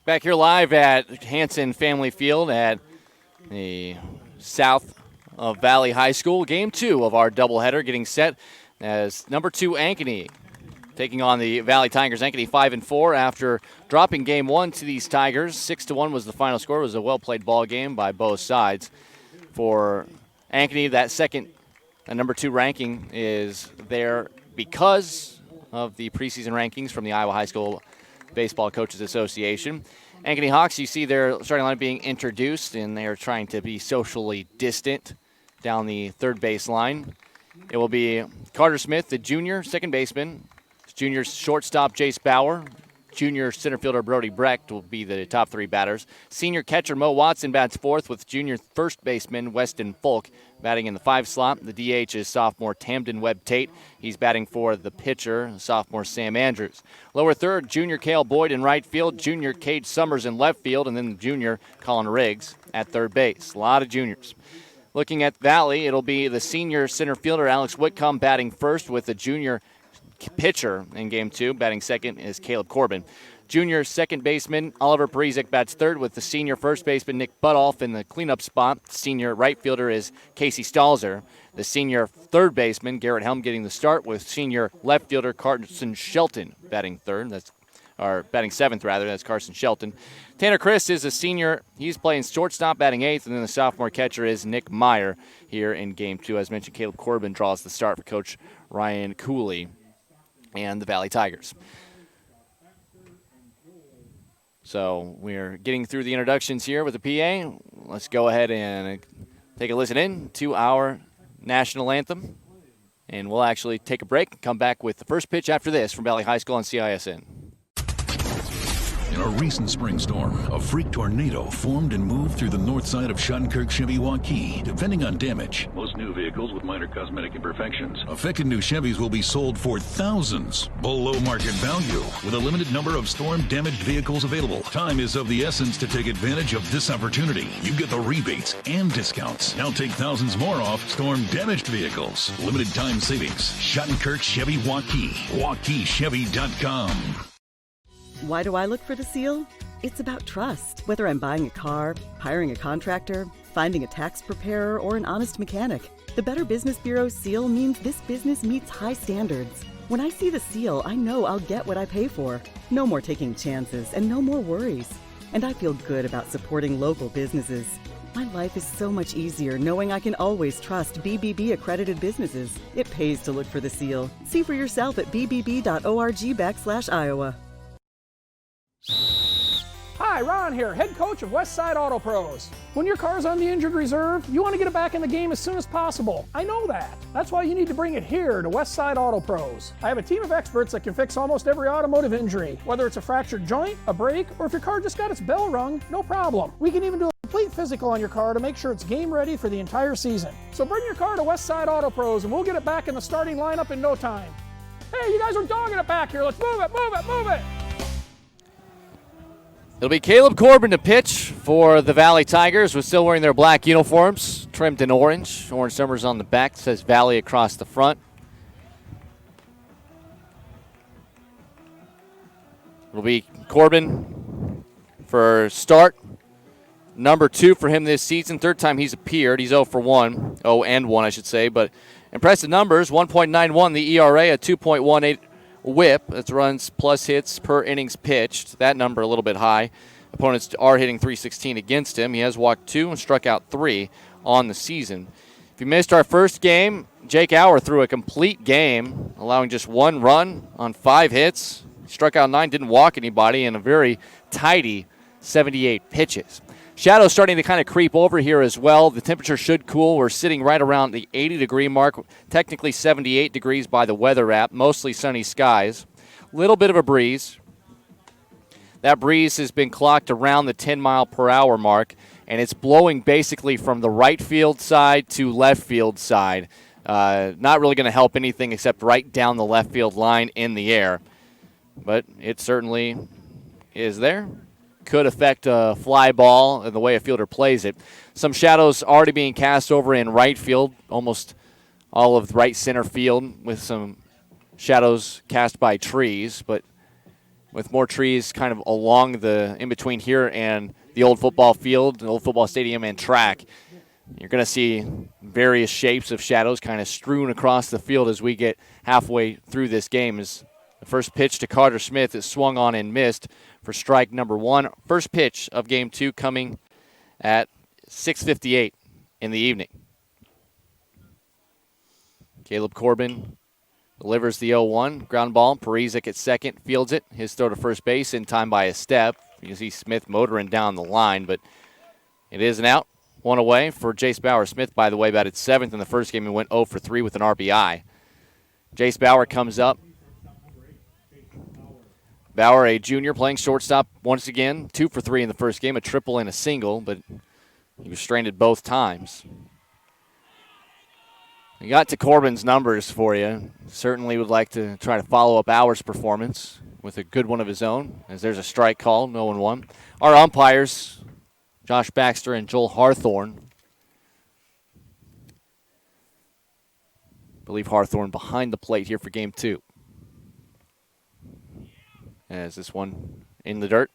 Back here live at Hanson Family Field at the south of Valley High School. Game 2 of our doubleheader getting set as number 2 Ankeny taking on the Valley Tigers. Ankeny 5-4 after dropping game 1 to these Tigers. 6-1 was the final score. It was a well-played ball game by both sides. For Ankeny, that second number 2 ranking is there because of the preseason rankings from the Iowa High School Baseball Coaches Association. Ankeny Hawks, you see their starting line being introduced, and they are trying to be socially distant down the third base line. It will be Carter Smith, the junior second baseman. Junior shortstop Jace Bauer. Junior center fielder Brody Brecht will be the top 3 batters. Senior catcher Mo Watson bats fourth, with junior first baseman Weston Folk batting in the 5 slot. The DH is sophomore Tamden Webb Tate. He's batting for the pitcher, sophomore Sam Andrews. Lower third, junior Cale Boyd in right field, junior Cade Summers in left field, and then junior Colin Riggs at third base. A lot of juniors. Looking at Valley, it'll be the senior center fielder Alex Whitcomb batting first, with the junior pitcher in game 2. Batting second is Caleb Corbin. Junior second baseman Oliver Parizek bats third, with the senior first baseman Nick Butoff in the cleanup spot. Senior right fielder is Casey Stalzer. The senior third baseman Garrett Helm getting the start, with senior left fielder Carson Shelton batting batting seventh rather. That's Carson Shelton. Tanner Chris is a senior. He's playing shortstop, batting eighth, and then the sophomore catcher is Nick Meyer here in game 2. As mentioned, Caleb Corbin draws the start for Coach Ryan Cooley and the Valley Tigers. So we're getting through the introductions here with the PA. Let's go ahead and take a listen in to our national anthem. And we'll actually take a break and come back with the first pitch after this from Valley High School on CISN. In a recent spring storm, a freak tornado formed and moved through the north side of Shattenkirk Chevy Waukee. Depending on damage, most new vehicles with minor cosmetic imperfections. Affected new Chevys will be sold for thousands below market value, with a limited number of storm-damaged vehicles available. Time is of the essence to take advantage of this opportunity. You get the rebates and discounts. Now take thousands more off storm-damaged vehicles. Limited time savings. Shattenkirk Chevy Waukee. WaukeeChevy.com. Why do I look for the seal? It's about trust. Whether I'm buying a car, hiring a contractor, finding a tax preparer, or an honest mechanic, the Better Business Bureau seal means this business meets high standards. When I see the seal, I know I'll get what I pay for. No more taking chances and no more worries. And I feel good about supporting local businesses. My life is so much easier knowing I can always trust BBB accredited businesses. It pays to look for the seal. See for yourself at bbb.org/Iowa. Hi, Ron here, head coach of Westside Auto Pros. When your car's on the injured reserve, you want to get it back in the game as soon as possible. I know that. That's why you need to bring it here to Westside Auto Pros. I have a team of experts that can fix almost every automotive injury. Whether it's a fractured joint, a brake, or if your car just got its bell rung, no problem. We can even do a complete physical on your car to make sure it's game ready for the entire season. So bring your car to Westside Auto Pros and we'll get it back in the starting lineup in no time. Hey, you guys are dogging it back here. Let's move it, move it, move it. It'll be Caleb Corbin to pitch for the Valley Tigers. We're still wearing their black uniforms, trimmed in orange. Orange numbers on the back. It says Valley across the front. It'll be Corbin for start. Number 2 for him this season. Third time he's appeared. He's 0-1. 0-1, I should say. But impressive numbers. 1.91 the ERA, a 2.18 whip. That's runs plus hits per innings pitched. That number a little bit high. Opponents are hitting .316 against him. He has walked 2 and struck out 3 on the season. If you missed our first game, Jake Auer threw a complete game, allowing just 1 run on 5 hits. Struck out 9, didn't walk anybody, and a very tidy 78 pitches. Shadows starting to kind of creep over here as well. The temperature should cool. We're sitting right around the 80-degree mark, technically 78 degrees by the weather app, mostly sunny skies. Little bit of a breeze. That breeze has been clocked around the 10-mile-per-hour mark, and it's blowing basically from the right field side to left field side. Not really going to help anything except right down the left field line in the air. But it certainly is there. Could affect a fly ball and the way a fielder plays it. Some shadows already being cast over in right field, almost all of right center field with some shadows cast by trees. But with more trees kind of along the in between here and the old football field, the old football stadium and track. You're going to see various shapes of shadows kind of strewn across the field as we get halfway through this game. As the first pitch to Carter Smith is swung on and missed for strike number 1. First pitch of game 2 coming at 6:58 in the evening. Caleb Corbin delivers the 0-1. Ground ball. Parizek at second fields it. His throw to first base in time by a step. You can see Smith motoring down the line, but it is an out. 1 away for Jace Bauer. Smith, by the way, batted 7th in the first game and went 0 for 3 with an RBI. Jace Bauer comes up. Bauer, a junior, playing shortstop once again. 2 for 3 in the first game, a triple and a single, but he was stranded both times. We got to Corbin's numbers for you. Certainly would like to try to follow up Bauer's performance with a good one of his own, as there's a strike call, 0-1. Our umpires, Josh Baxter and Joel Harthorn. I believe Harthorn behind the plate here for game 2. As this one in the dirt,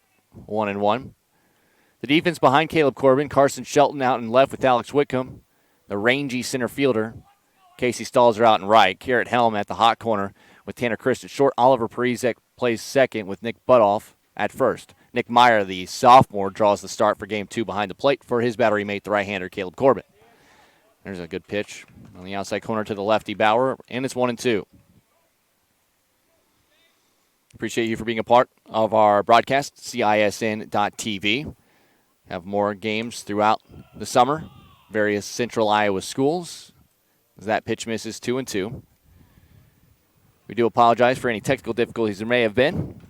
1-1. The defense behind Caleb Corbin, Carson Shelton out in left with Alex Whitcomb, the rangy center fielder. Casey Stalzer out in right. Garrett Helm at the hot corner with Tanner Christ at short. Oliver Parizek plays second with Nick Butoff at first. Nick Meyer, the sophomore, draws the start for game 2 behind the plate for his battery mate, the right-hander Caleb Corbin. There's a good pitch on the outside corner to the lefty Bauer, and it's 1-2. Appreciate you for being a part of our broadcast, CISN.TV. Have more games throughout the summer, various Central Iowa schools. As that pitch misses 2-2. We do apologize for any technical difficulties there may have been.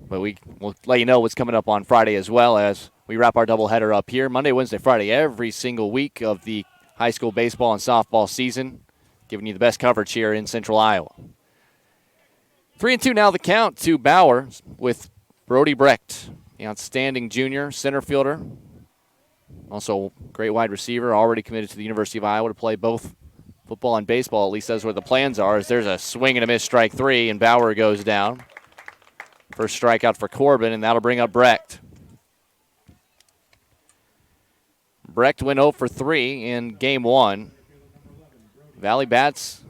But we'll let you know what's coming up on Friday as well as we wrap our doubleheader up here. Monday, Wednesday, Friday, every single week of the high school baseball and softball season. Giving you the best coverage here in Central Iowa. 3-2 now the count to Bauer with Brody Brecht, the outstanding junior center fielder. Also great wide receiver, already committed to the University of Iowa to play both football and baseball. At least that's where the plans are. As there's a swing and a miss, strike 3, and Bauer goes down. First strikeout for Corbin, and that'll bring up Brecht. Brecht went 0 for 3 in game 1. Valley Bats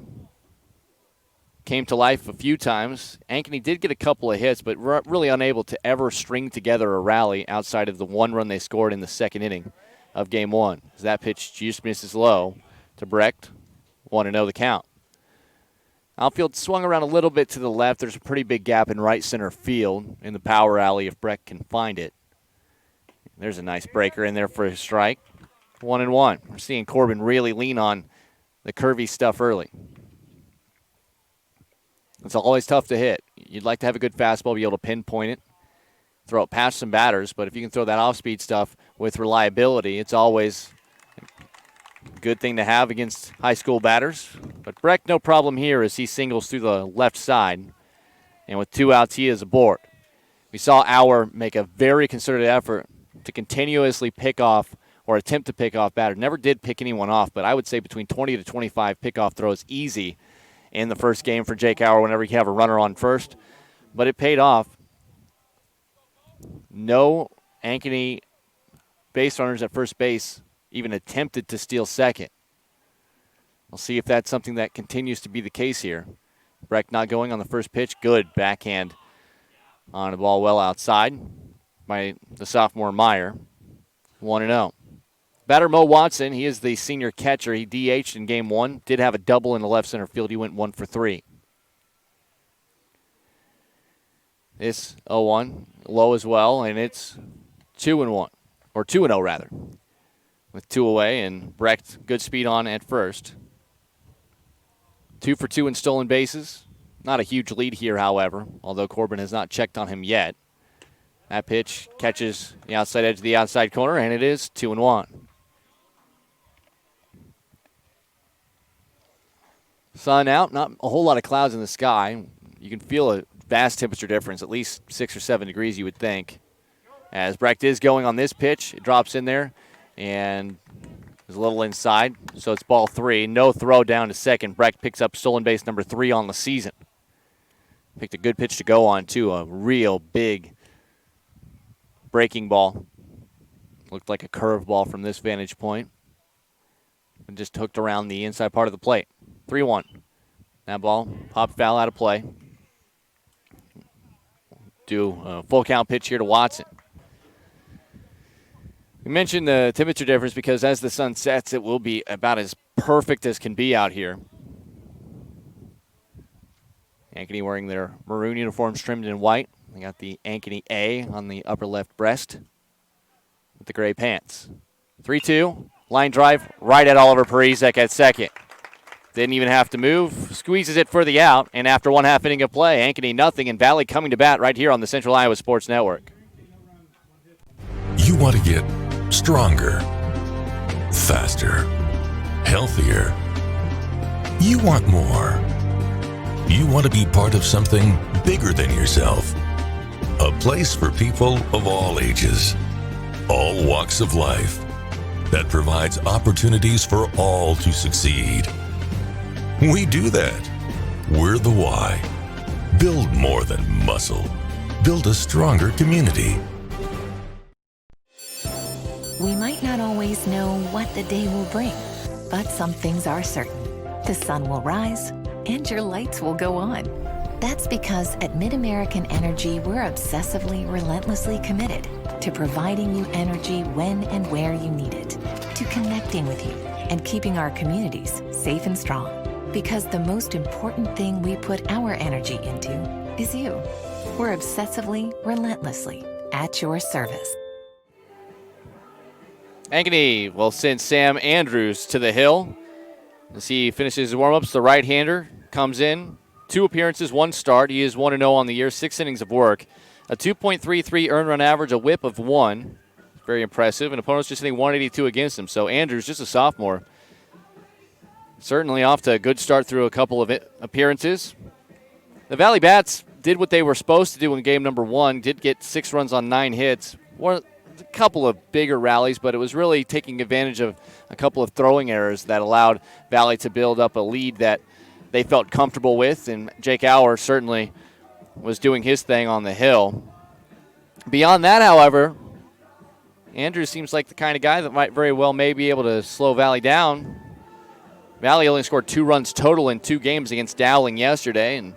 came to life a few times. Ankeny did get a couple of hits, but really unable to ever string together a rally outside of the 1 run they scored in the second inning of game 1. As that pitch just misses low to Brecht. 1-0 the count. Outfield swung around a little bit to the left. There's a pretty big gap in right center field in the power alley if Brecht can find it. There's a nice breaker in there for a strike. 1-1. We're seeing Corbin really lean on the curvy stuff early. It's always tough to hit. You'd like to have a good fastball, be able to pinpoint it, throw it past some batters, but if you can throw that off-speed stuff with reliability, it's always a good thing to have against high school batters. But Brecht, no problem here as he singles through the left side. And with 2 outs, he is aboard. We saw Auer make a very concerted effort to continuously pick off or attempt to pick off batters. Never did pick anyone off, but I would say between 20 to 25 pickoff throws easy in the first game for Jake Auer whenever you have a runner on first. But it paid off. No Ankeny base runners at first base even attempted to steal second. We'll see if that's something that continues to be the case here. Brecht not going on the first pitch. Good backhand on the ball well outside by the sophomore Meyer. 1-0. Batter Mo Watson, he is the senior catcher. He DH'd in game 1. Did have a double in the left center field. He went 1 for 3. This 0-1, low as well, and it's 2-1, or 2-0 rather, with 2 away, and Brecht good speed on at first. 2 for 2 in stolen bases. Not a huge lead here, however, although Corbin has not checked on him yet. That pitch catches the outside edge of the outside corner, and it is 2-1. Sun out, not a whole lot of clouds in the sky. You can feel a vast temperature difference, at least 6 or 7 degrees, you would think. As Brecht is going on this pitch, it drops in there and is a little inside, so it's ball 3. No throw down to second. Brecht picks up stolen base number 3 on the season. Picked a good pitch to go on, too. A real big breaking ball. Looked like a curveball from this vantage point. And just hooked around the inside part of the plate. 3-1. That ball popped foul out of play. Do a full count pitch here to Watson. We mentioned the temperature difference because as the sun sets, it will be about as perfect as can be out here. Ankeny wearing their maroon uniforms trimmed in white. They got the Ankeny A on the upper left breast with the gray pants. 3-2, line drive right at Oliver Parizek at second. Didn't even have to move, squeezes it for the out, and after 1/2 inning of play, Ankeny nothing, and Valley coming to bat right here on the Central Iowa Sports Network. You want to get stronger, faster, healthier. You want more. You want to be part of something bigger than yourself. A place for people of all ages, all walks of life, that provides opportunities for all to succeed. We do that. We're the why. Build more than muscle. Build a stronger community. We might not always know what the day will bring, but some things are certain. The sun will rise and your lights will go on. That's because at MidAmerican Energy, we're obsessively, relentlessly committed to providing you energy when and where you need it, to connecting with you and keeping our communities safe and strong. Because the most important thing we put our energy into is you. We're obsessively, relentlessly at your service. Ankeny will send Sam Andrews to the hill as he finishes his warm-ups. The right-hander comes in. 2 appearances, 1 start. He is 1-0 on the year, 6 innings of work. A 2.33 earned run average, a whip of 1. Very impressive. And opponents just hitting 182 against him. So Andrews, just a sophomore, certainly off to a good start through a couple of appearances. The Valley Bats did what they were supposed to do in game number 1, did get 6 runs on 9 hits. A couple of bigger rallies, but it was really taking advantage of a couple of throwing errors that allowed Valley to build up a lead that they felt comfortable with, and Jake Auer certainly was doing his thing on the hill. Beyond that, however, Andrews seems like the kind of guy that might very well may be able to slow Valley down. Valley only scored 2 runs total in 2 games against Dowling yesterday, and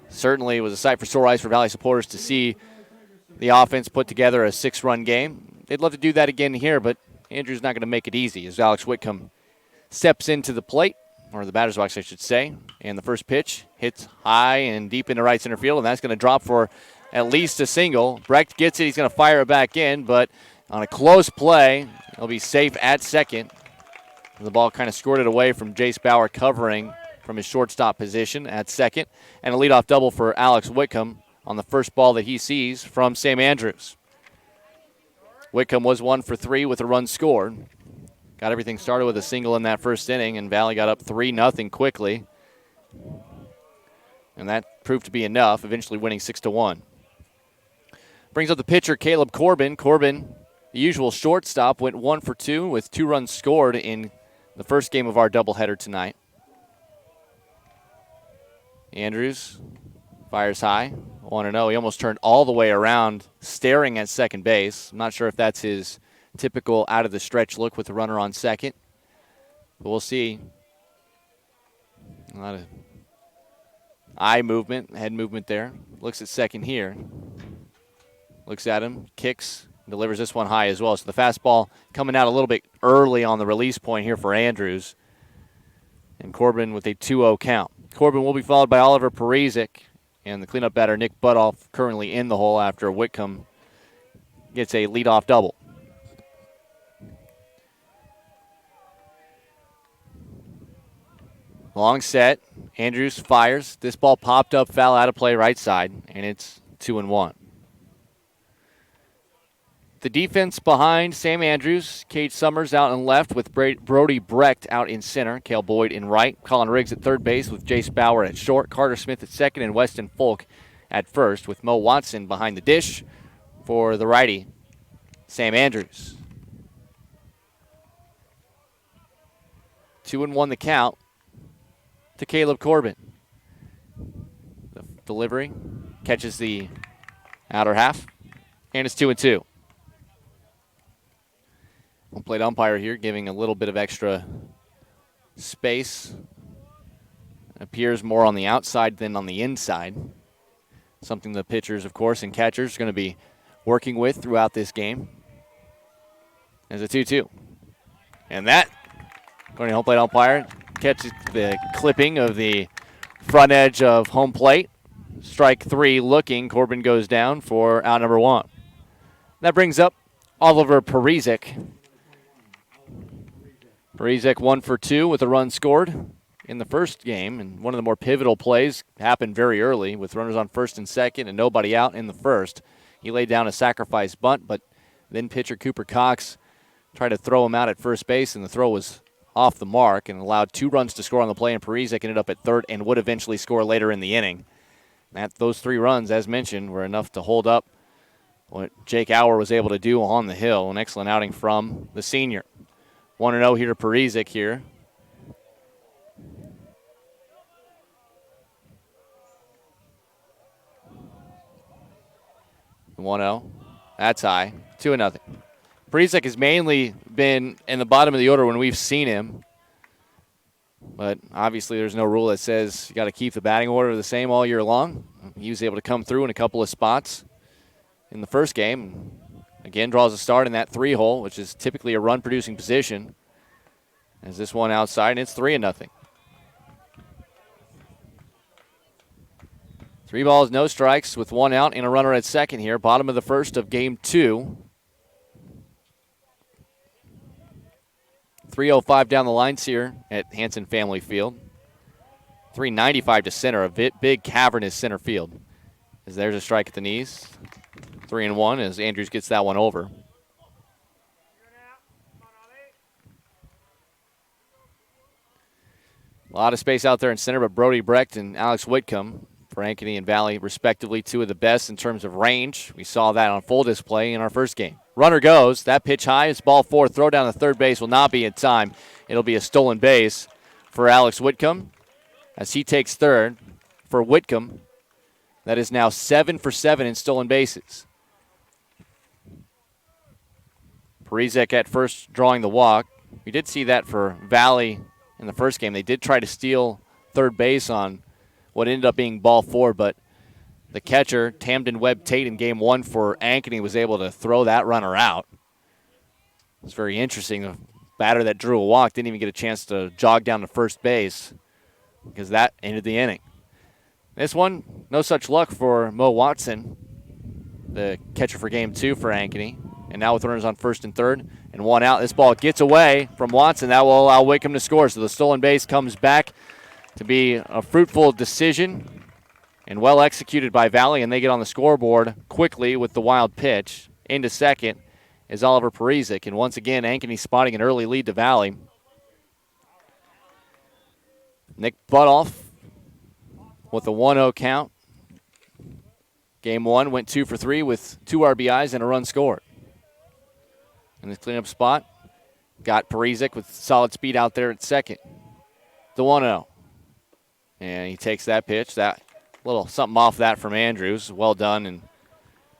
certainly it was a sight for sore eyes for Valley supporters to see the offense put together a 6-run game. They'd love to do that again here, but Andrews not going to make it easy as Alex Whitcomb steps into the plate, or the batter's box, I should say, and the first pitch hits high and deep into right center field, and that's going to drop for at least a single. Brecht gets it. He's going to fire it back in, but on a close play, he'll be safe at second. The ball kind of squirted away from Jace Bauer covering from his shortstop position at second, and a leadoff double for Alex Whitcomb on the first ball that he sees from Sam Andrews. Whitcomb was 1 for 3 with a run scored. Got everything started with a single in that first inning, and Valley got up 3-0 quickly. And that proved to be enough, eventually winning 6-1. Brings up the pitcher, Caleb Corbin. Corbin, the usual shortstop, went 1 for 2 with 2 runs scored in the first game of our doubleheader tonight. Andrews fires high, 1-0. He almost turned all the way around, staring at second base. I'm not sure if that's his typical out-of-the-stretch look with the runner on second, but we'll see. A lot of eye movement, head movement there. Looks at second here. Looks at him, kicks, delivers this one high as well. So the fastball coming out a little bit early on the release point here for Andrews. And Corbin with a 2-0 count. Corbin will be followed by Oliver Parizek, and the cleanup batter Nick Butoff currently in the hole after Whitcomb gets a leadoff double. Long set. Andrews fires. This ball popped up, foul out of play right side, and it's 2-1. The defense behind Sam Andrews, Cade Summers out in left with Brody Brecht out in center, Cale Boyd in right, Colin Riggs at third base with Jace Bauer at short, Carter Smith at second, and Weston Folk at first with Mo Watson behind the dish for the righty, Sam Andrews. 2-1 the count to Caleb Corbin. The delivery. Catches the outer half. And it's 2-2. Home plate umpire here giving a little bit of extra space. Appears more on the outside than on the inside. Something the pitchers, of course, and catchers are going to be working with throughout this game. As a 2-2. And that, according to home plate umpire, catches the clipping of the front edge of home plate. Strike 3 looking. Corbin goes down for out number 1. That brings up Oliver Parizek. Parizek 1 for 2 with a run scored in the first game, and one of the more pivotal plays happened very early with runners on first and second and nobody out in the first. He laid down a sacrifice bunt, but then pitcher Cooper Cox tried to throw him out at first base, and the throw was off the mark and allowed 2 runs to score on the play, and Parizek ended up at third and would eventually score later in the inning. Those 3 runs, as mentioned, were enough to hold up what Jake Auer was able to do on the hill. An excellent outing from the senior. 1-0 here to Parizek here. That's high. 2-0. Parizek has mainly been in the bottom of the order when we've seen him. But obviously there's no rule that says you got to keep the batting order the same all year long. He was able to come through in a couple of spots in the first game. Again, draws a start in that 3-hole, which is typically a run-producing position. As this one outside, and it's 3-0. 3 balls, no strikes with 1 out and a runner at second here. Bottom of the first of game 2. 3:05 down the lines here at Hanson Family Field. 395 to center, a big cavernous center field. As there's a strike at the knees. 3-1 as Andrews gets that one over. A lot of space out there in center, but Brody Brecht and Alex Whitcomb for Ankeny and Valley, respectively, 2 of the best in terms of range. We saw that on full display in our first game. Runner goes. That pitch high. It's ball 4. Throw down to third base will not be in time. It'll be a stolen base for Alex Whitcomb as he takes third. For Whitcomb, that is now 7 for 7 in stolen bases. Parizek at first drawing the walk. We did see that for Valley in the first game. They did try to steal third base on what ended up being ball 4, but the catcher, Tamden Webb Tate, in game 1 for Ankeny was able to throw that runner out. It's very interesting. The batter that drew a walk didn't even get a chance to jog down to first base because that ended the inning. This one, no such luck for Mo Watson, the catcher for game 2 for Ankeny. And now with runners on first and third and 1 out, this ball gets away from Watson. That will allow Wickham to score. So the stolen base comes back to be a fruitful decision and well executed by Valley, and they get on the scoreboard quickly with the wild pitch. Into second is Oliver Parizek, and once again, Ankeny spotting an early lead to Valley. Nick Butoff with a 1-0 count. Game 1 went 2 for 3 with 2 RBIs and a run scored. In this cleanup spot, got Parizek with solid speed out there at second. The 1-0. And he takes that pitch. That little something off that from Andrews. Well done, and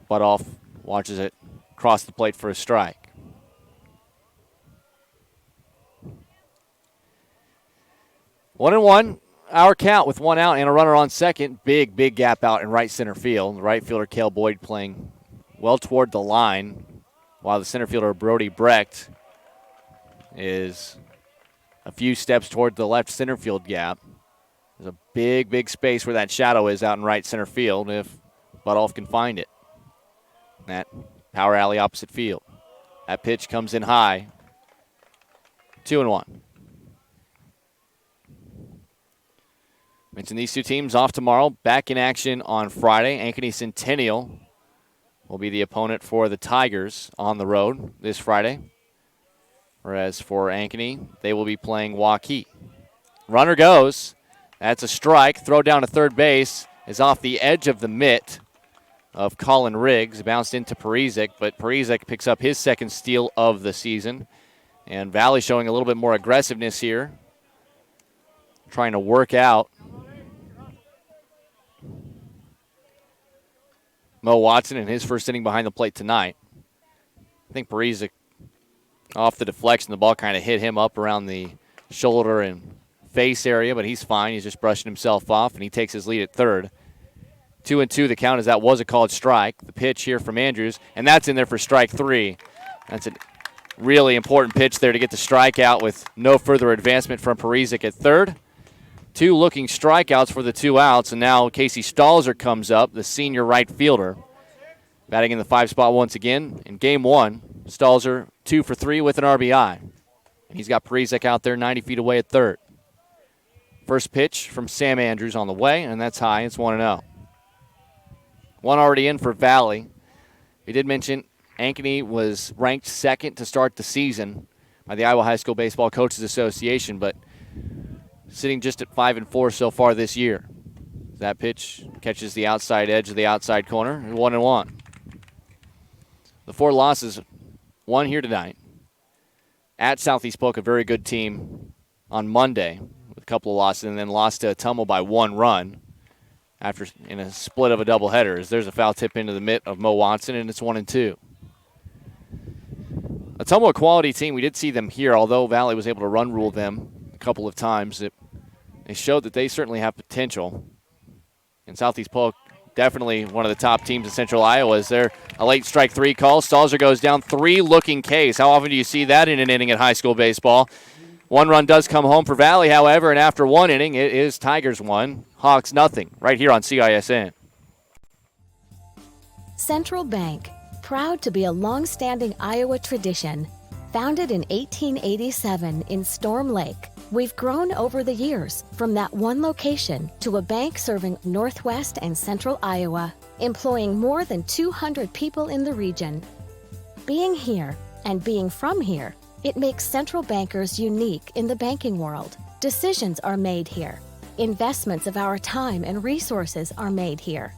Butoff watches it cross the plate for a strike. One and one, our count with 1 out and a runner on second. Big gap out in right center field. The right fielder, Cale Boyd, playing well toward the line, while the center fielder, Brody Brecht, is a few steps toward the left center field gap. There's a big space where that shadow is out in right center field if Butoff can find it. That power alley opposite field. That pitch comes in high. 2-1. Mentioned these 2 teams off tomorrow. Back in action on Friday. Ankeny Centennial will be the opponent for the Tigers on the road this Friday. Whereas for Ankeny, they will be playing Waukee. Runner goes. That's a strike. Throw down to third base is off the edge of the mitt of Colin Riggs. Bounced into Parizek, but Parizek picks up his second steal of the season. And Valley showing a little bit more aggressiveness here, trying to work out Mo Watson in his first inning behind the plate tonight. I think Parizek, off the deflection, the ball kind of hit him up around the shoulder and face area, but he's fine. He's just brushing himself off, and he takes his lead at third. 2-2 the count, as that was a called strike. The pitch here from Andrews, and that's in there for strike 3. That's a really important pitch there to get the strikeout with no further advancement from Parizek at third. 2 looking strikeouts for the 2 outs, and now Casey Stalzer comes up, the senior right fielder, batting in the 5 spot once again. In game 1, Stalzer 2 for 3 with an RBI. And he's got Parizek out there 90 feet away at third. First pitch from Sam Andrews on the way, and that's high. It's 1-0. One already in for Valley. We did mention Ankeny was ranked second to start the season by the Iowa High School Baseball Coaches Association, but sitting just at 5-4 so far this year. That pitch catches the outside edge of the outside corner, and 1-1. The 4 losses, 1 here tonight. At Southeast Polk, a very good team on Monday with a couple of losses, and then lost to Tumble by 1 run after in a split of a doubleheader. There's a foul tip into the mitt of Mo Watson, and it's 1-2. A Tumble, a quality team. We did see them here, although Valley was able to run rule them a couple of times. They showed that they certainly have potential. And Southeast Polk, definitely one of the top teams in Central Iowa. Is there a late strike 3 call? Stalzer goes down, 3 looking Ks. How often do you see that in an inning at high school baseball? 1 run does come home for Valley, however, and after 1 inning, it is Tigers 1, Hawks nothing, right here on CISN. Central Bank, proud to be a long-standing Iowa tradition. Founded in 1887 in Storm Lake, we've grown over the years from that one location to a bank serving Northwest and Central Iowa, employing more than 200 people in the region. Being here and being from here, it makes Central Bankers unique in the banking world. Decisions are made here. Investments of our time and resources are made here.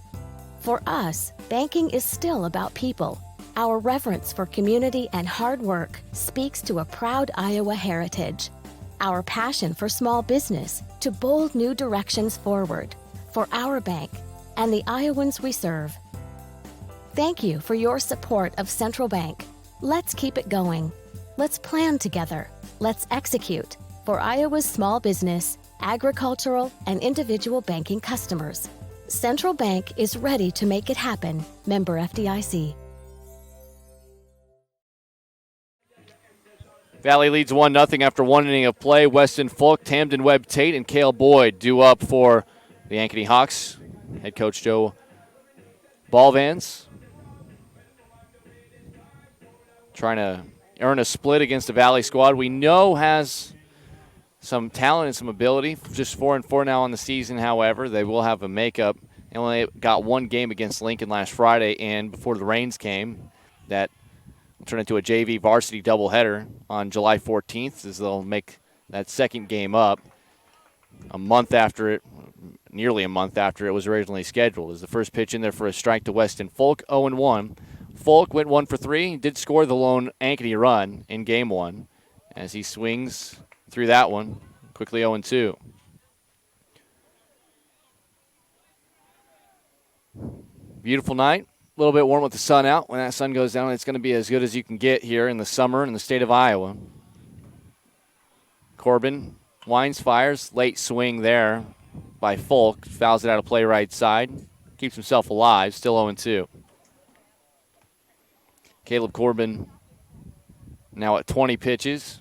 For us, banking is still about people. Our reverence for community and hard work speaks to a proud Iowa heritage. Our passion for small business to bold new directions forward for our bank and the Iowans we serve. Thank you for your support of Central Bank. Let's keep it going. Let's plan together. Let's execute for Iowa's small business, agricultural, and individual banking customers. Central Bank is ready to make it happen. Member FDIC. Valley leads 1-0 after 1 inning of play. Weston Folk, Tamden Webb Tate, and Cale Boyd due up for the Ankeny Hawks. Head coach Joe Ballvans trying to earn a split against the Valley squad we know has some talent and some ability. Just 4-4 now on the season, however. They will have a makeup. They only got 1 game against Lincoln last Friday, and before the rains came, that will turn into a JV varsity doubleheader on July 14th, as they'll make that second game up a month after it, nearly a month after it was originally scheduled. As the first pitch in there for a strike to Weston Folk, 0-1. Folk went 1 for 3, did score the lone Ankeny run in game 1 as he swings through that one, quickly 0-2. Beautiful night, a little bit warm with the sun out. When that sun goes down, it's going to be as good as you can get here in the summer in the state of Iowa. Corbin winds, fires, late swing there by Folk, fouls it out of play right side, keeps himself alive, still 0-2. Caleb Corbin now at 20 pitches.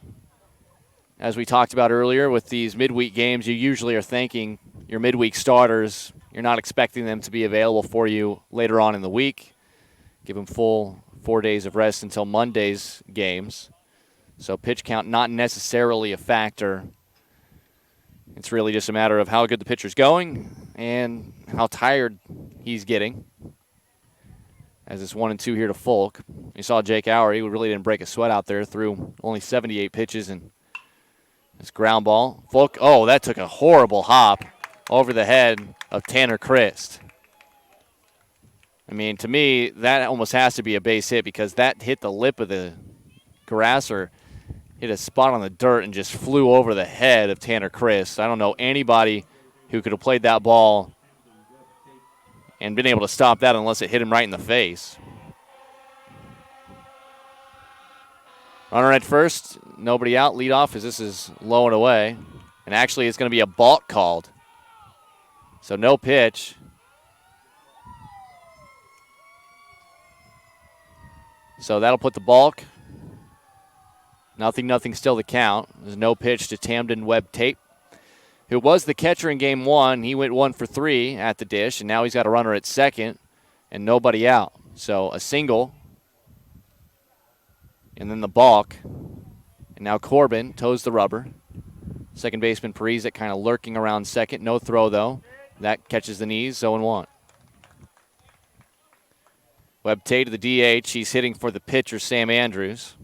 As we talked about earlier, with these midweek games, you usually are thanking your midweek starters. You're not expecting them to be available for you later on in the week. Give them full 4 days of rest until Monday's games. So pitch count not necessarily a factor. It's really just a matter of how good the pitcher's going and how tired he's getting. As it's 1-2 here to Folk. You saw Jake Auer. He really didn't break a sweat out there. Threw only 78 pitches and this ground ball. Folk, oh, that took a horrible hop over the head of Tanner Christ. I mean, to me, that almost has to be a base hit because that hit the lip of the grass or hit a spot on the dirt and just flew over the head of Tanner Christ. I don't know anybody who could have played that ball and been able to stop that unless it hit him right in the face. Runner at first, nobody out. Lead off as this is low and away. And actually it's going to be a balk called. So no pitch. So that'll put the balk. Nothing still to count. There's no pitch to Tamden Webb Tate, who was the catcher in game one. He went 1 for 3 at the dish, and now he's got a runner at second and nobody out. So a single, and then the balk. And now Corbin toes the rubber. Second baseman Parizek kind of lurking around second. No throw, though. That catches the knees, 0-1. Webb Tate to the DH. He's hitting for the pitcher, Sam Andrews.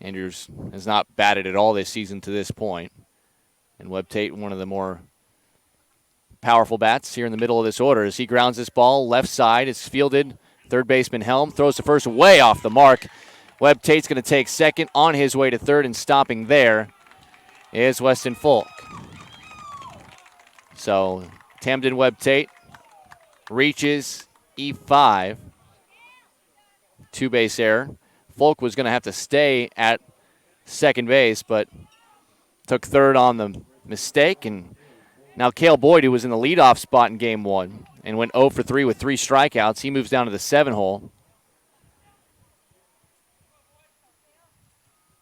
Andrews has not batted at all this season to this point. And Webb Tate, one of the more powerful bats here in the middle of this order, as he grounds this ball left side. It's fielded. Third baseman Helm throws the first way off the mark. Webb Tate's going to take second on his way to third, and stopping there is Weston Folk. So Tamden Webb Tate reaches E5. Two-base error. Folk was going to have to stay at second base, but took third on the mistake. And now Cale Boyd, who was in the leadoff spot in game one and went 0 for 3 with 3 strikeouts, he moves down to the 7-hole.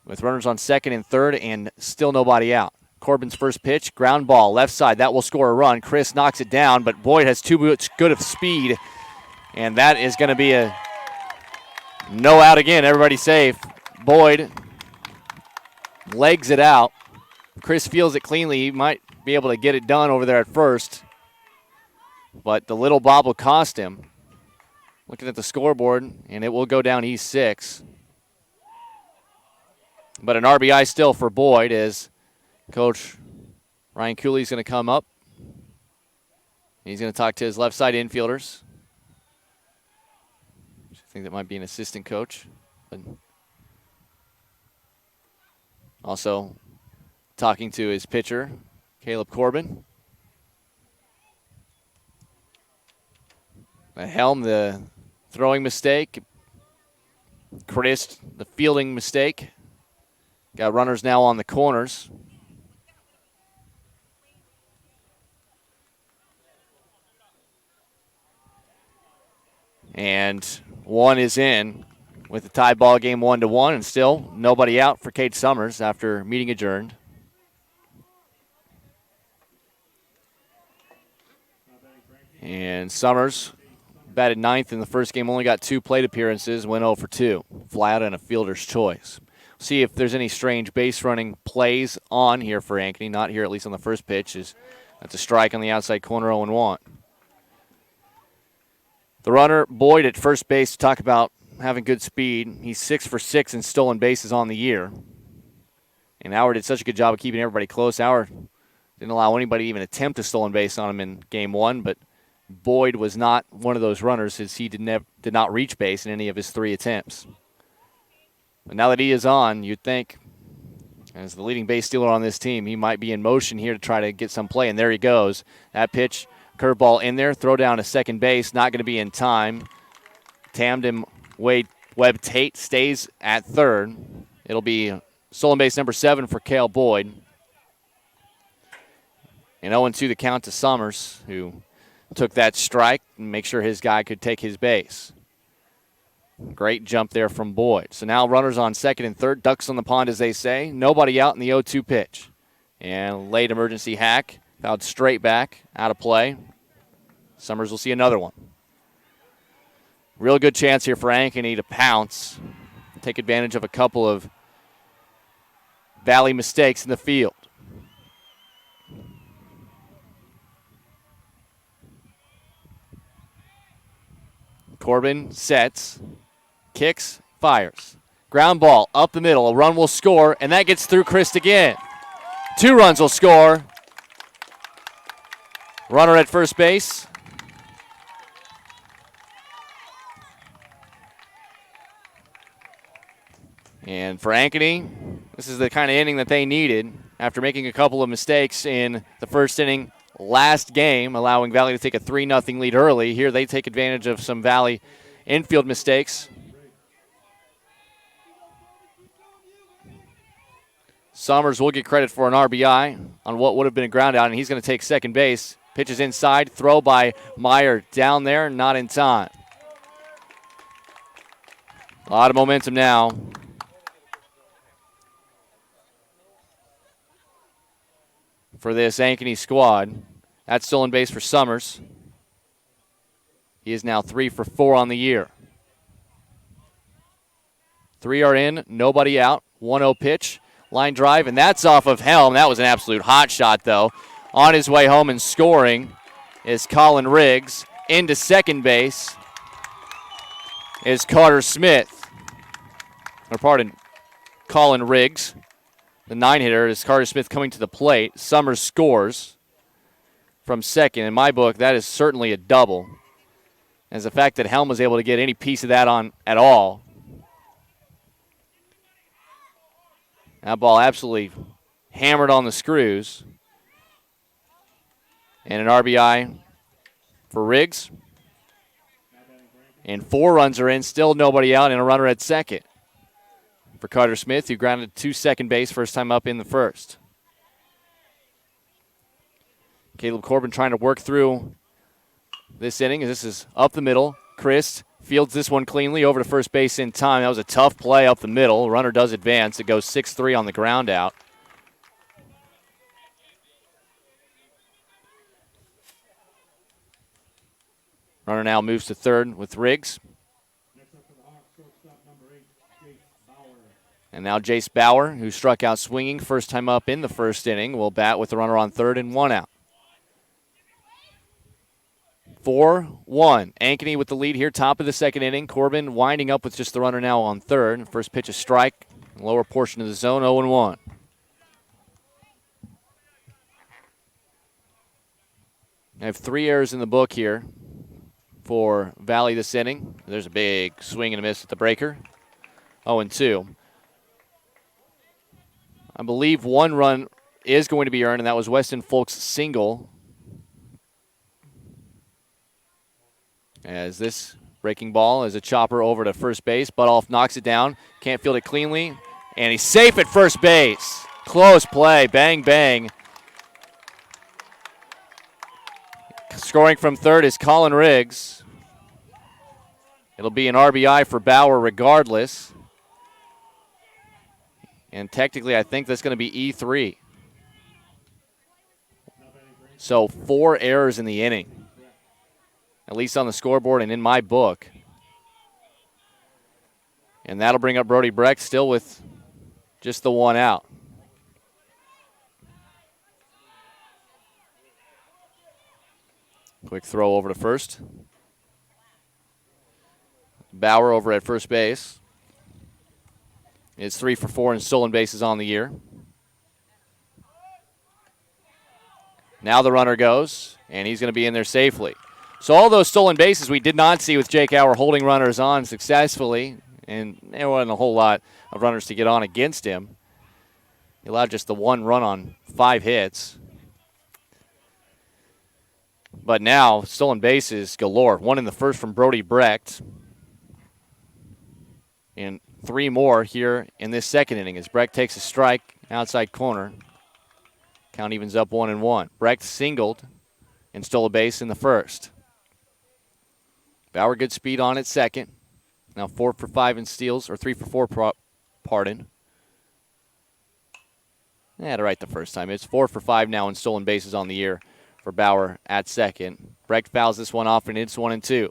With runners on second and third and still nobody out. Corbin's first pitch, ground ball, left side. That will score a run. Chris knocks it down, but Boyd has too much good of speed, and that is going to be a no out again. Everybody safe. Boyd legs it out. Chris feels it cleanly. He might be able to get it done over there at first, but the little bob will cost him. Looking at the scoreboard, and it will go down E6. But an RBI still for Boyd as Coach Ryan Cooley is going to come up. He's going to talk to his left side infielders. I think that might be an assistant coach. But also talking to his pitcher, Caleb Corbin. Helm, the throwing mistake. Chris, the fielding mistake. Got runners now on the corners. And one is in with the tie ball game 1-1, and still nobody out for Cade Summers after meeting adjourned. And Summers batted ninth in the first game, only got 2 plate appearances, went 0 for 2. Fly out and a fielder's choice. See if there's any strange base running plays on here for Ankeny. Not here, at least on the first pitch. That's a strike on the outside corner, 0-1. The runner, Boyd, at first base, to talk about having good speed. He's 6 for 6 in stolen bases on the year. And Howard did such a good job of keeping everybody close. Howard didn't allow anybody to even attempt a stolen base on him in game one, but Boyd was not one of those runners as he did not reach base in any of his 3 attempts. But now that he is on, you'd think, as the leading base stealer on this team, he might be in motion here to try to get some play, and there he goes. That pitch, curveball in there, throw down to second base, not going to be in time. Tamden Webb Tate stays at third. It'll be stolen base number 7 for Cale Boyd. And 0-2 the count to Summers, who took that strike and make sure his guy could take his base. Great jump there from Boyd. So now runners on second and third, ducks on the pond, as they say. Nobody out in the 0-2 pitch. And late emergency hack, fouled straight back, out of play. Summers will see another one. Real good chance here for Ankeny to pounce, take advantage of a couple of Valley mistakes in the field. Corbin sets, kicks, fires. Ground ball up the middle. A run will score, and that gets through Christ again. 2 runs will score. Runner at first base. And for Ankeny, this is the kind of inning that they needed after making a couple of mistakes in the first inning last game, allowing Valley to take a 3-0 lead early. Here they take advantage of some Valley infield mistakes. Summers will get credit for an RBI on what would have been a ground out, and he's going to take second base. Pitches inside, throw by Meyer down there, not in time. A lot of momentum now. For this Ankeny squad. That's still in base for Summers. He is now 3 for 4 on the year. 3 are in, nobody out. 1-0 pitch, line drive, and that's off of Helm. That was an absolute hot shot, though. On his way home and scoring is Colin Riggs. Into second base is Carter Smith. Or pardon, Colin Riggs. The 9-hitter is Carter Smith coming to the plate. Summers scores from second. In my book, that is certainly a double. As the fact that Helm was able to get any piece of that on at all. That ball absolutely hammered on the screws. And an RBI for Riggs. And 4 runs are in, still nobody out, and a runner at second for Carter Smith, who grounded to second base first time up in the first. Caleb Corbin trying to work through this inning as this is up the middle. Chris fields this one cleanly over to first base in time. That was a tough play up the middle. Runner does advance. It goes 6-3 on the ground out. Runner now moves to third with Riggs. And now Jace Bauer, who struck out swinging first time up in the first inning, will bat with the runner on third and 1 out. 4-1. Ankeny with the lead here, top of the second inning. Corbin winding up with just the runner now on third. First pitch a strike, lower portion of the zone, 0-1. I have 3 errors in the book here for Valley this inning. There's a big swing and a miss at the breaker. 0-2. I believe 1 run is going to be earned, and that was Weston Folk's single. As this breaking ball is a chopper over to first base. Butoff knocks it down. Can't field it cleanly. And he's safe at first base. Close play. Bang, bang. Scoring from third is Colin Riggs. It'll be an RBI for Bauer regardless. And technically, I think that's going to be E3. So 4 errors in the inning, at least on the scoreboard and in my book. And that'll bring up Brody Brecht still with just the 1 out. Quick throw over to first. Bauer over at first base. It's 3 for 4 in stolen bases on the year. Now the runner goes, and he's going to be in there safely. So all those stolen bases we did not see with Jake Auer holding runners on successfully, and there wasn't a whole lot of runners to get on against him. He allowed just the 1 run on 5 hits. But now, stolen bases galore. 1 in the first from Brody Brecht. And 3 more here in this second inning as Brecht takes a strike outside corner. Count evens up 1-1. Brecht singled and stole a base in the first. Bauer good speed on at second. Now 4 for 5 in steals, or 3 for 4, pardon. Had it right the first time. It's 4 for 5 now in stolen bases on the year for Bauer at second. Brecht fouls this one off, and it's 1-2.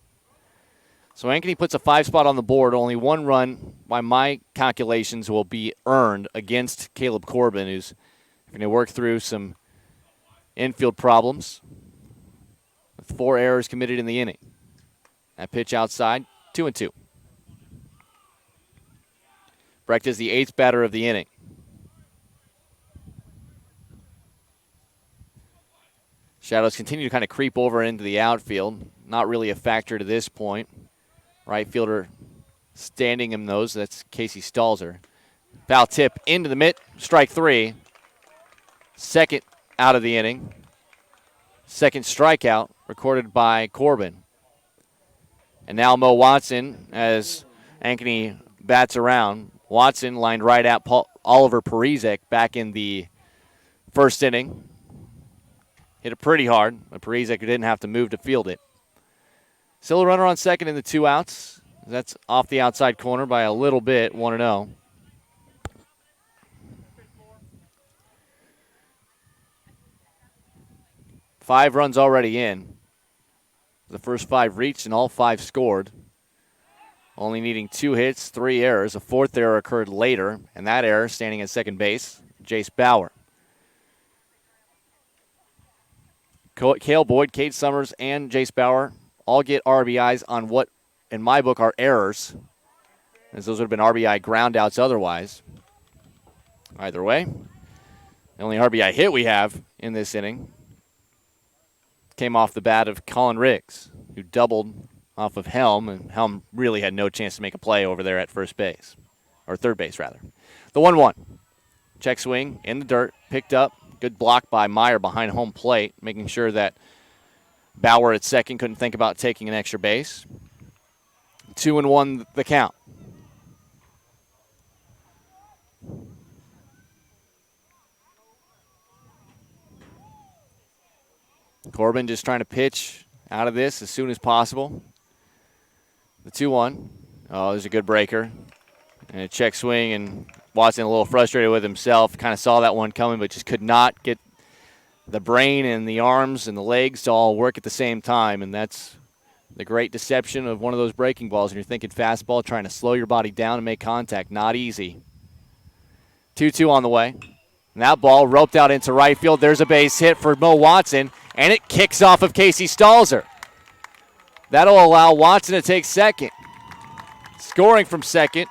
So Ankeny puts a 5 spot on the board. Only 1 run, by my calculations, will be earned against Caleb Corbin, who's going to work through some infield problems with 4 errors committed in the inning. That pitch outside, 2-2. Brecht is the 8th batter of the inning. Shadows continue to kind of creep over into the outfield. Not really a factor to this point. Right fielder standing him those. That's Casey Stalzer. Foul tip into the mitt. Strike 3. Second out of the inning. second strikeout recorded by Corbin. And now Mo Watson, as Ankeny bats around. Watson lined right at Oliver Parizek back in the first inning. Hit it pretty hard, but Parizek didn't have to move to field it. Still a runner on second in the 2 outs. That's off the outside corner by a little bit, 1-0. Five runs already in. The first 5 reached and all 5 scored. Only needing 2 hits, 3 errors. A 4th error occurred later, and that error standing at second base, Jace Bauer. Cale Boyd, Cade Summers, and Jace Bauer all get RBIs on what, in my book, are errors, as those would have been RBI groundouts otherwise. Either way, the only RBI hit we have in this inning came off the bat of Colin Riggs, who doubled off of Helm, and Helm really had no chance to make a play over there at first base, or third base, rather. The 1-1. Check swing in the dirt, picked up. Good block by Meyer behind home plate, making sure that Bauer at second couldn't think about taking an extra base. 2-1 the count. Corbin just trying to pitch out of this as soon as possible. The 2-1. Oh, there's a good breaker. And a check swing, and Watson a little frustrated with himself. Kind of saw that one coming, but just could not get the brain and the arms and the legs to all work at the same time. And that's the great deception of one of those breaking balls. When you're thinking fastball, trying to slow your body down and make contact. Not easy. 2-2 on the way. And that ball roped out into right field. There's a base hit for Mo Watson, and it kicks off of Casey Stalzer. That'll allow Watson to take second. Scoring from second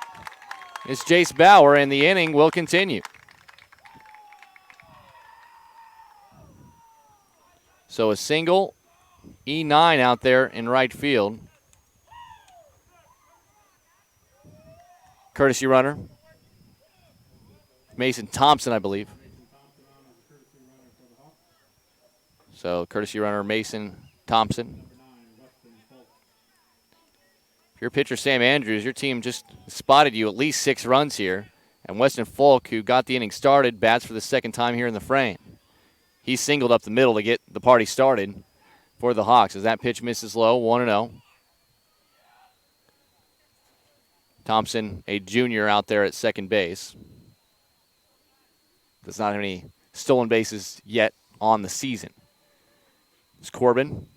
is Jace Bauer, and the inning will continue. So a single, E9 out there in right field. Courtesy runner, Mason Thompson, I believe. So courtesy runner, Mason Thompson. If you're pitcher Sam Andrews, your team just spotted you at least 6 runs here. And Weston Folk, who got the inning started, bats for the second time here in the frame. He singled up the middle to get the party started for the Hawks. As that pitch misses low, 1-0. Thompson, a junior out there at second base. Does not have any stolen bases yet on the season. It's Corbin.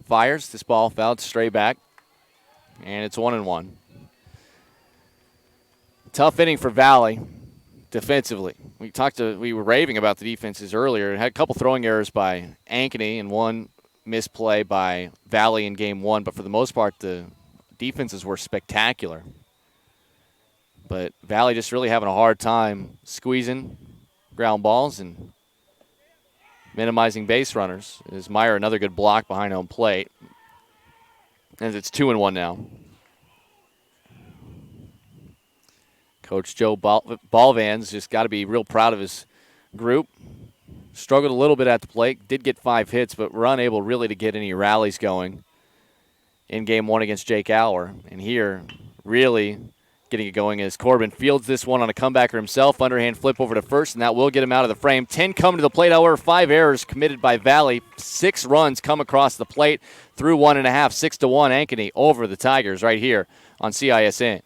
Fires. This ball fouled straight back. And it's 1-1. Tough inning for Valley defensively. We were raving about the defenses earlier. It had a couple throwing errors by Ankeny and one misplay by Valley in game 1, but for the most part the defenses were spectacular. But Valley just really having a hard time squeezing ground balls and minimizing base runners. Is Meyer another good block behind home plate. As it's 2-1 now. Coach Joe Balvan's just got to be real proud of his group. Struggled a little bit at the plate. Did get 5 hits, but were unable really to get any rallies going in game 1 against Jake Auer. And here, really getting it going as Corbin fields this one on a comebacker himself. Underhand flip over to first, and that will get him out of the frame. 10 coming to the plate, however, 5 errors committed by Valley. 6 runs come across the plate through 1.5. 6-1 Ankeny over the Tigers right here on CISN.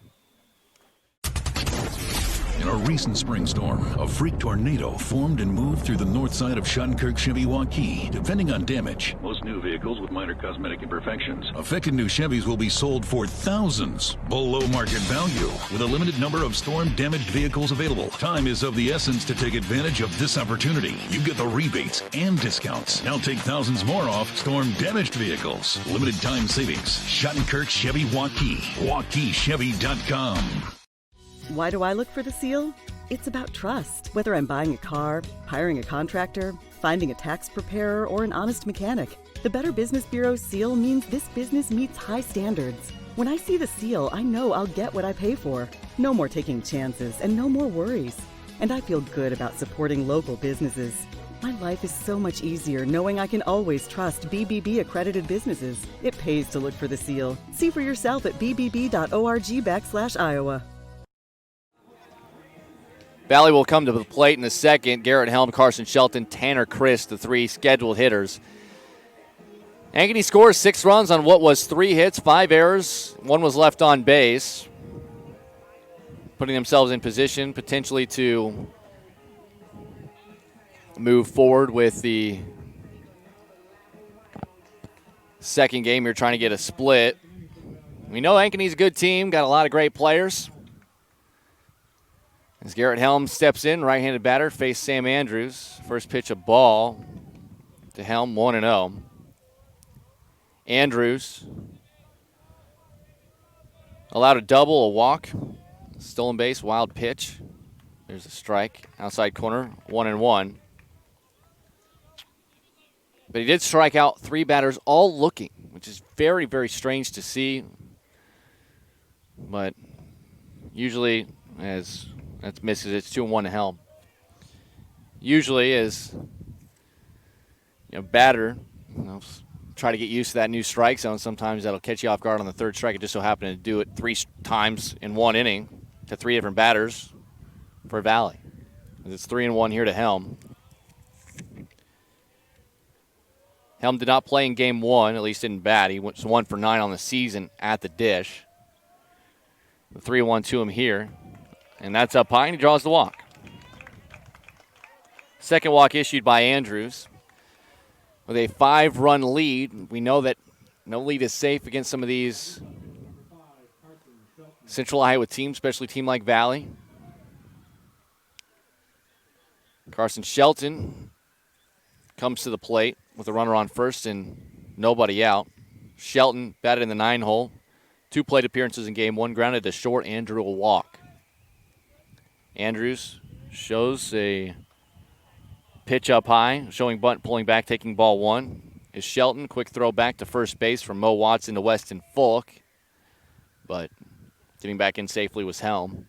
In a recent spring storm, a freak tornado formed and moved through the north side of Shuttlenkirk Chevy Waukee. Depending on damage, most new vehicles with minor cosmetic imperfections. Affected new Chevys will be sold for thousands below market value, with a limited number of storm-damaged vehicles available. Time is of the essence to take advantage of this opportunity. You get the rebates and discounts. Now take thousands more off storm-damaged vehicles. Limited time savings. Shuttlenkirk Chevy Waukee. WaukeeChevy.com. Why do I look for the seal? It's about trust. Whether I'm buying a car, hiring a contractor, finding a tax preparer, or an honest mechanic, the Better Business Bureau's seal means this business meets high standards. When I see the seal, I know I'll get what I pay for. No more taking chances and no more worries. And I feel good about supporting local businesses. My life is so much easier knowing I can always trust BBB accredited businesses. It pays to look for the seal. See for yourself at bbb.org/Iowa. Valley will come to the plate in the second. Garrett Helm, Carson Shelton, Tanner Christ, the three scheduled hitters. Ankeny scores 6 runs on what was 3 hits, 5 errors. 1 was left on base, putting themselves in position potentially to move forward with the second game. You're trying to get a split. We know Ankeny's a good team, got a lot of great players. As Garrett Helm steps in, right-handed batter, face Sam Andrews. First pitch, a ball to Helm, 1-0. Andrews allowed a double, a walk, stolen base, wild pitch. There's a strike, outside corner, 1-1. But he did strike out 3 batters, all looking, which is very, very strange to see. But usually, as that misses, it's 2-1 to Helm. Usually, as batter, try to get used to that new strike zone. Sometimes that'll catch you off guard on the third strike. It just so happened to do it 3 times in 1 inning to 3 different batters for Valley. It's 3-1 here to Helm. Helm did not play in game 1, at least didn't bat. He was 1 for 9 on the season at the dish. The 3-1 to him here. And that's up high, and he draws the walk. Second walk issued by Andrews. With a 5-run lead, we know that no lead is safe against some of these Central Iowa teams, especially a team like Valley. Carson Shelton comes to the plate with a runner on first and nobody out. Shelton batted in the 9-hole. 2 plate appearances in game 1, grounded to short and drew a walk. Andrews shows a pitch up high, showing bunt, pulling back, taking ball 1. Is Shelton. Quick throw back to first base from Mo Watson to Weston Fulk. But getting back in safely was Helm.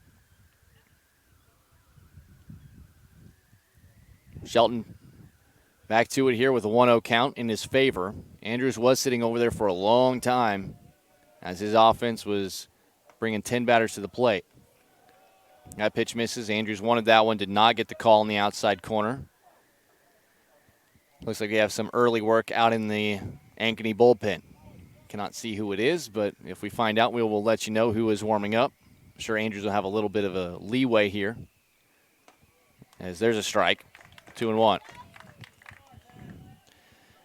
Shelton back to it here with a 1-0 count in his favor. Andrews was sitting over there for a long time as his offense was bringing 10 batters to the plate. That pitch misses. Andrews wanted that one, did not get the call in the outside corner. Looks like we have some early work out in the Ankeny bullpen. Cannot see who it is, but if we find out, we will let you know who is warming up. I'm sure Andrews will have a little bit of a leeway here. As there's a strike, 2-1.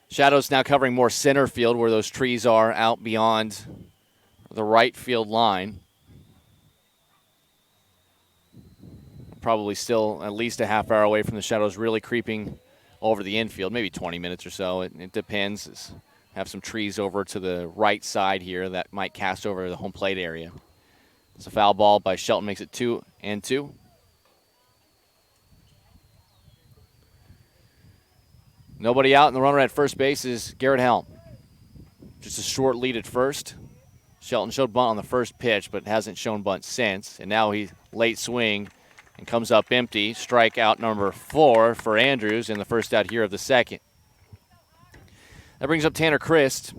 Shadows now covering more center field where those trees are out beyond the right field line. Probably still at least a half hour away from the Shadows really creeping over the infield, maybe 20 minutes or so. It depends. Have some trees over to the right side here that might cast over the home plate area. It's a foul ball by Shelton, makes it 2-2. Nobody out, and the runner at first base is Garrett Helm. Just a short lead at first. Shelton showed bunt on the first pitch, but hasn't shown bunt since. And now he late swing and comes up empty. Strikeout number 4 for Andrews in the first out here of the second. That brings up Tanner Christ.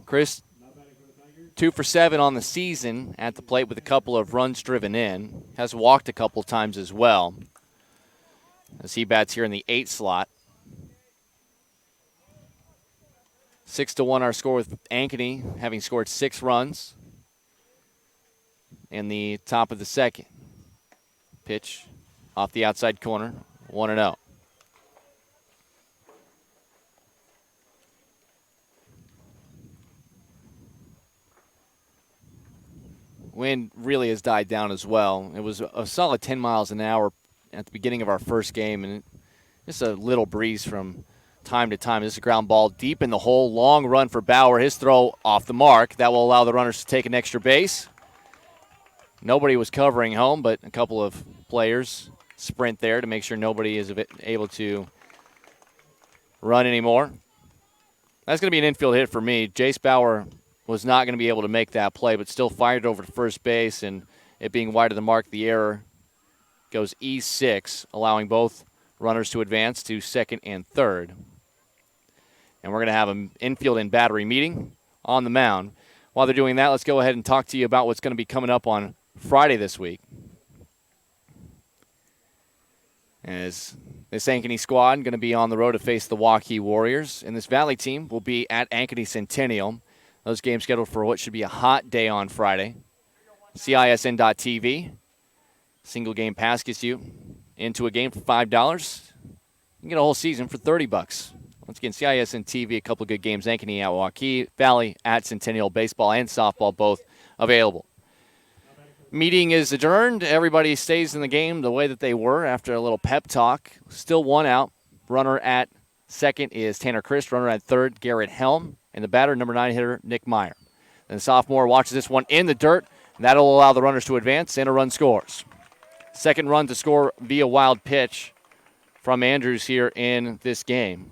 Christ, 2 for 7 on the season at the plate with a couple of runs driven in. Has walked a couple times as well, as he bats here in the 8 slot. 6-1 our score with Ankeny, having scored 6 runs in the top of the second. Pitch off the outside corner, 1-0. Wind really has died down as well. It was a solid 10 miles an hour at the beginning of our first game, and just a little breeze from time to time. This is a ground ball deep in the hole. Long run for Bauer. His throw off the mark. That will allow the runners to take an extra base. Nobody was covering home, but a couple of players sprint there to make sure nobody is able to run anymore. That's going to be an infield hit for me. Jace Bauer was not going to be able to make that play, but still fired over to first base, and it being wide of the mark, the error goes E6, allowing both runners to advance to second and third. And we're going to have an infield and battery meeting on the mound. While they're doing that, let's go ahead and talk to you about what's going to be coming up on Friday this week. As this Ankeny squad going to be on the road to face the Waukee Warriors, and this Valley team will be at Ankeny Centennial. Those games scheduled for what should be a hot day on Friday. CISN.TV. Single game pass gets you into a game for $5. You can get a whole season for $30. Once again, CISN TV, a couple of good games. Ankeny at Waukee, Valley at Centennial, baseball and softball both available. Meeting is adjourned. Everybody stays in the game the way that they were after a little pep talk. Still one out. Runner at second is Tanner Christ. Runner at third, Garrett Helm. And the batter, number 9 hitter, Nick Meyer. And the sophomore watches this one in the dirt. And that'll allow the runners to advance, and a run scores. Second run to score via wild pitch from Andrews here in this game.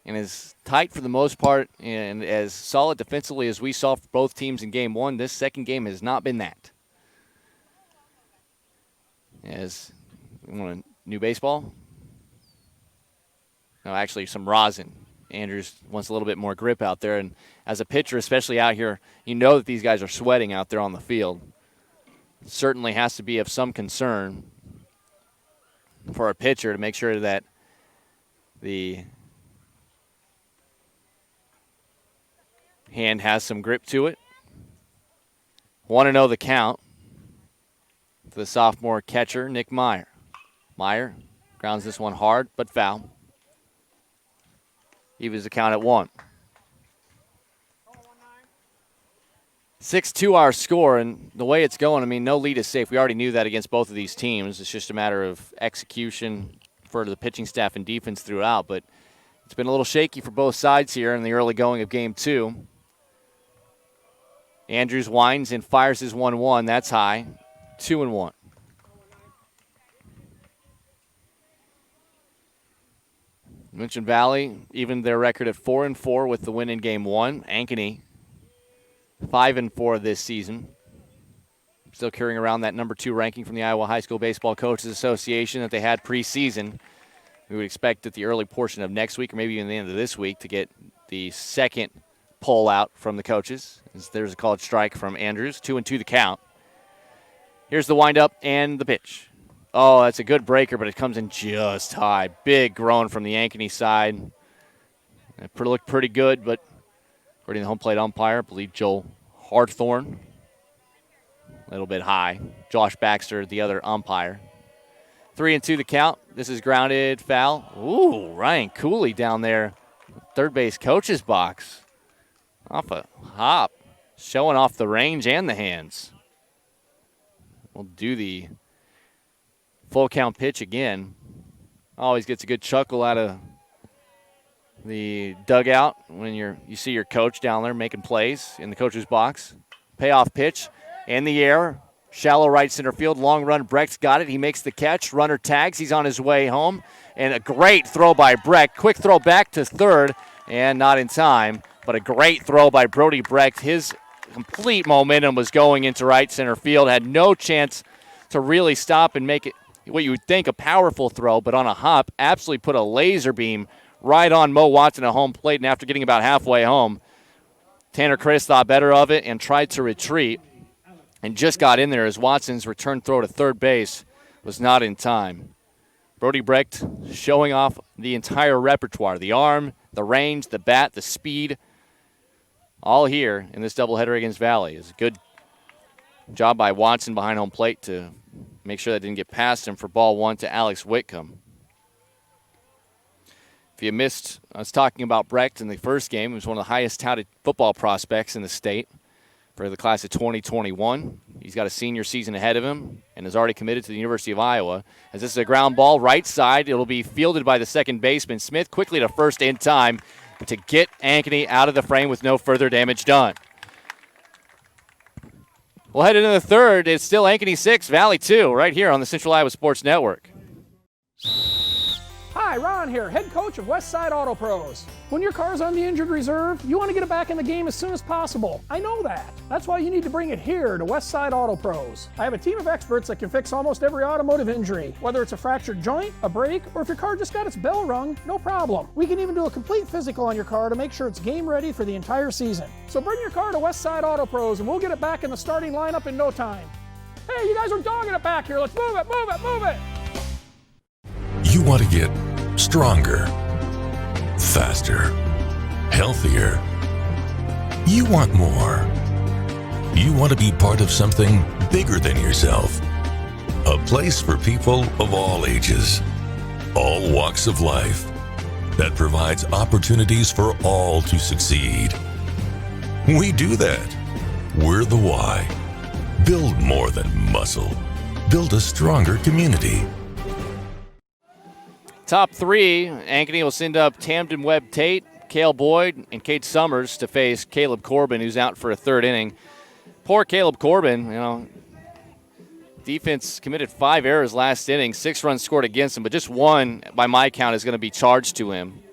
And as tight for the most part and as solid defensively as we saw for both teams in game one, this second game has not been that. As we want a new baseball. No, actually some rosin. Andrews wants a little bit more grip out there. And as a pitcher, especially out here, you know that these guys are sweating out there on the field. It certainly has to be of some concern for a pitcher to make sure that the hand has some grip to it. 1-0 the count for the sophomore catcher, Nick Meyer. Meyer grounds this one hard, but foul. Evens the count at 1. 6-2 our score, and the way it's going, I mean, no lead is safe. We already knew that against both of these teams. It's just a matter of execution for the pitching staff and defense throughout, but it's been a little shaky for both sides here in the early going of game 2. Andrews winds and fires his 1-1. That's high. 2-1. Mentioned Valley, even their record at 4-4 with the win in game 1. Ankeny, 5-4 this season. Still carrying around that number 2 ranking from the Iowa High School Baseball Coaches Association that they had preseason. We would expect at the early portion of next week or maybe even the end of this week to get the second poll out from the coaches. There's a called strike from Andrews. 2-2 the count. Here's the windup and the pitch. Oh, that's a good breaker, but it comes in just high. Big groan from the Ankeny side. It looked pretty good, but according to the home plate umpire, I believe Joel Harthorne, a little bit high. Josh Baxter, the other umpire. 3-2 the count. This is grounded foul. Ooh, Ryan Cooley down there, third base coach's box. Off a hop, showing off the range and the hands. We'll do the full count pitch again. Always gets a good chuckle out of the dugout when you see your coach down there making plays in the coach's box. Payoff pitch in the air. Shallow right center field. Long run. Brecht's got it. He makes the catch. Runner tags. He's on his way home. And a great throw by Brecht. Quick throw back to third and not in time. But a great throw by Brody Brecht. His complete momentum was going into right center field. Had no chance to really stop and make it what you would think a powerful throw, but on a hop, absolutely put a laser beam right on Mo Watson at home plate. And after getting about halfway home, Tanner Chris thought better of it and tried to retreat and just got in there as Watson's return throw to third base was not in time. Brody Brecht showing off the entire repertoire, the arm, the range, the bat, the speed, all here in this doubleheader against Valley. It's a good job by Watson behind home plate to make sure that didn't get past him for ball 1 to Alex Whitcomb. If you missed us talking about Brecht in the first game, he was one of the highest touted football prospects in the state for the class of 2021. He's got a senior season ahead of him and is already committed to the University of Iowa. As this is a ground ball right side, it'll be fielded by the second baseman. Smith quickly to first in time to get Ankeny out of the frame with no further damage done. We'll head into the third. It's still Ankeny 6, Valley 2, right here on the Central Iowa Sports Network. Hi, Hi, Ron here, head coach of Westside Auto Pros. When your car's on the injured reserve, you want to get it back in the game as soon as possible. I know that. That's why you need to bring it here to Westside Auto Pros. I have a team of experts that can fix almost every automotive injury. Whether it's a fractured joint, a brake, or if your car just got its bell rung, no problem. We can even do a complete physical on your car to make sure it's game ready for the entire season. So bring your car to Westside Auto Pros and we'll get it back in the starting lineup in no time. Hey, you guys are dogging it back here. Let's move it, move it, move it. You want to get stronger, faster, healthier. You want more. You want to be part of something bigger than yourself. A place for people of all ages, all walks of life, that provides opportunities for all to succeed. We do that. We're the why. Build more than muscle. Build a stronger community. Top three, Ankeny will send up Tamden Webb Tate, Cale Boyd, and Kate Summers to face Caleb Corbin, who's out for a third inning. Poor Caleb Corbin, defense committed 5 errors last inning, 6 runs scored against him, but just one, by my count, is going to be charged to him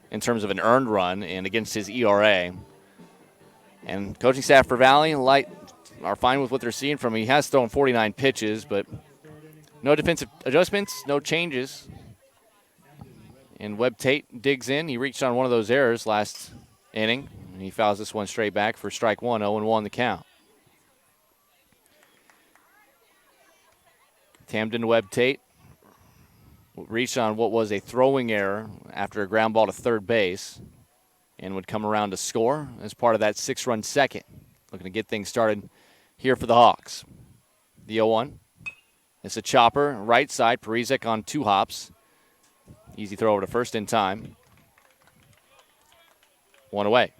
in terms of an earned run and against his ERA. And coaching staff for Valley are fine with what they're seeing from him. He has thrown 49 pitches, but no defensive adjustments, no changes. And Webb Tate digs in. He reached on one of those errors last inning, and he fouls this one straight back for strike one, 0-1 the count. Tamden Webb Tate reached on what was a throwing error after a ground ball to third base and would come around to score as part of that 6-run second. Looking to get things started here for the Hawks. The 0-1. It's a chopper, right side. Parizek on 2 hops. Easy throw over to first in time. 1 away.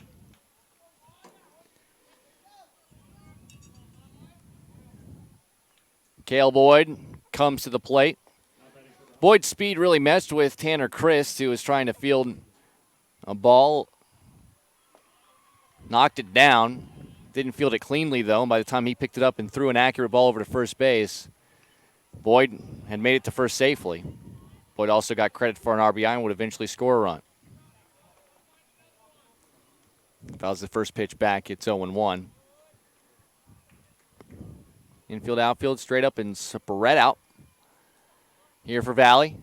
Cale Boyd comes to the plate. Boyd's speed really messed with Tanner Christ, who was trying to field a ball. Knocked it down. Didn't field it cleanly, though. And by the time he picked it up and threw an accurate ball over to first base, Boyd had made it to first safely. Boyd also got credit for an RBI and would eventually score a run. Fouls the first pitch back. It's 0-1. Infield, outfield, straight up and spread out here for Valley.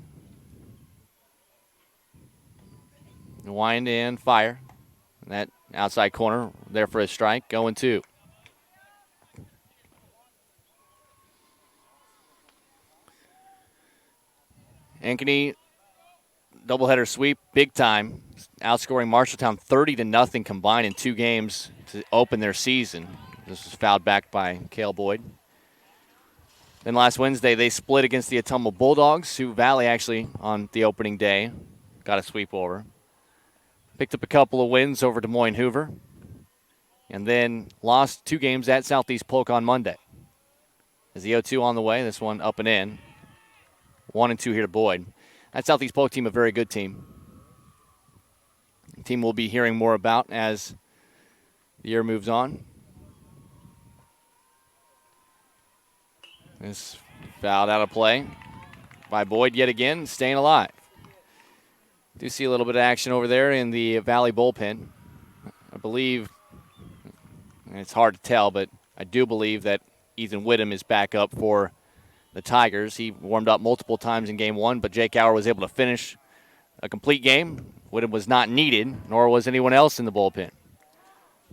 Wind and fire. And that outside corner there for a strike. 0-2. Ankeny doubleheader sweep, big time, outscoring Marshalltown 30-0 combined in 2 games to open their season. This was fouled back by Cale Boyd. Then last Wednesday, they split against the Ottumwa Bulldogs, who Valley actually, on the opening day, got a sweep over. Picked up a couple of wins over Des Moines Hoover, and then lost 2 games at Southeast Polk on Monday. As the 0-2 on the way, this one up and in. 1-2 here to Boyd. That Southeast Polk team, a very good team. A team we'll be hearing more about as the year moves on. This fouled out of play by Boyd yet again, staying alive. Do see a little bit of action over there in the Valley bullpen. I believe, and it's hard to tell, but I do believe that Ethan Whittem is back up for the Tigers. He warmed up multiple times in game 1, but Jake Auer was able to finish a complete game. Whittem was not needed, nor was anyone else in the bullpen.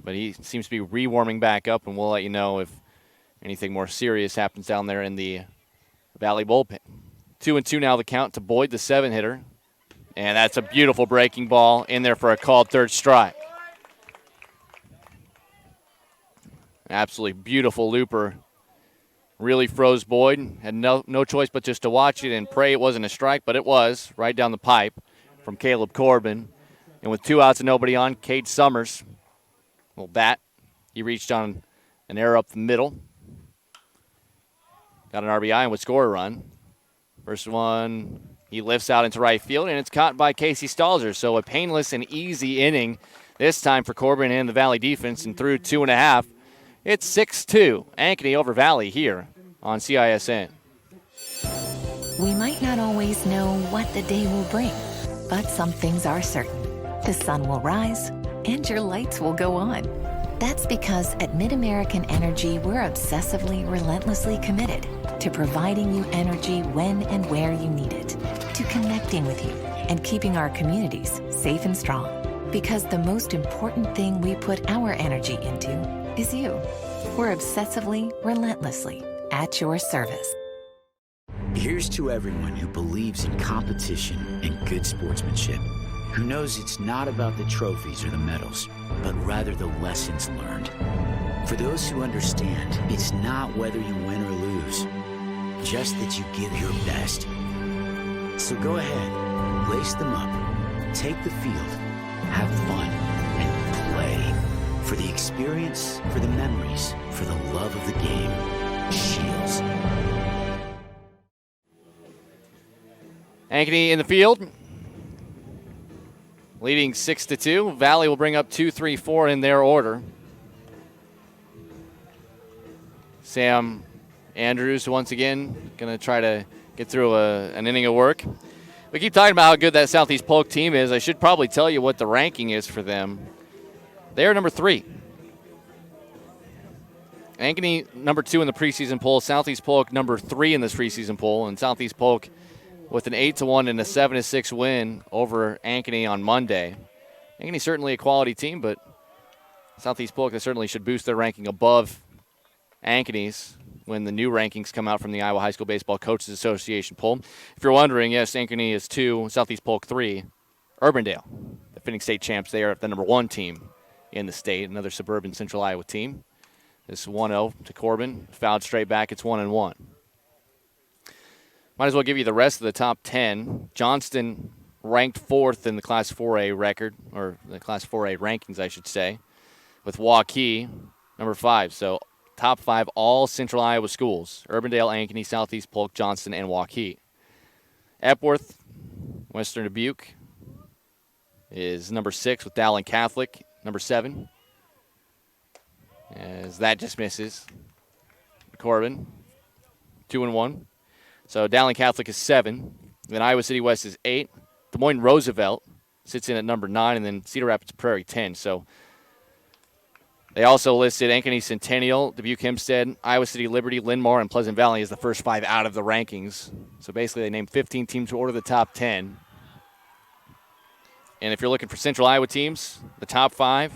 But he seems to be re-warming back up, and we'll let you know if anything more serious happens down there in the Valley bullpen. 2-2 now the count to Boyd, the 7-hitter. And that's a beautiful breaking ball in there for a called third strike. Absolutely beautiful looper. Really froze Boyd. Had no choice but just to watch it and pray it wasn't a strike, but it was right down the pipe from Caleb Corbin. And with 2 outs and nobody on, Cade Summers will bat. He reached on an error up the middle. Got an RBI and would score a run. First one, he lifts out into right field, and it's caught by Casey Stalzer. So a painless and easy inning this time for Corbin and the Valley defense, and through 2.5. It's 6-2, Ankeny over Valley here on CISN. We might not always know what the day will bring, but some things are certain. The sun will rise and your lights will go on. That's because at MidAmerican Energy, we're obsessively, relentlessly committed to providing you energy when and where you need it, to connecting with you and keeping our communities safe and strong. Because the most important thing we put our energy into is you. We're obsessively, relentlessly at your service. Here's to everyone who believes in competition and good sportsmanship, who knows it's not about the trophies or the medals, but rather the lessons learned. For those who understand, it's not whether you win or lose, just that you give your best. So go ahead, lace them up, take the field, have fun, and play. For the experience, for the memories, for the love of the game. Shields. Ankeny in the field, leading 6-2. Valley will bring up 2, 3, 4 in their order. Sam Andrews once again going to try to get through an inning of work. We keep talking about how good that Southeast Polk team is. I should probably tell you what the ranking is for them. They are number 3. Ankeny number 2 in the preseason poll. Southeast Polk number 3 in this preseason poll. And Southeast Polk with an 8-1 and a 7-6 win over Ankeny on Monday. Ankeny certainly a quality team, but Southeast Polk, they certainly should boost their ranking above Ankeny's when the new rankings come out from the Iowa High School Baseball Coaches Association poll. If you're wondering, yes, Ankeny is 2, Southeast Polk 3. Urbandale, the defending state champs, they are the number 1 team in the state, another suburban Central Iowa team. This 1-0 to Corbin, fouled straight back, it's 1-1. Might as well give you the rest of the top 10. Johnston ranked 4th in the Class 4A record, or the Class 4A rankings, I should say, with Waukee, number 5. So top 5 all Central Iowa schools: Urbandale, Ankeny, Southeast Polk, Johnston, and Waukee. Epworth, Western Dubuque, is number 6 with Dowling Catholic, number 7. As that just misses. Corbin, 2-1. So Dowling Catholic is 7. Then Iowa City West is 8. Des Moines Roosevelt sits in at number 9, and then Cedar Rapids Prairie 10. So they also listed Ankeny Centennial, Dubuque Hempstead, Iowa City Liberty, Linn-Mar, and Pleasant Valley as the first 5 out of the rankings. So basically they named 15 teams to order the top 10. And if you're looking for Central Iowa teams, the top 5,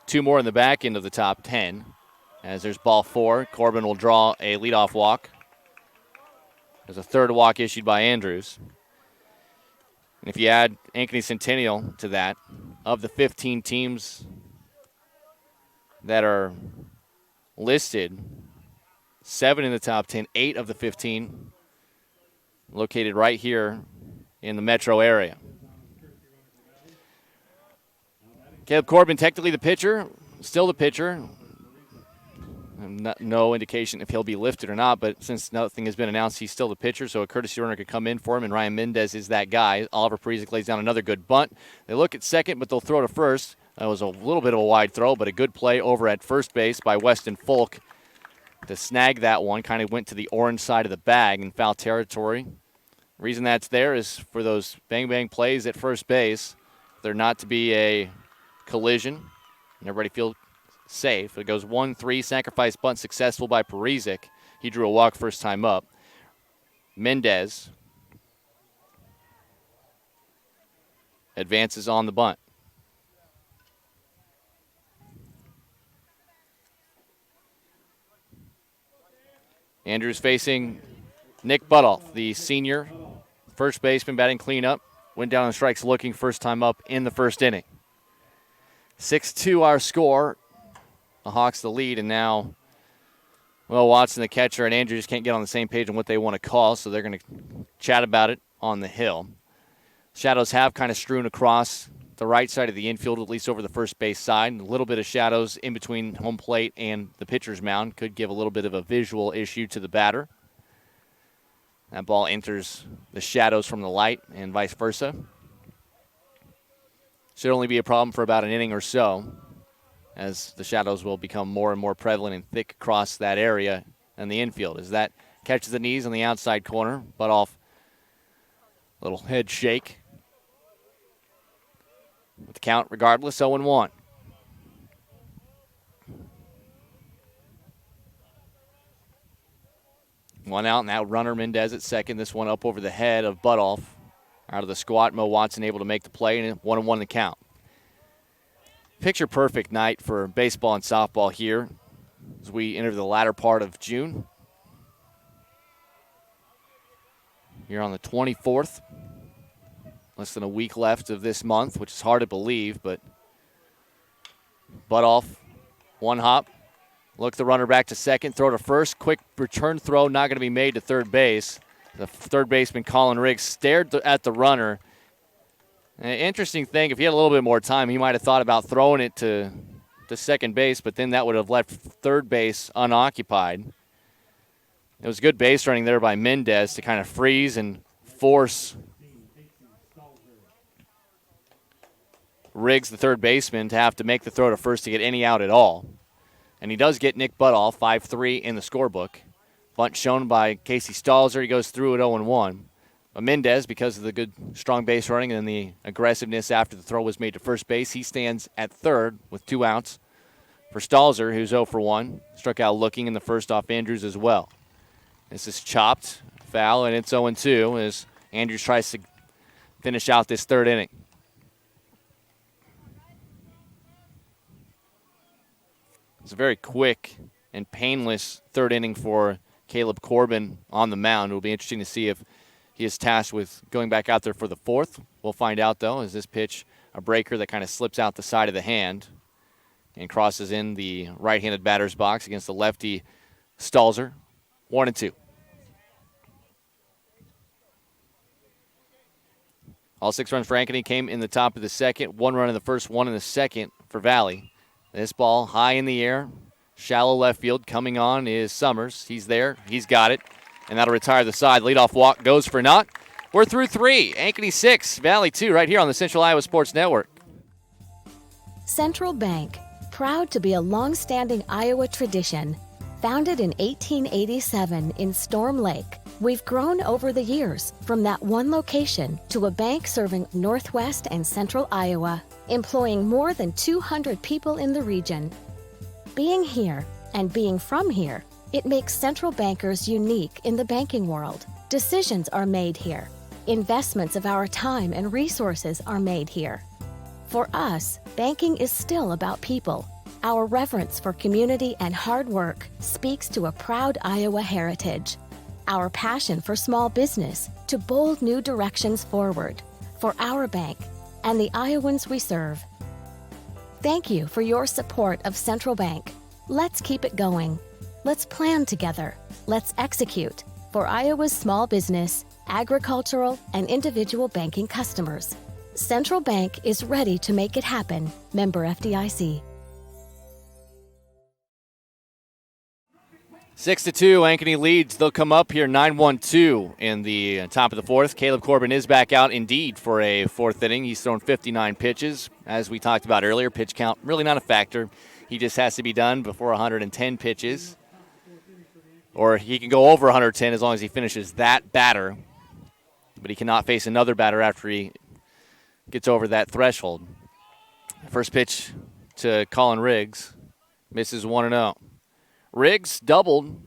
2 more in the back end of the top 10. As there's ball 4, Corbin will draw a leadoff walk. There's a third walk issued by Andrews. And if you add Ankeny Centennial to that, of the 15 teams that are listed, 7 in the top 10, 8 of the 15 located right here in the metro area. Caleb Corbin, technically the pitcher, still the pitcher. No indication if he'll be lifted or not, but since nothing has been announced, he's still the pitcher, so a courtesy runner could come in for him, and Ryan Mendez is that guy. Oliver Parizek lays down another good bunt. They look at second, but they'll throw to first. That was a little bit of a wide throw, but a good play over at first base by Weston Folk to snag that one. Kind of went to the orange side of the bag in foul territory. The reason that's there is for those bang-bang plays at first base, there not to be a collision, and everybody feels safe. It goes 1-3, sacrifice bunt successful by Parizek. He drew a walk first time up. Mendez advances on the bunt. Andrews facing Nick Butoff, the senior first baseman, batting cleanup. Went down on strikes looking first time up in the first inning. 6-2 our score. The Hawks the lead, and now Will Watson, the catcher, and Andrews can't get on the same page on what they want to call, so they're going to chat about it on the hill. Shadows have kind of strewn across the right side of the infield, at least over the first base side. A little bit of shadows in between home plate and the pitcher's mound could give a little bit of a visual issue to the batter. That ball enters the shadows from the light and vice versa. Should only be a problem for about an inning or so, as the shadows will become more and more prevalent and thick across that area in the infield. As that catches the knees on the outside corner, Butoff Little head shake. With the count regardless, 0-1. One out, now runner Mendez at second. This one up over the head of Butoff. Out of the squat, Mo Watson able to make the play, and 1-1 the count. Picture perfect night for baseball and softball here as we enter the latter part of June. Here on the 24th. Less than a week left of this month, which is hard to believe, but Butoff, one hop. Look the runner back to second, throw to first. Quick return throw, not going to be made to third base. The third baseman, Colin Riggs, stared at the runner. An interesting thing, if he had a little bit more time, he might have thought about throwing it to second base, but then that would have left third base unoccupied. It was good base running there by Mendez to kind of freeze and force Riggs, the third baseman, to have to make the throw to first to get any out at all. And he does get Nick Butoff, 5-3 in the scorebook. Bunt shown by Casey Stalzer. He goes through at 0-1. But Mendez, because of the good, strong base running and the aggressiveness after the throw was made to first base, he stands at third with 2 outs. For Stalzer, who's 0-1, struck out looking in the first off Andrews as well. This is chopped, foul, and it's 0-2 as Andrews tries to finish out this third inning. It's a very quick and painless third inning for Caleb Corbin on the mound. It will be interesting to see if he is tasked with going back out there for the fourth. We'll find out, though, as this pitch, a breaker that kind of slips out the side of the hand and crosses in the right-handed batter's box against the lefty Stalzer. 1-2. All 6 runs for Ankeny came in the top of the second. 1 run in the first, 1 in the second for Valley. This ball high in the air, shallow left field. Coming on is Summers. He's there. He's got it. And that'll retire the side. Leadoff walk goes for naught. We're through 3. Ankeny 6, Valley 2, right here on the Central Iowa Sports Network. Central Bank, proud to be a long-standing Iowa tradition. Founded in 1887 in Storm Lake, we've grown over the years from that one location to a bank serving Northwest and Central Iowa, employing more than 200 people in the region. Being here and being from here, it makes Central Bankers unique in the banking world. Decisions are made here. Investments of our time and resources are made here. For us, banking is still about people. Our reverence for community and hard work speaks to a proud Iowa heritage. Our passion for small business to bold new directions forward for our bank and the Iowans we serve. Thank you for your support of Central Bank. Let's keep it going. Let's plan together. Let's execute for Iowa's small business, agricultural, and individual banking customers. Central Bank is ready to make it happen. Member FDIC. 6-2, Ankeny leads. They'll come up here 9-1-2 in the top of the fourth. Caleb Corbin is back out indeed for a fourth inning. He's thrown 59 pitches. As we talked about earlier, pitch count really not a factor. He just has to be done before 110 pitches. Or he can go over 110 as long as he finishes that batter. But he cannot face another batter after he gets over that threshold. First pitch to Colin Riggs. Misses 1-0. Riggs doubled.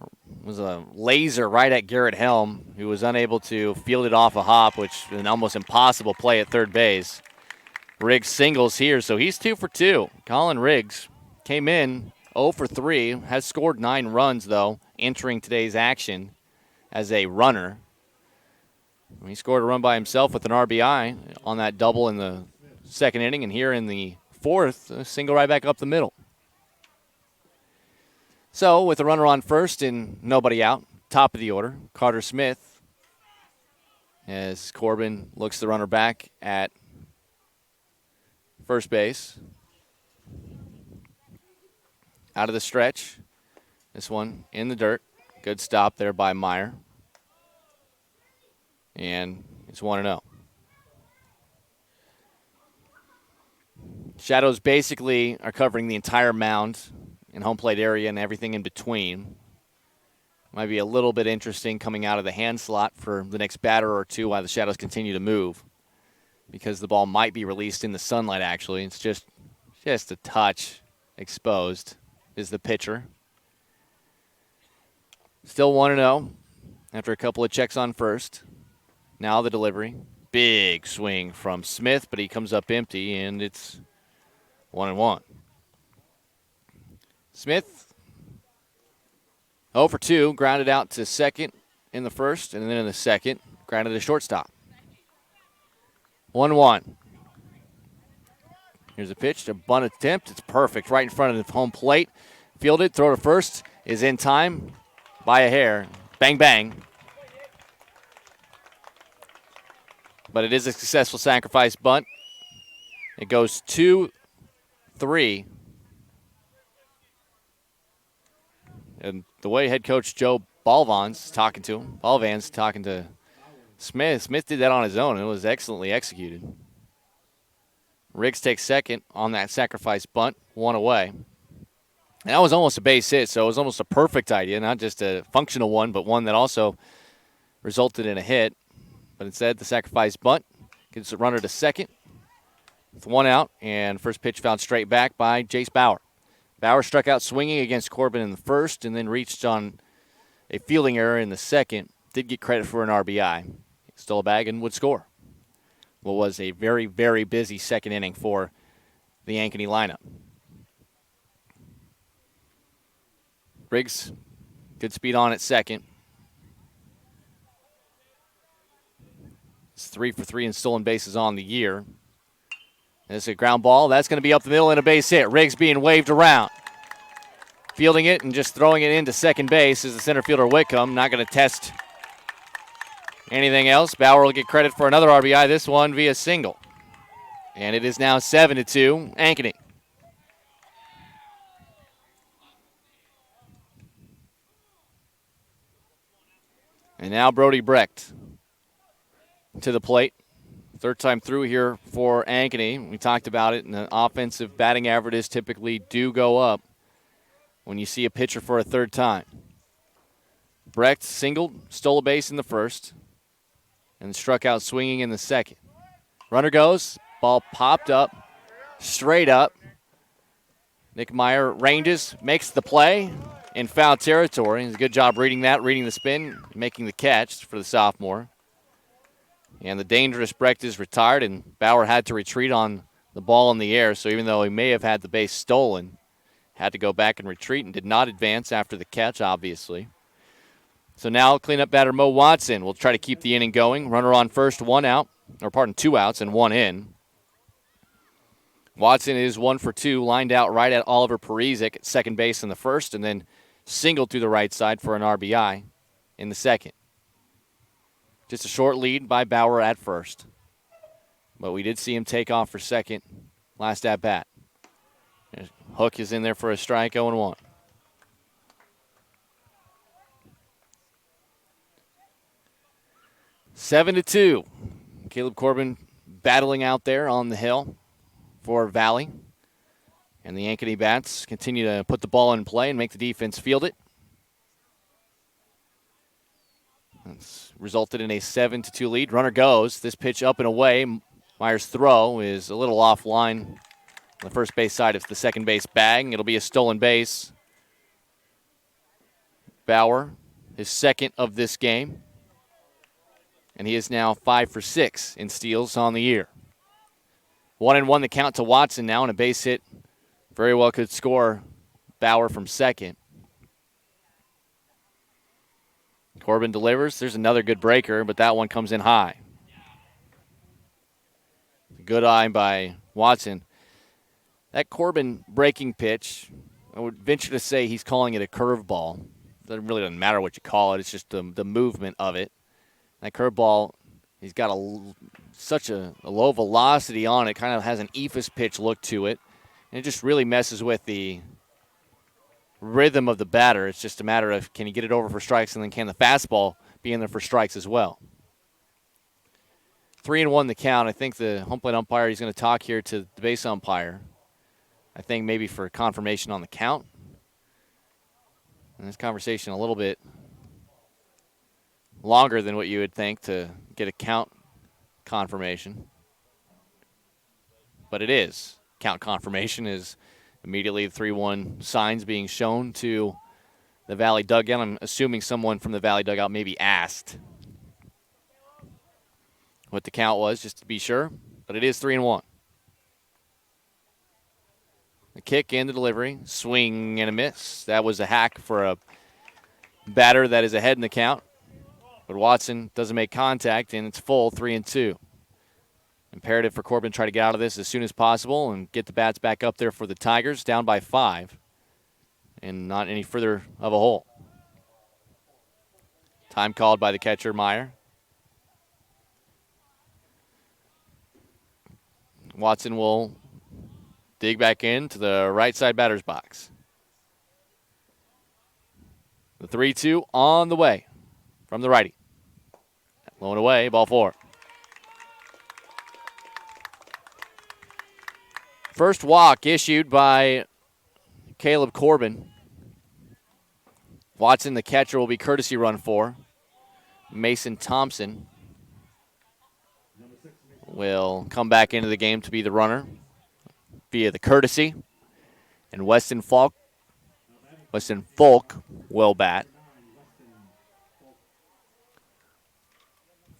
It was a laser right at Garrett Helm, who was unable to field it off a hop, which is an almost impossible play at third base. Riggs singles here, so he's 2 for 2. Colin Riggs came in 0 for 3, has scored 9 runs, though, entering today's action as a runner. He scored a run by himself with an RBI on that double in the second inning, and here in the fourth, a single right back up the middle. So, with a runner on first and nobody out, top of the order, Carter Smith, as Corbin looks the runner back at first base. Out of the stretch. This one in the dirt. Good stop there by Meyer. And it's 1-0. Shadows basically are covering the entire mound and home plate area and everything in between. Might be a little bit interesting coming out of the hand slot for the next batter or two while the shadows continue to move, because the ball might be released in the sunlight, actually. It's just a touch exposed is the pitcher. Still 1-0 after a couple of checks on first. Now the delivery. Big swing from Smith, but he comes up empty, and it's 1-1. Smith, 0 for 2, grounded out to second in the first, and then in the second, grounded to shortstop. 1-1. Here's a pitch, a bunt attempt. It's perfect, right in front of the home plate. Fielded, throw to first, is in time by a hair. Bang, bang. But it is a successful sacrifice bunt. It goes 2-3. And the way head coach Joe Balvan's talking to Smith did that on his own, and it was excellently executed. Riggs takes second on that sacrifice bunt, one away. And that was almost a base hit, so it was almost a perfect idea, not just a functional one, but one that also resulted in a hit. But instead, the sacrifice bunt gets the runner to second with one out, and first pitch fouled straight back by Jace Bauer. Bauer struck out swinging against Corbin in the first and then reached on a fielding error in the second. Did get credit for an RBI. Stole a bag and would score. What was a very, very busy second inning for the Ankeny lineup. Riggs, good speed on at second. It's 3 for 3 in stolen bases on the year. It's a ground ball. That's going to be up the middle and a base hit. Riggs being waved around. Fielding it and just throwing it into second base is the center fielder Whitcomb. Not going to test anything else. Bauer will get credit for another RBI, this one via single. And it is now 7-2, Ankeny. And now Brody Brecht to the plate. Third time through here for Ankeny. We talked about it, and the offensive batting averages typically do go up when you see a pitcher for a third time. Brecht singled, stole a base in the first, and struck out swinging in the second. Runner goes, ball popped up, straight up. Nick Meyer ranges, makes the play in foul territory. It's a good job reading that, reading the spin, making the catch for the sophomore. And the dangerous Brecht is retired, and Bauer had to retreat on the ball in the air. So even though he may have had the base stolen, had to go back and retreat and did not advance after the catch, obviously. So now cleanup batter Mo Watson will try to keep the inning going. Runner on first, 2 outs and 1 in. Watson is 1 for 2, lined out right at Oliver Parizek at second base in the first, and then singled through the right side for an RBI in the second. Just a short lead by Bauer at first. But we did see him take off for second last at bat. Hook is in there for a strike, 0-1. 7-2. Caleb Corbin battling out there on the hill for Valley. And the Ankeny Bats continue to put the ball in play and make the defense field it. That's resulted in a 7-2 lead. Runner goes. This pitch up and away. Meyer's throw is a little offline on the first base side of the second base bag. It'll be a stolen base. Bauer, his second of this game. And he is now 5 for 6 in steals on the year. 1-1 the count to Watson now, and a base hit very well could score Bauer from second. Corbin delivers. There's another good breaker, but that one comes in high. Good eye by Watson. That Corbin breaking pitch, I would venture to say he's calling it a curveball. It really doesn't matter what you call it. It's just the movement of it. That curveball, he's got such a low velocity on it. Kind of has an eephus pitch look to it. And it just really messes with the rhythm of the batter. It's just a matter of can he get it over for strikes, and then can the fastball be in there for strikes as well. 3-1 the count. I think the home plate umpire, he's going to talk here to the base umpire. I think maybe for confirmation on the count. And this conversation a little bit longer than what you would think to get a count confirmation. But it is. Count confirmation is immediately 3-1 signs being shown to the Valley dugout. I'm assuming someone from the Valley dugout maybe asked what the count was, just to be sure. But it is 3-1. The kick and the delivery. Swing and a miss. That was a hack for a batter that is ahead in the count. But Watson doesn't make contact, and it's full, 3-2. Imperative for Corbin to try to get out of this as soon as possible and get the bats back up there for the Tigers, down by 5. And not any further of a hole. Time called by the catcher, Meyer. Watson will dig back into the right side batter's box. The 3-2 on the way from the righty. Blown away, ball 4. First walk issued by Caleb Corbin. Watson, the catcher, will be courtesy run for. Mason Thompson will come back into the game to be the runner via the courtesy. And Weston Folk will bat.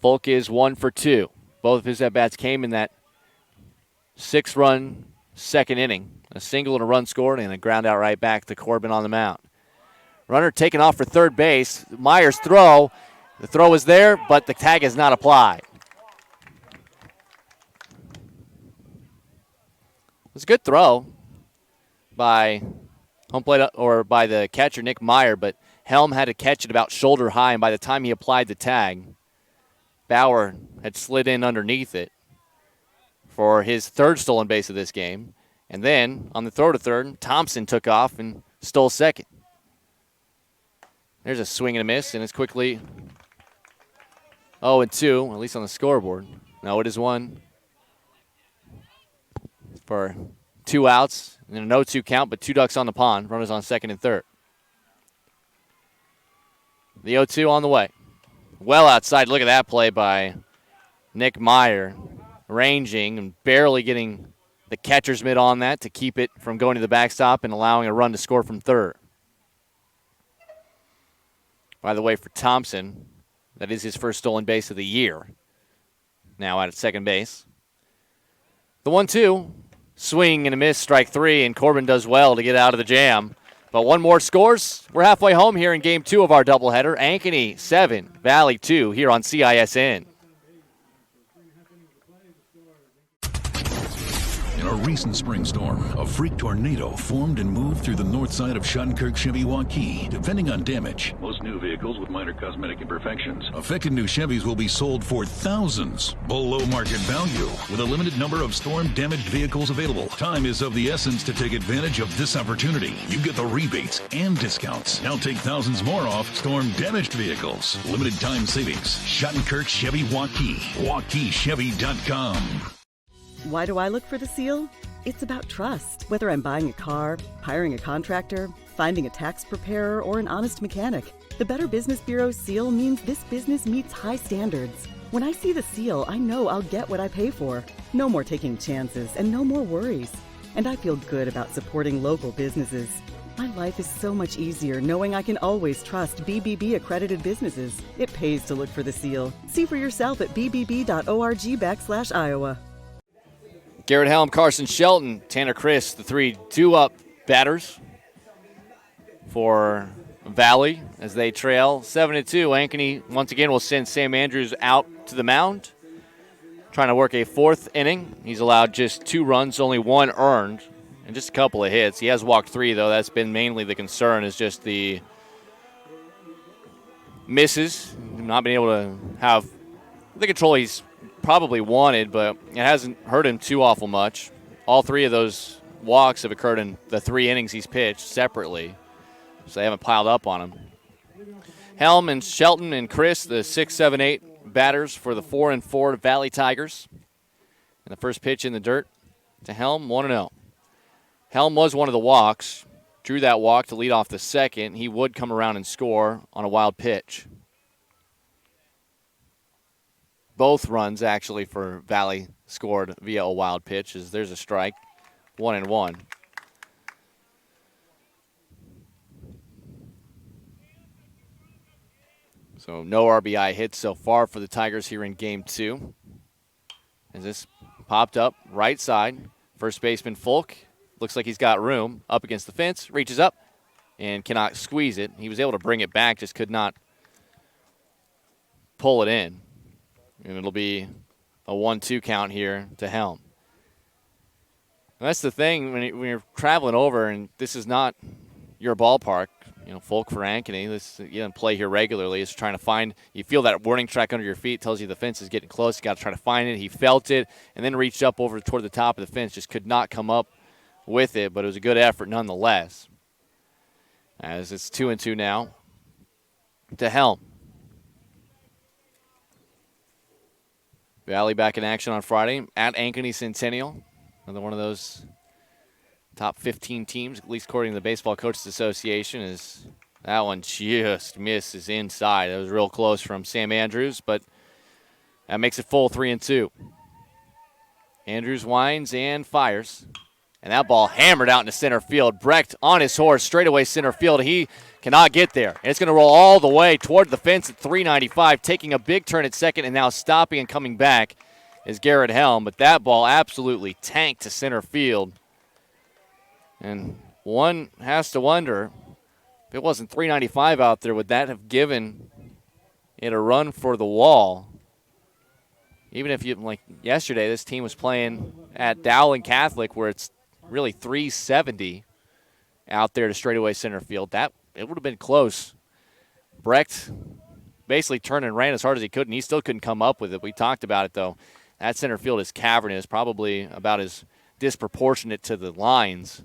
Folk is 1 for 2. Both of his at-bats came in that 6-run second inning. A single and a run scored and a ground out right back to Corbin on the mound. Runner taken off for third base. Myers' throw. The throw is there, but the tag is not applied. It was a good throw by home plate or by the catcher, Nick Meyer, but Helm had to catch it about shoulder high, and by the time he applied the tag, Bauer had slid in underneath it for his third stolen base of this game. And then, on the throw to third, Thompson took off and stole second. There's a swing and a miss, and it's quickly 0-2, at least on the scoreboard. No, it is 1 for 2 outs and a 0-2 count, but 2 ducks on the pond. Runners on second and third. The 0-2 on the way. Well outside. Look at that play by Nick Meyer, ranging and barely getting the catcher's mitt on that to keep it from going to the backstop and allowing a run to score from third. By the way, for Thompson, that is his first stolen base of the year. Now out at second base. The 1-2, swing and a miss, strike 3, and Corbin does well to get out of the jam. But one more scores. We're halfway home here in Game 2 of our doubleheader. Ankeny 7, Valley 2 here on CISN. In a recent spring storm, a freak tornado formed and moved through the north side of Shuttlenkirk Chevy Waukee. Depending on damage, most new vehicles with minor cosmetic imperfections. Affected new Chevys will be sold for thousands below market value, with a limited number of storm-damaged vehicles available. Time is of the essence to take advantage of this opportunity. You get the rebates and discounts. Now take thousands more off storm-damaged vehicles. Limited time savings. Shuttlenkirk Chevy Waukee. WaukeeChevy.com. Why do I look for the seal? It's about trust. Whether I'm buying a car, hiring a contractor, finding a tax preparer, or an honest mechanic, the Better Business Bureau's seal means this business meets high standards. When I see the seal, I know I'll get what I pay for. No more taking chances and no more worries. And I feel good about supporting local businesses. My life is so much easier knowing I can always trust BBB accredited businesses. It pays to look for the seal. See for yourself at bbb.org/Iowa. Garrett Helm, Carson Shelton, Tanner Chris, the 3 2-up batters for Valley as they trail 7-2. Ankeny once again will send Sam Andrews out to the mound, trying to work a 4th inning. He's allowed just 2 runs, only 1 earned, and just a couple of hits. He has walked 3, though. That's been mainly the concern, is just the misses, not being able to have the control he's probably wanted, but it hasn't hurt him too awful much. All 3 of those walks have occurred in the 3 innings he's pitched separately, so they haven't piled up on him. Helm and Shelton and Chris, the 6, 7, 8 batters for the 4 and 4 Valley Tigers. And the first pitch in the dirt to Helm, 1-0. Helm was one of the walks, drew that walk to lead off the second. He would come around and score on a wild pitch. Both runs actually for Valley scored via a wild pitch, as there's a strike, 1-1. So no RBI hits so far for the Tigers here in game 2. As this popped up right side, first baseman Folk looks like he's got room up against the fence, reaches up and cannot squeeze it. He was able to bring it back, just could not pull it in. And it'll be a 1-2 count here to Helm. And that's the thing when you're traveling over, and this is not your ballpark. You know, Folk for Ankeny, you don't play here regularly. Is trying to find. You feel that warning track under your feet, tells you the fence is getting close. You got to try to find it. He felt it, and then reached up over toward the top of the fence. Just could not come up with it, but it was a good effort nonetheless. As it's 2-2 now to Helm. Valley back in action on Friday at Ankeny Centennial. Another one of those top 15 teams, at least according to the Baseball Coaches Association, is that one just misses inside. It was real close from Sam Andrews, but that makes it full 3-2. Andrews winds and fires. And that ball hammered out into center field. Brecht on his horse, straightaway center field. He cannot get there. And it's going to roll all the way toward the fence at 395, taking a big turn at second and now stopping and coming back is Garrett Helm. But that ball absolutely tanked to center field. And one has to wonder, if it wasn't 395 out there, would that have given it a run for the wall? Even if you, like yesterday, this team was playing at Dowling Catholic where it's really 370 out there to straightaway center field. That it would have been close. Brecht basically turned and ran as hard as he could, and he still couldn't come up with it. We talked about it, though. That center field is cavernous, probably about as disproportionate to the lines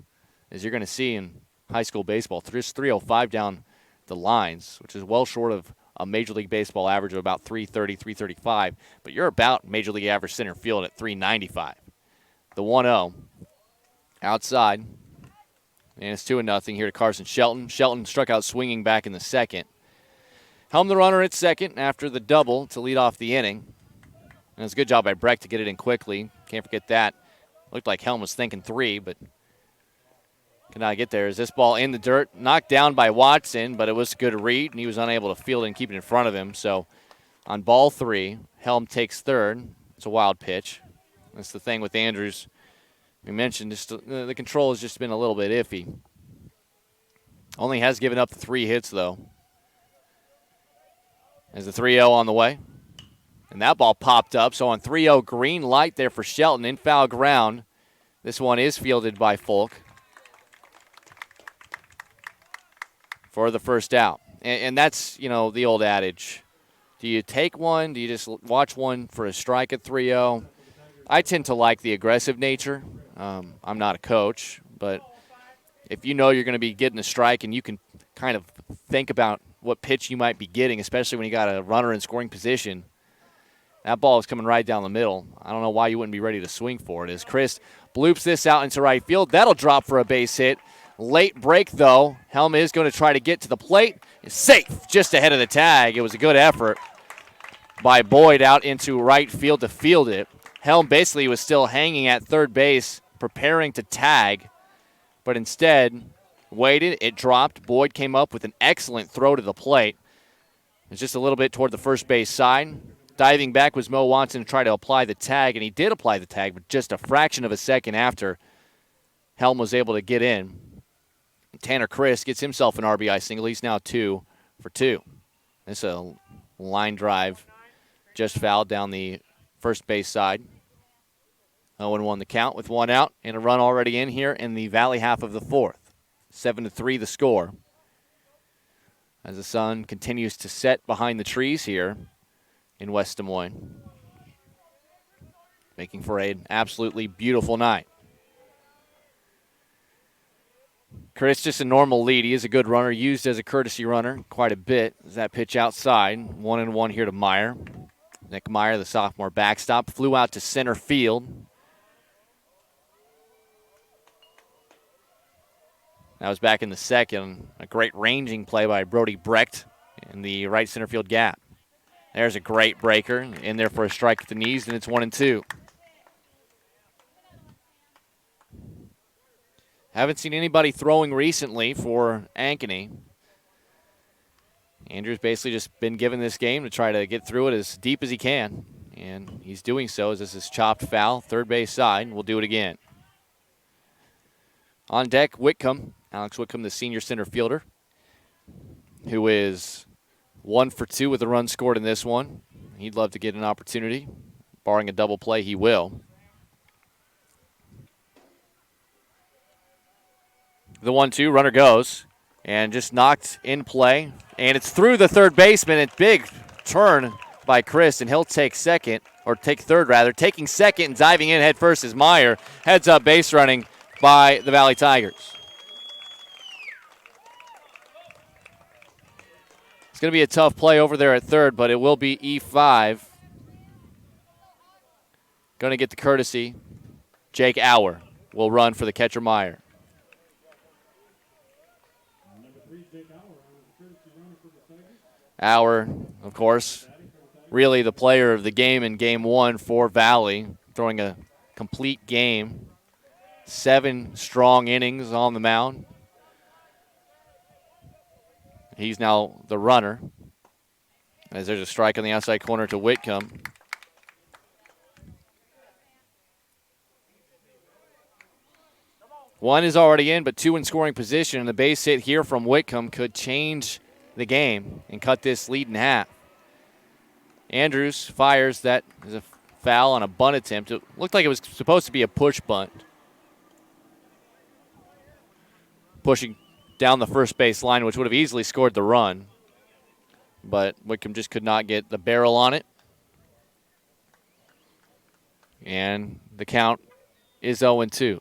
as you're going to see in high school baseball. Just 305 down the lines, which is well short of a Major League Baseball average of about 330, 335. But you're about Major League average center field at 395. The 1-0 outside. And it's 2-0 here to Carson Shelton. Shelton struck out swinging back in the second. Helm the runner at second after the double to lead off the inning. And it's a good job by Brecht to get it in quickly. Can't forget that. Looked like Helm was thinking 3, but could not get there. Is this ball in the dirt? Knocked down by Watson, but it was a good read, and he was unable to field it and keep it in front of him. So on ball 3, Helm takes third. It's a wild pitch. That's the thing with Andrews. We mentioned just the control has just been a little bit iffy. Only has given up 3 hits, though. As the 3-0 on the way. And that ball popped up. So on 3-0, green light there for Shelton in foul ground. This one is fielded by Folk for the first out. And that's, you know, the old adage. Do you take one? Do you just watch one for a strike at 3-0? I tend to like the aggressive nature. I'm not a coach, but if you know you're going to be getting a strike and you can kind of think about what pitch you might be getting, especially when you got a runner in scoring position, that ball is coming right down the middle. I don't know why you wouldn't be ready to swing for it. As Chris bloops this out into right field, that'll drop for a base hit. Late break, though. Helm is going to try to get to the plate. It's safe just ahead of the tag. It was a good effort by Boyd out into right field to field it. Helm basically was still hanging at third base, preparing to tag, but instead waited. It dropped. Boyd came up with an excellent throw to the plate. It's just a little bit toward the first base side. Diving back was Mo Watson to try to apply the tag, and he did apply the tag, but just a fraction of a second after Helm was able to get in. Tanner Chris gets himself an RBI single. He's now 2 for 2. This is a line drive just fouled down the first base side. 0-1 the count with 1 out and a run already in here in the Valley half of the 4th. 7-3 the score. As the sun continues to set behind the trees here in West Des Moines. Making for an absolutely beautiful night. Chris, just a normal lead. He is a good runner, used as a courtesy runner quite a bit. As that pitch outside, 1-1 here to Meyer. Nick Meyer, the sophomore backstop, flew out to center field. That was back in the second. A great ranging play by Brody Brecht in the right center field gap. There's a great breaker in there for a strike at the knees, and it's 1-2. Haven't seen anybody throwing recently for Ankeny. Andrew's basically just been given this game to try to get through it as deep as he can, and he's doing so as this is chopped foul, third base side. We'll do it again. On deck, Whitcomb, Alex Whitcomb, the senior center fielder, who is 1 for 2 with a run scored in this one. He'd love to get an opportunity. Barring a double play, he will. The 1-2, runner goes, and just knocked in play. And it's through the third baseman. It's big turn by Chris, and he'll take second, or take third rather. Taking second and diving in head first is Meyer. Heads up base running by the Valley Tigers. It's going to be a tough play over there at third, but it will be E5. Going to get the courtesy. Jake Auer will run for the catcher Meyer. Auer, of course, really the player of the game in Game 1 for Valley, throwing a complete game. 7 strong innings on the mound. He's now the runner, as there's a strike on the outside corner to Whitcomb. One is already in, but 2 in scoring position, and the base hit here from Whitcomb could change the game and cut this lead in half. Andrews fires. That is a foul on a bunt attempt. It looked like it was supposed to be a push bunt. Pushing down the first base line, which would have easily scored the run. But Whitcomb just could not get the barrel on it. And the count is 0-2.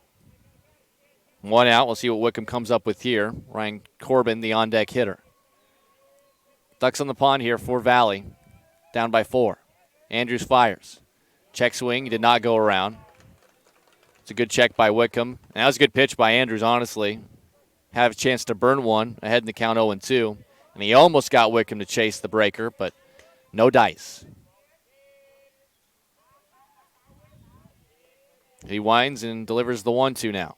1 out. We'll see what Whitcomb comes up with here. Ryan Corbin, the on-deck hitter. Ducks on the pond here for Valley. Down by 4. Andrews fires. Check swing. He did not go around. It's a good check by Whitcomb. And that was a good pitch by Andrews, honestly. Have a chance to burn one ahead in the count 0-2. And he almost got Whitcomb to chase the breaker, but no dice. He winds and delivers the 1-2 now.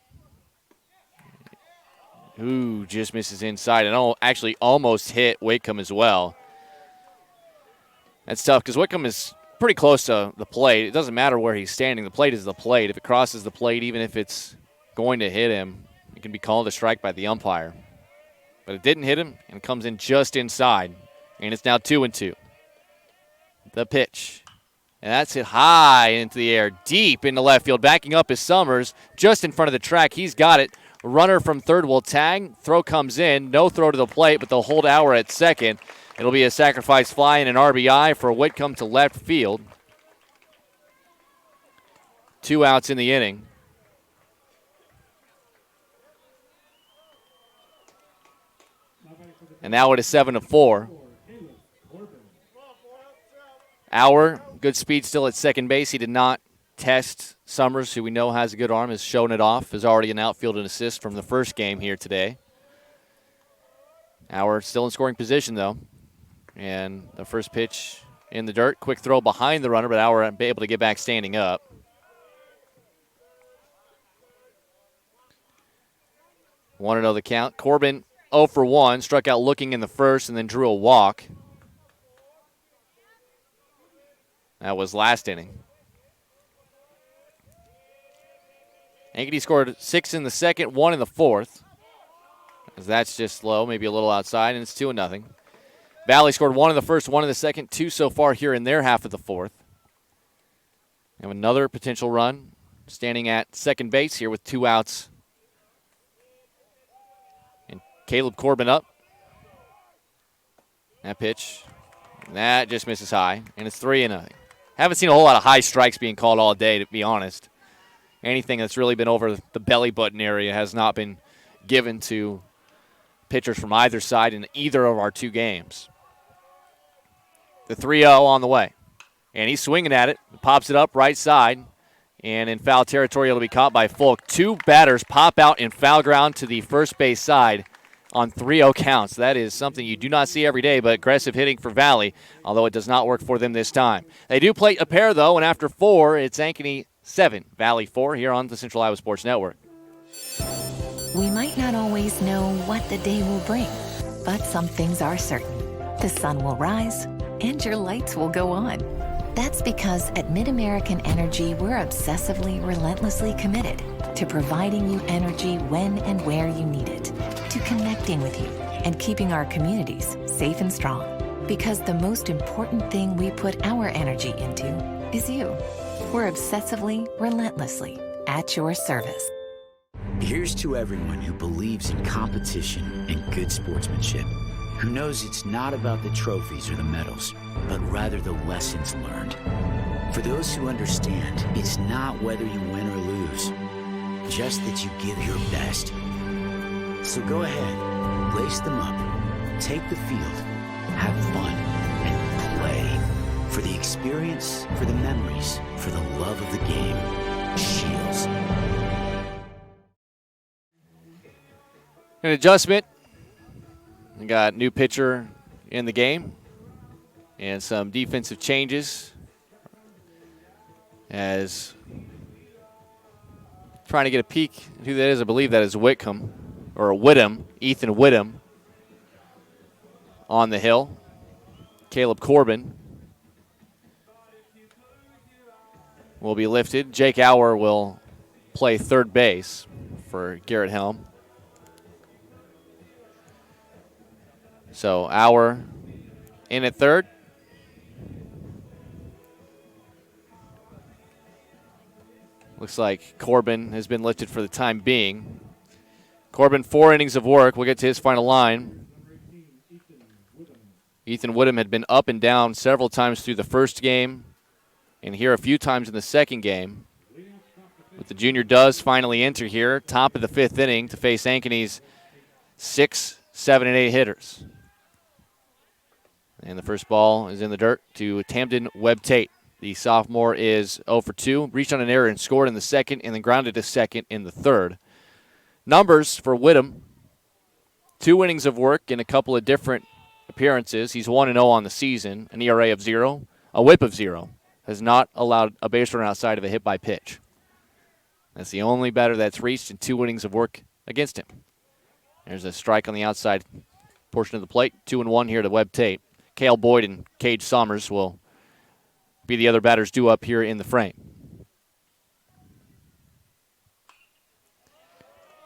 Ooh, just misses inside. And actually almost hit Whitcomb as well. That's tough because Whitcomb is pretty close to the plate. It doesn't matter where he's standing. The plate is the plate. If it crosses the plate, even if it's going to hit him, it can be called a strike by the umpire. But it didn't hit him, and it comes in just inside. And it's now 2-2. The pitch. And that's hit high into the air, deep into left field. Backing up is Summers, just in front of the track. He's got it. Runner from third will tag. Throw comes in. No throw to the plate, but they'll hold Auer at second. It'll be a sacrifice fly and an RBI for Whitcomb to left field. 2 outs in the inning. And now it is 7-4. Auer, good speed still at second base. He did not test Summers, who we know has a good arm, has shown it off, is already an outfield and assist from the first game here today. Auer still in scoring position, though. And the first pitch in the dirt. Quick throw behind the runner, but Auer able to get back standing up. Want to know the count. Corbin 0 for 1, struck out looking in the first and then drew a walk. That was last inning. Ankeny scored 6 in the second, 1 in the fourth. As that's just low, maybe a little outside, and it's 2-0. Valley scored 1 in the first, 1 in the second, 2 so far here in their half of the fourth. And another potential run standing at second base here with 2 outs. And Caleb Corbin up. That pitch, that just misses high, and it's 3-0. Haven't seen a whole lot of high strikes being called all day, to be honest. Anything that's really been over the belly button area has not been given to pitchers from either side in either of our 2 games. The 3-0 on the way. And he's swinging at it. Pops it up right side. And in foul territory, it'll be caught by Folk. 2 batters pop out in foul ground to the first base side. on 3-0 counts. That is something you do not see every day, but aggressive hitting for Valley, although it does not work for them this time. They do play a pair, though, and after 4, it's Ankeny 7, Valley 4 here on the Central Iowa Sports Network. We might not always know what the day will bring, but some things are certain. The sun will rise, and your lights will go on. That's because at MidAmerican Energy, we're obsessively, relentlessly committed to providing you energy when and where you need it, to connecting with you and keeping our communities safe and strong. Because the most important thing we put our energy into is you. We're obsessively, relentlessly at your service. Here's to everyone who believes in competition and good sportsmanship, who knows it's not about the trophies or the medals, but rather the lessons learned. For those who understand, it's not whether you win or lose, just that you give your best. So go ahead, lace them up, take the field, have fun, and play. For the experience, for the memories, for the love of the game. Shields. An adjustment. We got new pitcher in the game and some defensive changes as trying to get a peek at who that is. I believe that is Whitcomb, or Whittem, Ethan Whittem on the hill. Caleb Corbin will be lifted. Jake Auer will play third base for Garrett Helm. So Auer in at third. Looks like Corbin has been lifted for the time being. Corbin, 4 innings of work. We'll get to his final line. Ethan Whittem had been up and down several times through the first game and here a few times in the second game. But the junior does finally enter here, top of the 5th inning, to face Ankeny's 6, 7, and 8 hitters. And the first ball is in the dirt to Tamden Webb-Tate. The sophomore is 0 for 2, reached on an error and scored in the second, and then grounded to second in the third. Numbers for Whittem: 2 innings of work in a couple of different appearances. He's 1-0 on the season, an ERA of 0, a whip of 0. Has not allowed a base runner outside of a hit by pitch. That's the only batter that's reached in 2 innings of work against him. There's a strike on the outside portion of the plate. 2-1 here to Webb-Tate. Cale Boyd and Cade Sommers will be the other batters due up here in the frame.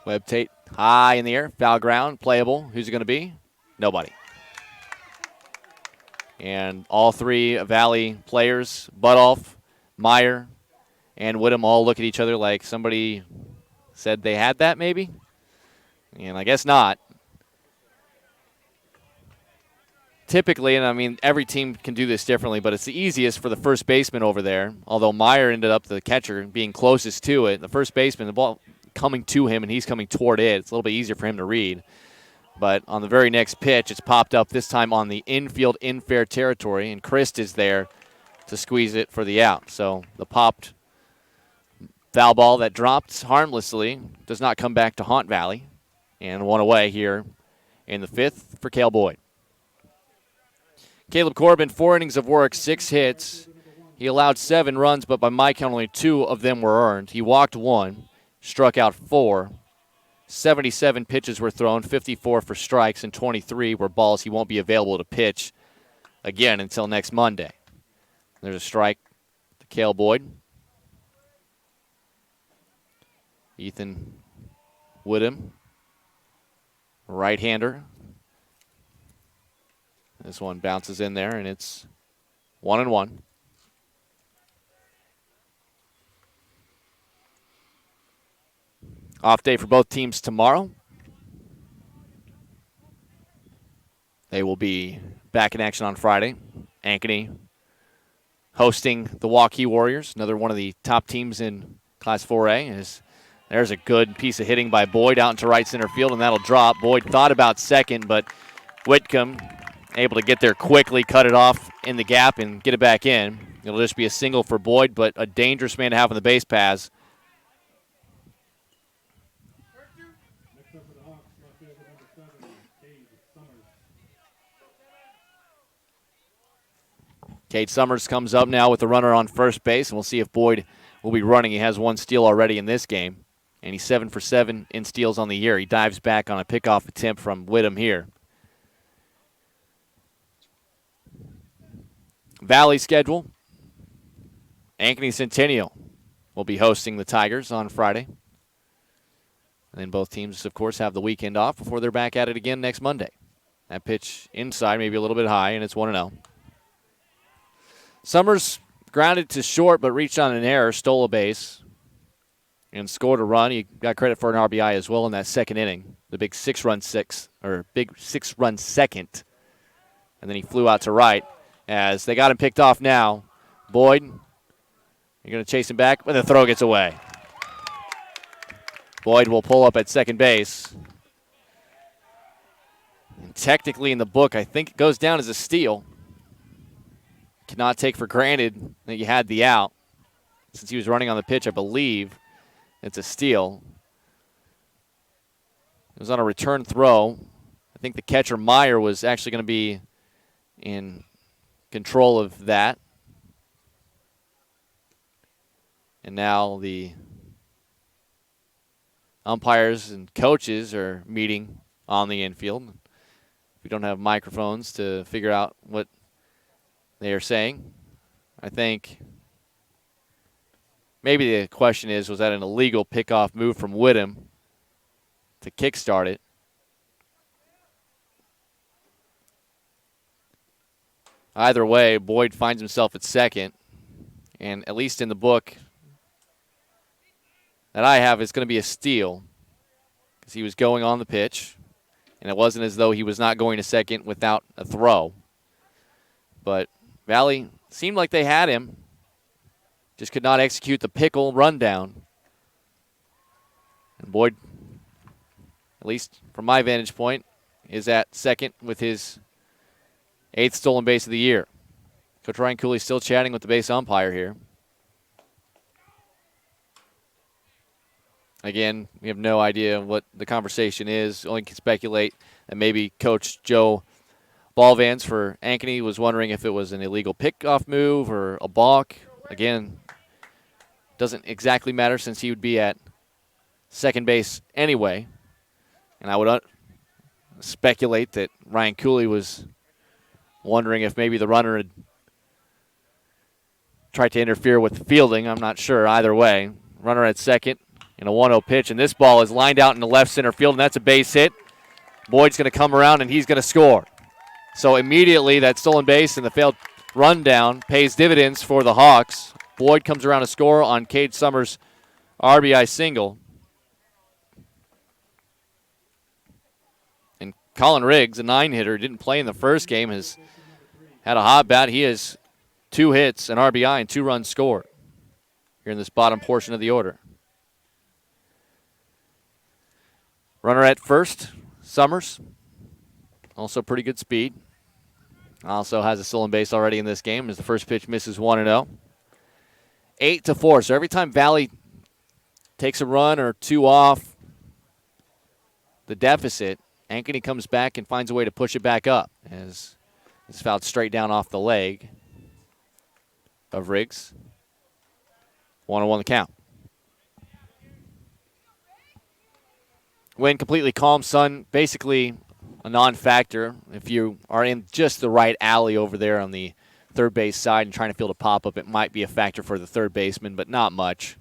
Webb-Tate high in the air, foul ground, playable. Who's it going to be? Nobody. And all 3 Valley players, Butoff, Meyer, and Whittem, all look at each other like somebody said they had that maybe. And I guess not. Typically, and I mean every team can do this differently, but it's the easiest for the first baseman over there, although Meyer ended up, the catcher, being closest to it. The first baseman, the ball coming to him and he's coming toward it. It's a little bit easier for him to read. But on the very next pitch, it's popped up this time on the infield in fair territory, and Christ is there to squeeze it for the out. So the popped foul ball that dropped harmlessly does not come back to haunt Valley, and 1 away here in the 5th for Cale Boyd. Caleb Corbin, 4 innings of work, 6 hits. He allowed 7 runs, but by my count, only 2 of them were earned. He walked 1, struck out 4. 77 pitches were thrown, 54 for strikes, and 23 were balls he won't be available to pitch again until next Monday. There's a strike to Cale Boyd. Ethan Whittem, right-hander. This one bounces in there, and it's 1-1. Off day for both teams tomorrow. They will be back in action on Friday. Ankeny hosting the Waukee Warriors, another one of the top teams in Class 4A. There's a good piece of hitting by Boyd out into right center field, and that'll drop. Boyd thought about second, but Whitcomb able to get there quickly, cut it off in the gap, and get it back in. It'll just be a single for Boyd, but a dangerous man to have on the base paths. Cade Summers comes up now with the runner on first base, and we'll see if Boyd will be running. He has one steal already in this game, and he's 7 for 7 in steals on the year. He dives back on a pickoff attempt from Whittem here. Valley schedule. Ankeny Centennial will be hosting the Tigers on Friday. And then both teams, of course, have the weekend off before they're back at it again next Monday. That pitch inside, maybe a little bit high, and it's 1-0. Summers grounded to short but reached on an error, stole a base, and scored a run. He got credit for an RBI as well in that second inning. The big six-run second. And then he flew out to right as they got him picked off now. Boyd, you're going to chase him back, but the throw gets away. Boyd will pull up at second base. And technically in the book, I think it goes down as a steal. Cannot take for granted that you had the out. Since he was running on the pitch, I believe it's a steal. It was on a return throw. I think the catcher, Meyer, was actually going to be in control of that. And now the umpires and coaches are meeting on the infield. We don't have microphones to figure out what they are saying. I think maybe the question is, was that an illegal pickoff move from Whittem to kickstart it? Either way, Boyd finds himself at second, and at least in the book that I have, it's going to be a steal because he was going on the pitch, and it wasn't as though he was not going to second without a throw. But Valley seemed like they had him, just could not execute the pickle rundown. And Boyd, at least from my vantage point, is at second with his 8th stolen base of the year. Coach Ryan Cooley still chatting with the base umpire here. Again, we have no idea what the conversation is. Only can speculate that maybe Coach Joe Ballvans for Ankeny was wondering if it was an illegal pickoff move or a balk. Again, doesn't exactly matter since he would be at second base anyway. And I would speculate that Ryan Cooley was wondering if maybe the runner had tried to interfere with the fielding. I'm not sure either way. Runner at second in a 1-0 pitch, and this ball is lined out in the left center field, and that's a base hit. Boyd's going to come around, and he's going to score. So immediately that stolen base and the failed rundown pays dividends for the Hawks. Boyd comes around to score on Cade Summers' RBI single. And Colin Riggs, a 9-hitter, didn't play in the first game, has had a hot bat. He has 2 hits, an RBI, and 2 runs scored here in this bottom portion of the order. Runner at first, Summers. Also pretty good speed. Also has a stolen base already in this game as the first pitch misses 1-0. 8-4. So every time Valley takes a run or 2 off the deficit, Ankeny comes back and finds a way to push it back up as it's fouled straight down off the leg of Riggs. 1-1 the count. Wind completely calm, sun basically a non-factor. If you are in just the right alley over there on the third base side and trying to field a pop-up, it might be a factor for the third baseman, but not much.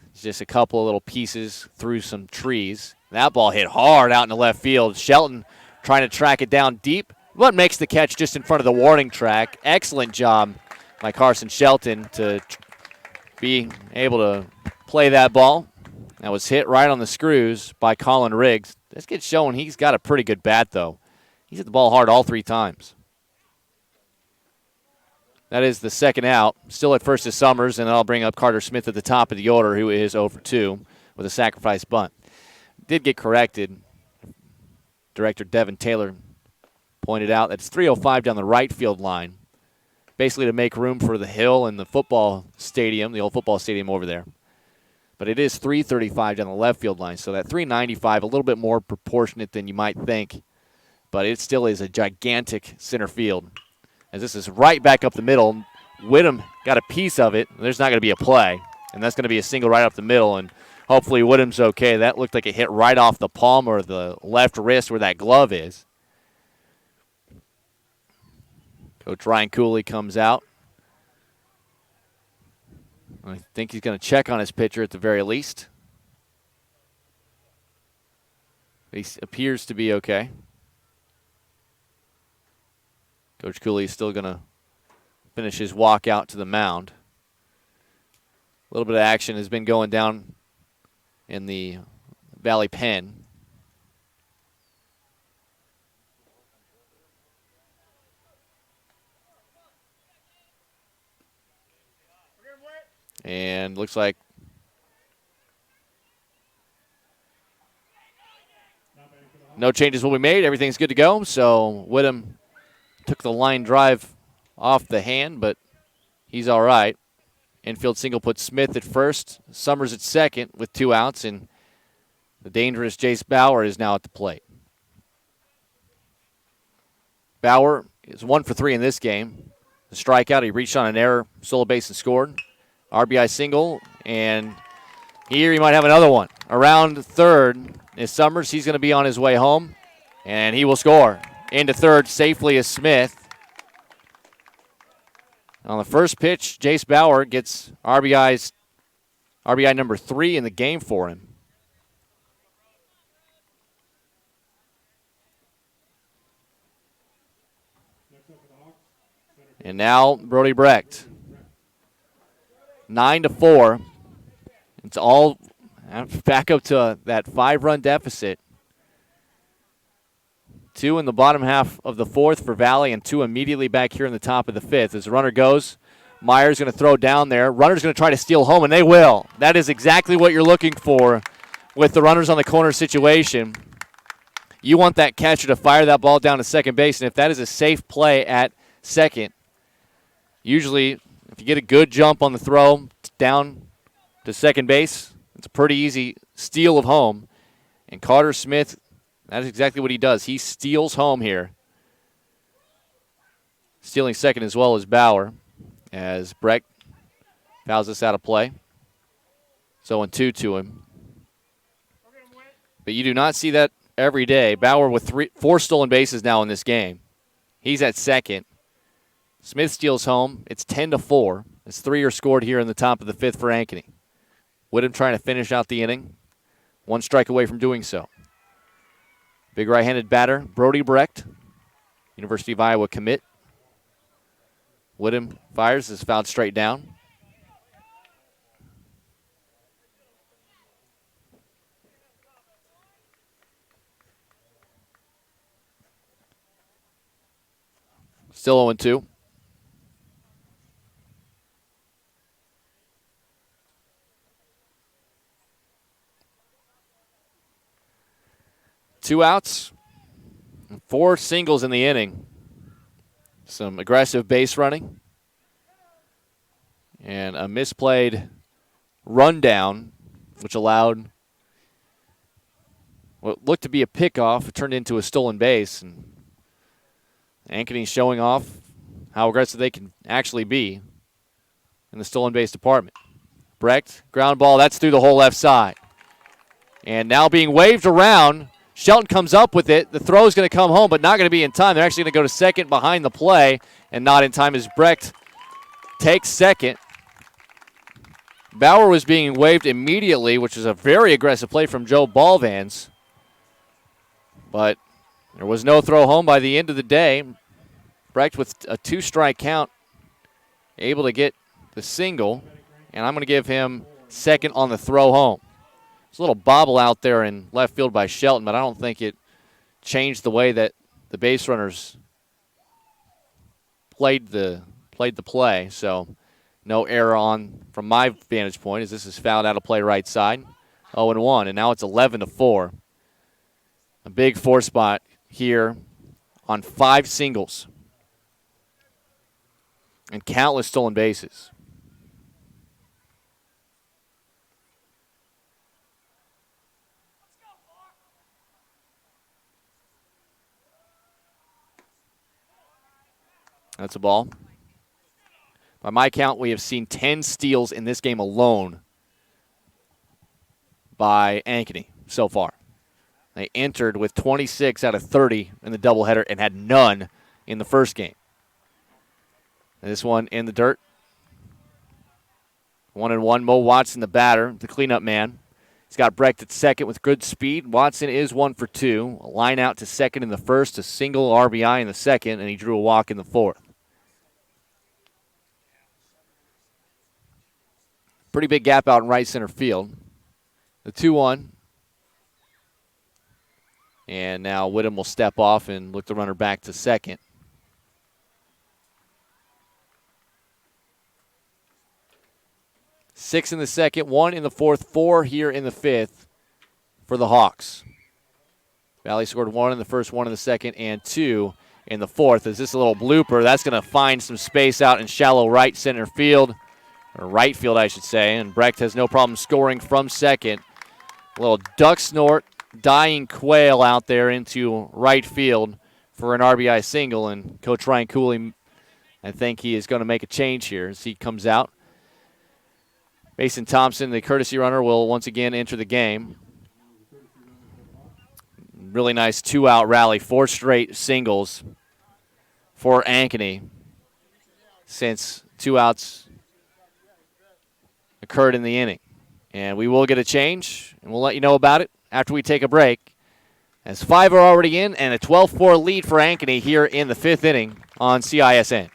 It's just a couple of little pieces through some trees. That ball hit hard out in the left field. Shelton trying to track it down deep, but makes the catch just in front of the warning track. Excellent job by Carson Shelton to be able to play that ball. That was hit right on the screws by Colin Riggs. This kid's showing he's got a pretty good bat, though. He's hit the ball hard all 3 times. That is the second out. Still at first is Summers, and I'll bring up Carter Smith at the top of the order, who is 0 for 2 with a sacrifice bunt. Did get corrected. Director Devin Taylor pointed out that it's 305 down the right field line, basically to make room for the hill and the football stadium, the old football stadium over there. But it is 335 down the left field line, so that 395 a little bit more proportionate than you might think. But it still is a gigantic center field. As this is right back up the middle. Whittem got a piece of it. There's not going to be a play, and that's going to be a single right up the middle, and hopefully Whittem's okay. That looked like it hit right off the palm or the left wrist where that glove is. Coach Ryan Cooley comes out. I think he's going to check on his pitcher at the very least. He appears to be okay. Coach Cooley is still going to finish his walk out to the mound. A little bit of action has been going down in the Valley pen. And looks like no changes will be made. Everything's good to go. So Whittem took the line drive off the hand, but he's all right. Infield single puts Smith at first, Summers at second with 2 outs, and the dangerous Jace Bauer is now at the plate. Bauer is 1 for 3 in this game. The strikeout, he reached on an error, solo base and scored. RBI single, and here he might have another one. Around third is Summers. He's going to be on his way home, and he will score. Into third safely is Smith. On the first pitch, Jace Bauer gets RBI number 3 in the game for him. And now Brody Brecht. 9-4. It's all back up to that 5-run deficit. 2 in the bottom half of the 4th for Valley and 2 immediately back here in the top of the 5th. As the runner goes, Myers going to throw down there. Runner's going to try to steal home, and they will. That is exactly what you're looking for with the runners on the corner situation. You want that catcher to fire that ball down to second base, and if that is a safe play at second, usually if you get a good jump on the throw down to second base, it's a pretty easy steal of home. And Carter Smith, that's exactly what he does. He steals home here. Stealing second as well as Bauer, as Brecht fouls this out of play. So 0-2 to him. But you do not see that every day. Bauer with 4 stolen bases now in this game. He's at second. Smith steals home. It's 10-4. As 3 are scored here in the top of the 5th for Ankeny. Whittem trying to finish out the inning. 1 strike away from doing so. Big right-handed batter, Brody Brecht, University of Iowa commit. Whittem fires, is fouled straight down. Still 0-2. Two outs, 4 singles in the inning. Some aggressive base running. And a misplayed rundown, which allowed what looked to be a pickoff. It turned into a stolen base. And Ankeny showing off how aggressive they can actually be in the stolen base department. Brecht, ground ball, that's through the whole left side. And now being waved around. Shelton comes up with it. The throw is going to come home, but not going to be in time. They're actually going to go to second behind the play, and not in time as Brecht takes second. Bauer was being waved immediately, which is a very aggressive play from Joe Balvans. But there was no throw home by the end of the day. Brecht with a 2-strike count, able to get the single, and I'm going to give him second on the throw home. There's a little bobble out there in left field by Shelton, but I don't think it changed the way that the base runners played the play. So no error on from my vantage point as this is fouled out of play right side. 0-1, and now it's 11-4. A big 4 spot here on 5 singles and countless stolen bases. That's a ball. By my count, we have seen 10 steals in this game alone by Ankeny so far. They entered with 26 out of 30 in the doubleheader and had none in the first game. And this one in the dirt. 1-1. Mo Watson, the batter, the cleanup man. He's got Brecht at second with good speed. Watson is 1 for 2. A line out to second in the first, a single RBI in the second, and he drew a walk in the fourth. Pretty big gap out in right center field. The 2-1. And now Whittem will step off and look the runner back to second. Six in the second, 1 in the fourth, 4 here in the fifth for the Hawks. Valley scored 1 in the first, 1 in the second, and 2 in the fourth. Is this a little blooper? That's going to find some space out in shallow right center field, or right field, I should say, and Brecht has no problem scoring from second. A little duck snort, dying quail out there into right field for an RBI single, and Coach Ryan Cooley, I think he is going to make a change here as he comes out. Mason Thompson, the courtesy runner, will once again enter the game. Really nice 2-out rally, 4 straight singles for Ankeny since 2 outs occurred in the inning. And we will get a change, and we'll let you know about it after we take a break. As 5 are already in, and a 12-4 lead for Ankeny here in the 5th inning on CISN.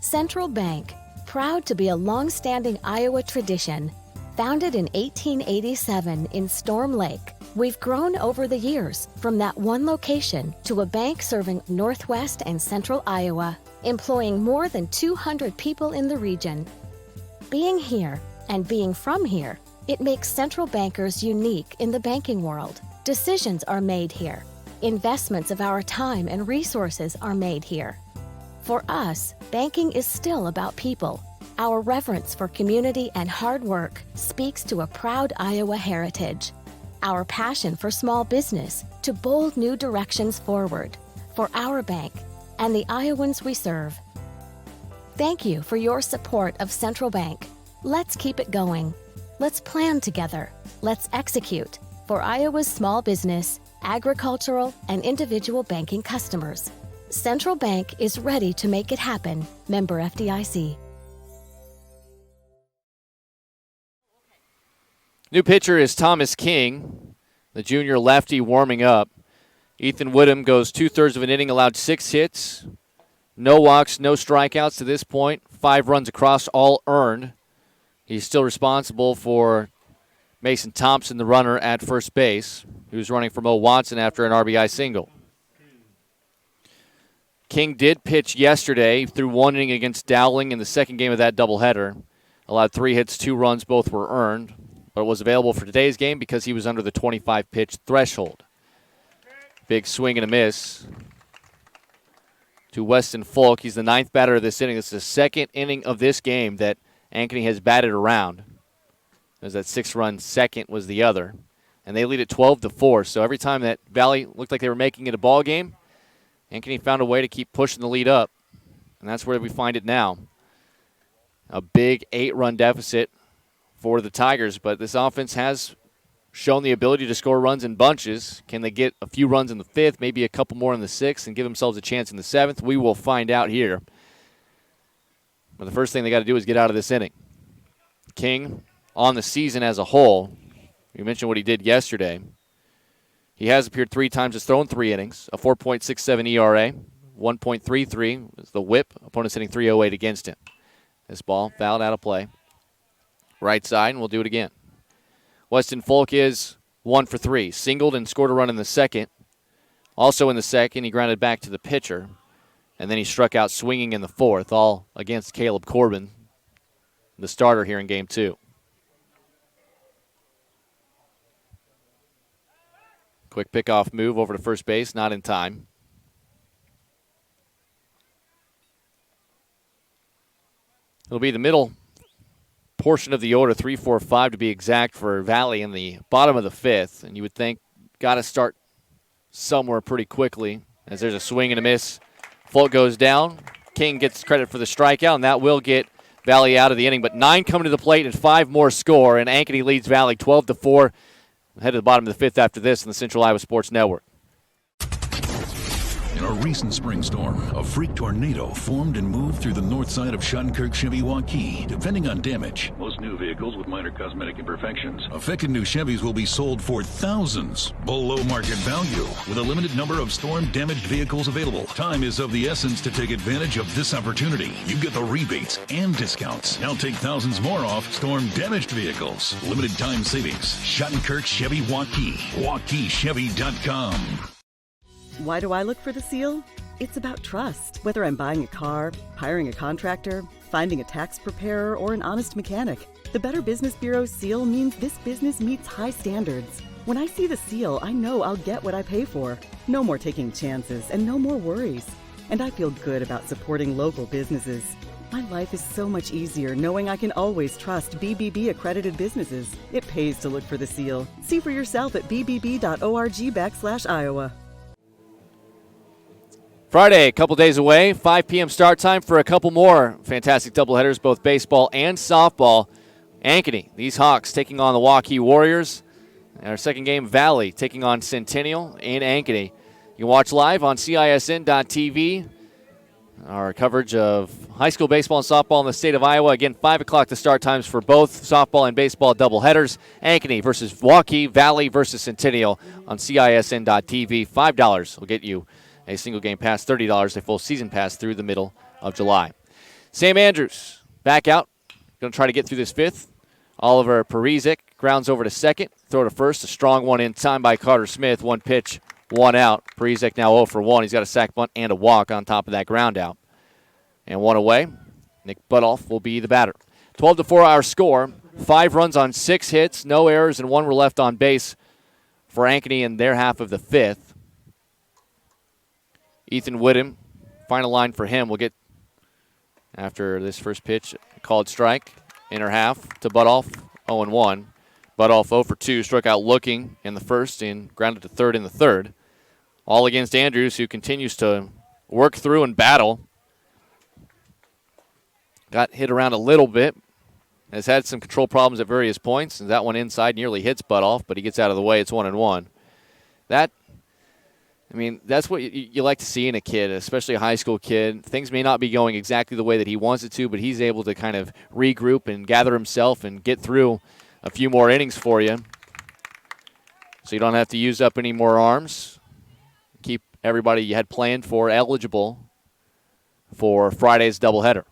Central Bank, proud to be a long-standing Iowa tradition. Founded in 1887 in Storm Lake, we've grown over the years from that one location to a bank serving northwest and central Iowa, employing more than 200 people in the region. Being here and being from here, it makes Central Bankers unique in the banking world. Decisions are made here. Investments of our time and resources are made here. For us, banking is still about people. Our reverence for community and hard work speaks to a proud Iowa heritage. Our passion for small business to bold new directions forward for our bank and the Iowans we serve. Thank you for your support of Central Bank. Let's keep it going. Let's plan together. Let's execute for Iowa's small business, agricultural, and individual banking customers. Central Bank is ready to make it happen. Member FDIC. New pitcher is Thomas King, the junior lefty warming up. Ethan Whittem goes 2/3 of an inning, allowed 6 hits, no walks, no strikeouts to this point, 5 runs across, all earned. He's still responsible for Mason Thompson, the runner at first base, who's running for Mo Watson after an RBI single. King did pitch yesterday through 1 inning against Dowling in the second game of that doubleheader. Allowed 3 hits, 2 runs, both were earned, but was available for today's game because he was under the 25-pitch threshold. Big swing and a miss to Weston Folk. He's the 9th batter of this inning. This is the 2nd inning of this game that Ankeny has batted around. As that 6-run second was the other. And they lead at 12-4. So every time that Valley looked like they were making it a ball game, Ankeny found a way to keep pushing the lead up. And that's where we find it now. A big 8-run deficit for the Tigers, but this offense has shown the ability to score runs in bunches. Can they get a few runs in the 5th, maybe a couple more in the 6th, and give themselves a chance in the 7th? We will find out here. But the first thing they got to do is get out of this inning. King, on the season as a whole, you mentioned what he did yesterday. He has appeared 3 times, has thrown 3 innings, a 4.67 ERA, 1.33 is the whip. Opponents hitting .308 against him. This ball fouled out of play. Right side, and we'll do it again. Weston Folk is 1 for 3. Singled and scored a run in the second. Also in the second, he grounded back to the pitcher. And then he struck out swinging in the 4th, all against Caleb Corbin, the starter here in Game 2. Quick pickoff move over to first base, not in time. It'll be the middle portion of the order, 3, 4, 5 to be exact for Valley in the bottom of the 5th. And you would think got to start somewhere pretty quickly as there's a swing and a miss Float goes down. King gets credit for the strikeout, and that will get Valley out of the inning. But 9 coming to the plate and 5 more score, and Ankeny leads Valley 12-4. Head to the bottom of the 5th after this in the Central Iowa Sports Network. In a recent spring storm, a freak tornado formed and moved through the north side of Shunkirk-Chevy-Waukee. Depending on damage, most new vehicles with minor cosmetic imperfections. Affected new Chevys will be sold for thousands below market value, with a limited number of storm-damaged vehicles available. Time is of the essence to take advantage of this opportunity. You get the rebates and discounts. Now take thousands more off storm-damaged vehicles. Limited time savings. Shunkirk-Chevy-Waukee. WaukeeChevy.com. Why do I look for the seal? It's about trust. Whether I'm buying a car, hiring a contractor, finding a tax preparer, or an honest mechanic, the Better Business Bureau seal means this business meets high standards. When I see the seal, I know I'll get what I pay for. No more taking chances and no more worries. And I feel good about supporting local businesses. My life is so much easier knowing I can always trust BBB accredited businesses. It pays to look for the seal. See for yourself at bbb.org/Iowa. Friday, a couple days away, 5 p.m. start time for a couple more fantastic doubleheaders, both baseball and softball. Ankeny, these Hawks taking on the Waukee Warriors. Our second game, Valley taking on Centennial in Ankeny. You can watch live on CISN.TV. Our coverage of high school baseball and softball in the state of Iowa. Again, 5 o'clock the start times for both softball and baseball doubleheaders. Ankeny versus Waukee, Valley versus Centennial on CISN.TV. $5 will get you a single game pass, $30 a full season pass through the middle of July. Sam Andrews back out. Going to try to get through this 5th. Oliver Parizek grounds over to second. Throw to first. A strong one in time by Carter Smith. 1 pitch, 1 out. Parizek now 0 for 1. He's got a sac bunt and a walk on top of that ground out. And 1 away. Nick Butoff will be the batter. 12-4 our score. 5 runs on 6 hits. No errors and 1 were left on base for Ankeny in their half of the 5th. Ethan Whittem, final line for him. We'll get, after this first pitch, a called strike, inner half to Butoff, 0-1. Butoff 0 for 2, struck out looking in the first and grounded to third in the third. All against Andrews, who continues to work through and battle. Got hit around a little bit. Has had some control problems at various points, and that one inside nearly hits Butoff, but he gets out of the way. It's 1-1. That's what you like to see in a kid, especially a high school kid. Things may not be going exactly the way that he wants it to, but he's able to kind of regroup and gather himself and get through a few more innings for you. So you don't have to use up any more arms. Keep everybody you had planned for eligible for Friday's doubleheader.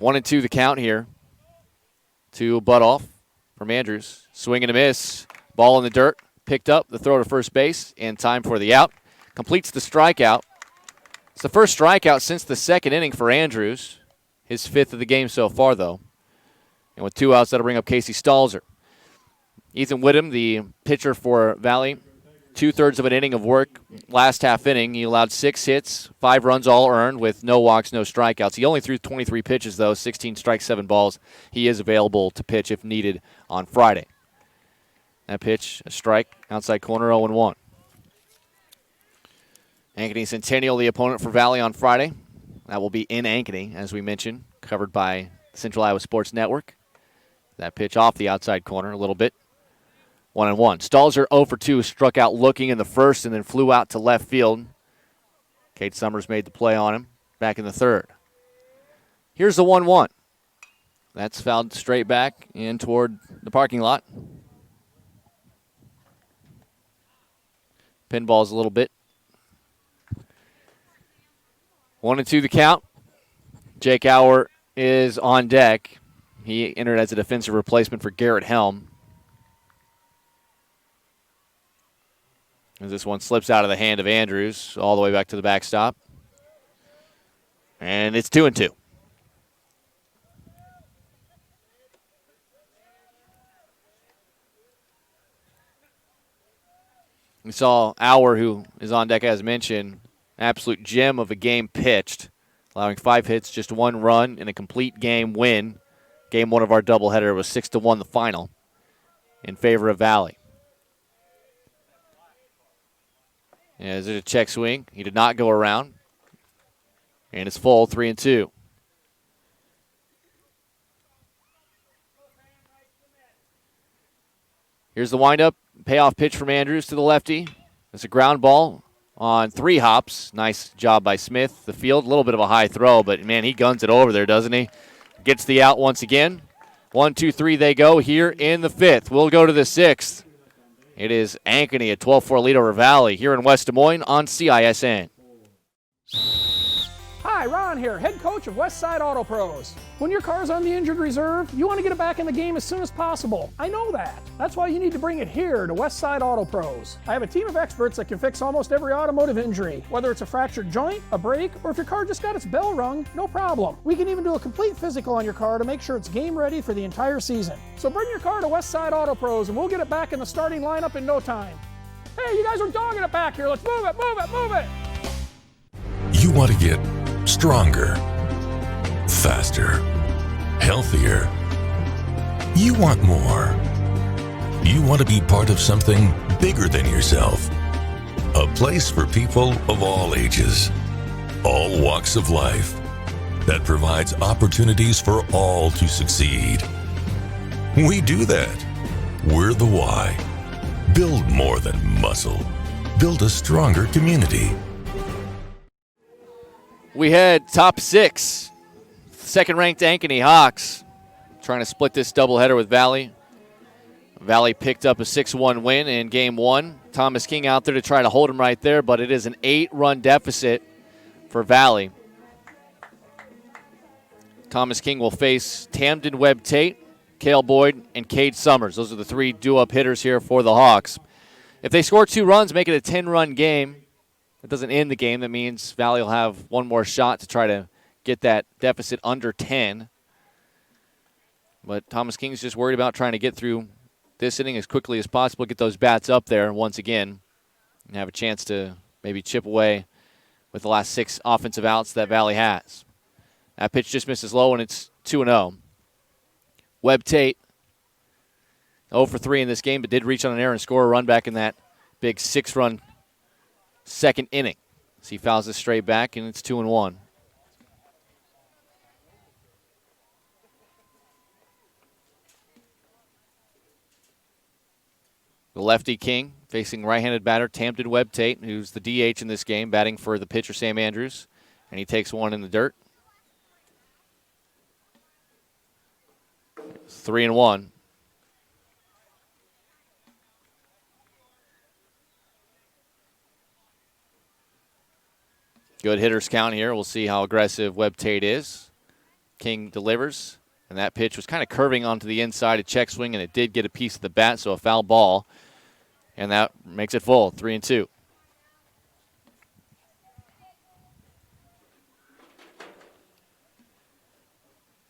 1-2 the count here to Butoff from Andrews. Swing and a miss. Ball in the dirt. Picked up the throw to first base in time for the out. Completes the strikeout. It's the first strikeout since the second inning for Andrews. His 5th of the game so far, though. And with 2 outs, that'll bring up Casey Stalzer. Ethan Whittem, the pitcher for Valley, 2/3 of an inning of work. Last half inning, he allowed 6 hits, 5 runs all earned with no walks, no strikeouts. He only threw 23 pitches, though, 16 strikes, 7 balls. He is available to pitch if needed on Friday. That pitch, a strike, outside corner, 0-1. Ankeny Centennial, the opponent for Valley on Friday. That will be in Ankeny, as we mentioned, covered by Central Iowa Sports Network. That pitch off the outside corner a little bit. 1-1. Stalzer 0 for 2, struck out looking in the first and then flew out to left field. Kate Summers made the play on him back in the third. Here's the 1-1. That's fouled straight back in toward the parking lot. Pinballs a little bit. 1-2 the count. Jake Auer is on deck. He entered as a defensive replacement for Garrett Helm. As this one slips out of the hand of Andrews all the way back to the backstop. And it's 2-2. We saw Auer, who is on deck as mentioned, absolute gem of a game pitched, allowing 5 hits, just 1 run, and a complete game win. Game 1 of our doubleheader was 6-1 the final in favor of Valley. As there's a check swing. He did not go around. And it's full, 3-2. Here's the windup. Payoff pitch from Andrews to the lefty. It's a ground ball on 3 hops. Nice job by Smith. The field, a little bit of a high throw, but, man, he guns it over there, doesn't he? Gets the out once again. 1, 2, 3 they go here in the 5th. We'll go to the 6th. It is Ankeny, a 12-4 lead over Valley here in West Des Moines on CISN. Hi, Ron here, head coach of Westside Auto Pros. When your car's on the injured reserve, you want to get it back in the game as soon as possible. I know that. That's why you need to bring it here to Westside Auto Pros. I have a team of experts that can fix almost every automotive injury. Whether it's a fractured joint, a brake, or if your car just got its bell rung, no problem. We can even do a complete physical on your car to make sure it's game ready for the entire season. So bring your car to Westside Auto Pros and we'll get it back in the starting lineup in no time. Hey, you guys are dogging it back here. Let's move it, move it, move it. You want to get stronger, faster, healthier. You want more. You want to be part of something bigger than yourself. A place for people of all ages, all walks of life, that provides opportunities for all to succeed. We do that. We're the why. Build more than muscle. Build a stronger community. We had top 6. Second-ranked Ankeny Hawks trying to split this doubleheader with Valley. Valley picked up a 6-1 win in Game 1. Thomas King out there to try to hold him right there, but it is an 8-run deficit for Valley. Thomas King will face Tamden Webb Tate, Cale Boyd, and Cade Summers. Those are the 3 do-up hitters here for the Hawks. If they score 2 runs, make it a 10-run game. That doesn't end the game. That means Valley will have one more shot to try to get that deficit under 10. But Thomas King's just worried about trying to get through this inning as quickly as possible, get those bats up there once again, and have a chance to maybe chip away with the last 6 offensive outs that Valley has. That pitch just misses low, and it's 2-0. Webb Tate, 0 for 3 in this game, but did reach on an error and score a run back in that big 6-run second inning. So he fouls this straight back, and it's 2-1. The lefty King facing right-handed batter Tamden Webb Tate, who's the DH in this game, batting for the pitcher Sam Andrews, and he takes one in the dirt. 3-1. Good hitters count here. We'll see how aggressive Webb Tate is. King delivers, and that pitch was kind of curving onto the inside, a check swing, and it did get a piece of the bat, so a foul ball. And that makes it full, 3-2.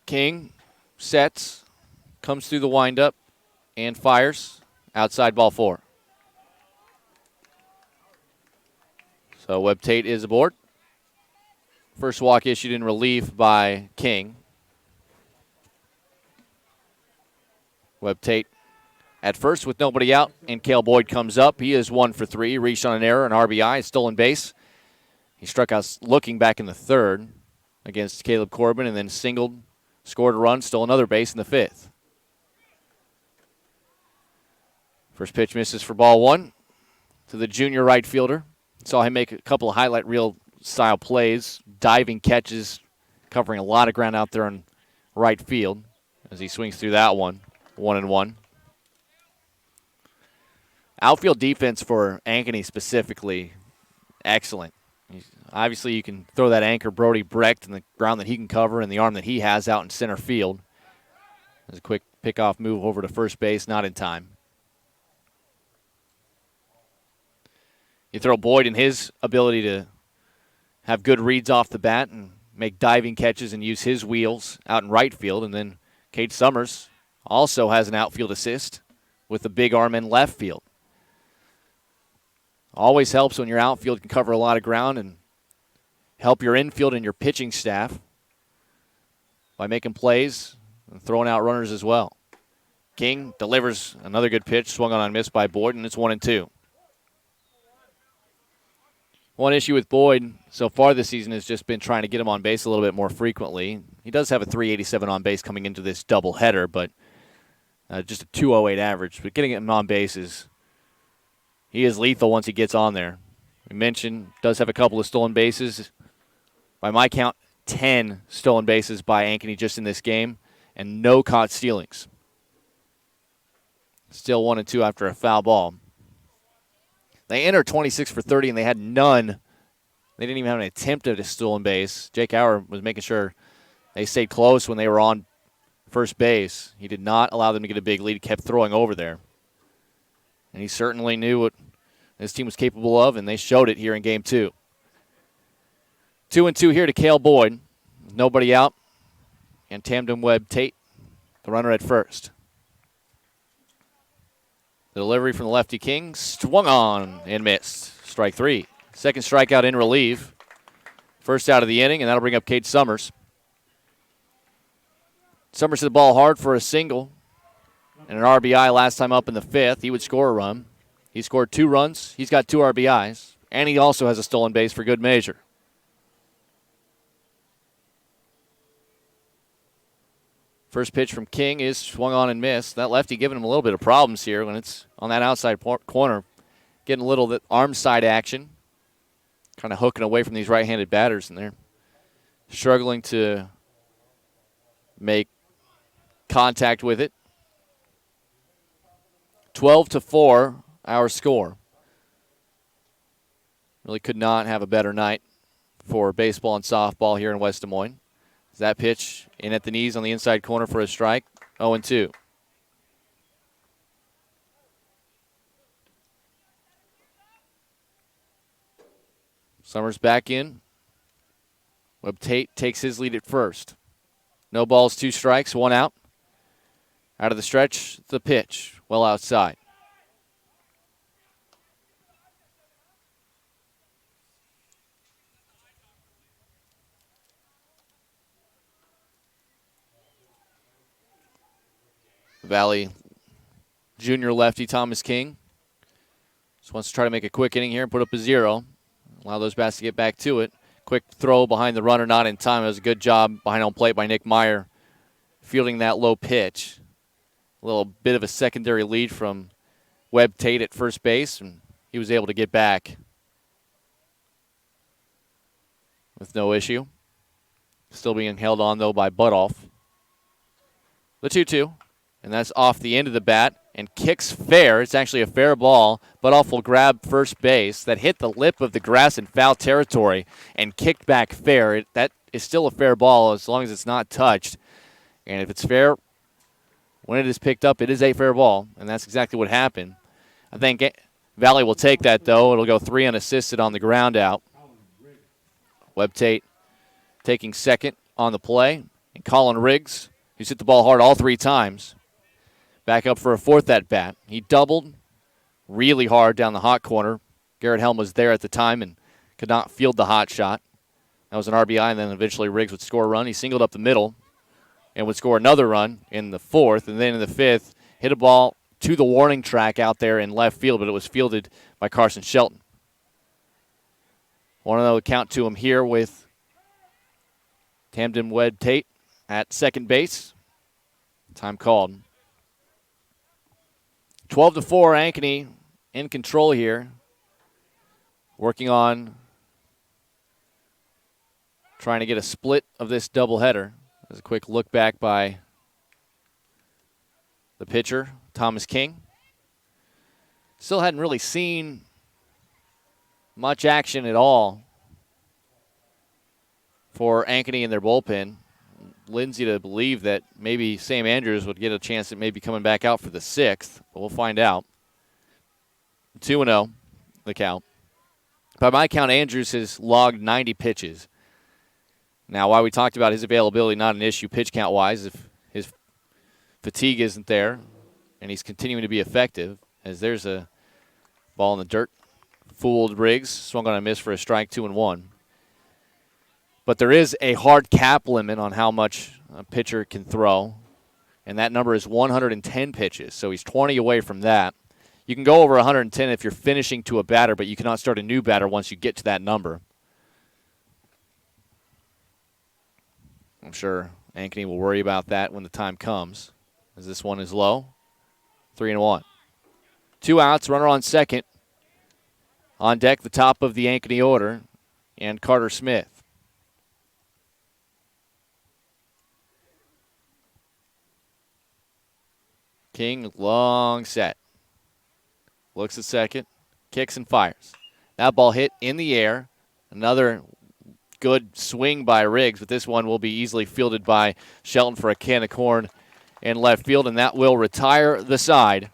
King sets, comes through the windup, and fires. Outside ball 4. So Webb Tate is aboard. First walk issued in relief by King. Webb Tate at first with nobody out, and Cale Boyd comes up. He is 1 for 3. Reached on an error, an RBI, stolen base. He struck out looking back in the 3rd against Caleb Corbin, and then singled, scored a run, stole another base in the 5th. First pitch misses for ball 1 to the junior right fielder. Saw him make a couple of highlight reel style plays, diving catches, covering a lot of ground out there in right field as he swings through that one, 1-1. Outfield defense for Ankeny specifically, excellent. Obviously, you can throw that anchor Brody Brecht and the ground that he can cover and the arm that he has out in center field. There's a quick pickoff move over to first base, not in time. You throw Boyd in his ability to have good reads off the bat and make diving catches and use his wheels out in right field. And then Cade Summers also has an outfield assist with a big arm in left field. Always helps when your outfield can cover a lot of ground and help your infield and your pitching staff by making plays and throwing out runners as well. King delivers another good pitch, swung on and missed by Boyd, and it's 1-2. One issue with Boyd so far this season has just been trying to get him on base a little bit more frequently. He does have a 387 on base coming into this doubleheader, but just a 208 average. But getting him on base he is lethal once he gets on there. We mentioned does have a couple of stolen bases. By my count, 10 stolen bases by Ankeny just in this game, and no caught stealings. Still 1-2 after a foul ball. They entered 26 for 30, and they had none. They didn't even have an attempt at a stolen base. Jake Auer was making sure they stayed close when they were on first base. He did not allow them to get a big lead, kept throwing over there. And he certainly knew what his team was capable of, and they showed it here in Game 2. 2-2 here to Cale Boyd. Nobody out. And Tamden Webb Tate, the runner at first. The delivery from the lefty King, swung on and missed. Strike 3. Second strikeout in relief. First out of the inning, and that'll bring up Cade Summers. Summers hit the ball hard for a single and an RBI last time up in the 5th. He would score a run. He scored 2 runs. He's got 2 RBIs, and he also has a stolen base for good measure. First pitch from King is swung on and missed. That lefty giving him a little bit of problems here when it's on that outside corner. Getting a little arm side action. Kind of hooking away from these right-handed batters, and they're struggling to make contact with it. 12-4, our score. Really could not have a better night for baseball and softball here in West Des Moines. That pitch in at the knees on the inside corner for a strike. 0-2. Summers back in. Webb Tate takes his lead at first. No balls, 2 strikes, 1 out. Out of the stretch, the pitch. Well outside. Valley junior lefty Thomas King just wants to try to make a quick inning here and put up a 0. Allow those bats to get back to it. Quick throw behind the runner, not in time. It was a good job behind home plate by Nick Meyer fielding that low pitch. A little bit of a secondary lead from Webb Tate at first base, and he was able to get back with no issue. Still being held on, though, by Butoff. The 2-2. And that's off the end of the bat and kicks fair. It's actually a fair ball. Butoff will grab first base. That hit the lip of the grass in foul territory and kicked back fair. That is still a fair ball as long as it's not touched. And if it's fair, when it is picked up, it is a fair ball. And that's exactly what happened. I think Valley will take that, though. It'll go 3 unassisted on the ground out. Webb Tate taking second on the play. And Colin Riggs, who's hit the ball hard all 3 times, back up for a 4th at bat. He doubled really hard down the hot corner. Garrett Helm was there at the time and could not field the hot shot. That was an RBI, and then eventually Riggs would score a run. He singled up the middle and would score another run in the 4th. And then in the 5th, hit a ball to the warning track out there in left field, but it was fielded by Carson Shelton. 1-0 count to him here with Tamden Webb Tate at second base. Time called. 12-4, Ankeny in control here. Working on trying to get a split of this doubleheader. There's a quick look back by the pitcher, Thomas King. Still hadn't really seen much action at all for Ankeny in their bullpen. Lindsay to believe that maybe Sam Andrews would get a chance at maybe coming back out for the 6th, but we'll find out. 2-0, the count. By my count, Andrews has logged 90 pitches. Now, while we talked about his availability, not an issue pitch count-wise, if his fatigue isn't there and he's continuing to be effective, as there's a ball in the dirt. Fooled Riggs, swung on a miss for a strike, 2-1. But there is a hard cap limit on how much a pitcher can throw, and that number is 110 pitches. So he's 20 away from that. You can go over 110 if you're finishing to a batter, but you cannot start a new batter once you get to that number. I'm sure Ankeny will worry about that when the time comes, as this one is low. 3-1. 2 outs, runner on second. On deck, the top of the Ankeny order, and Carter Smith. King, long set. Looks at second, kicks and fires. That ball hit in the air. Another good swing by Riggs, but this one will be easily fielded by Shelton for a can of corn in left field, and that will retire the side.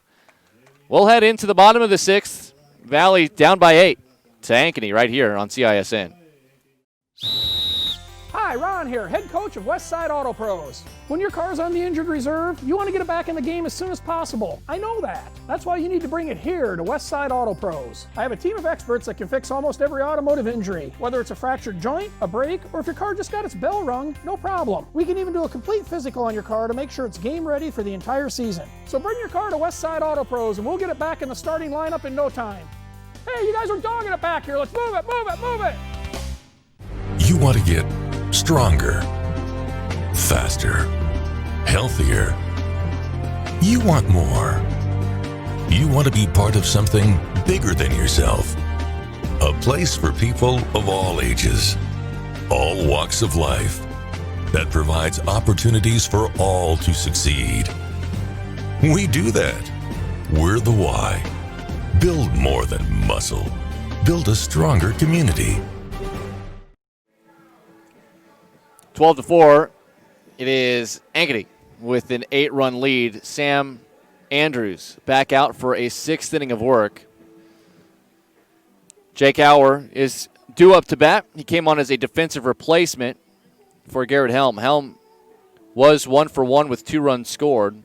We'll head into the bottom of the 6th. Valley down by 8 to Ankeny right here on CISN. Hi, Ron here, head coach of Westside Auto Pros. When your car's on the injured reserve, you want to get it back in the game as soon as possible. I know that. That's why you need to bring it here to Westside Auto Pros. I have a team of experts that can fix almost every automotive injury. Whether it's a fractured joint, a brake, or if your car just got its bell rung, no problem. We can even do a complete physical on your car to make sure it's game ready for the entire season. So bring your car to Westside Auto Pros and we'll get it back in the starting lineup in no time. Hey, you guys are dogging it back here. Let's move it, move it, move it. You want to get stronger, faster, healthier. You want more. You want to be part of something bigger than yourself. A place for people of all ages, all walks of life, that provides opportunities for all to succeed. We do that. We're the why. Build more than muscle. Build a stronger community. 12-4, it is Ankeny with an 8-run lead. Sam Andrews back out for a 6th inning of work. Jake Auer is due up to bat. He came on as a defensive replacement for Garrett Helm. Helm was 1 for 1 with 2 runs scored.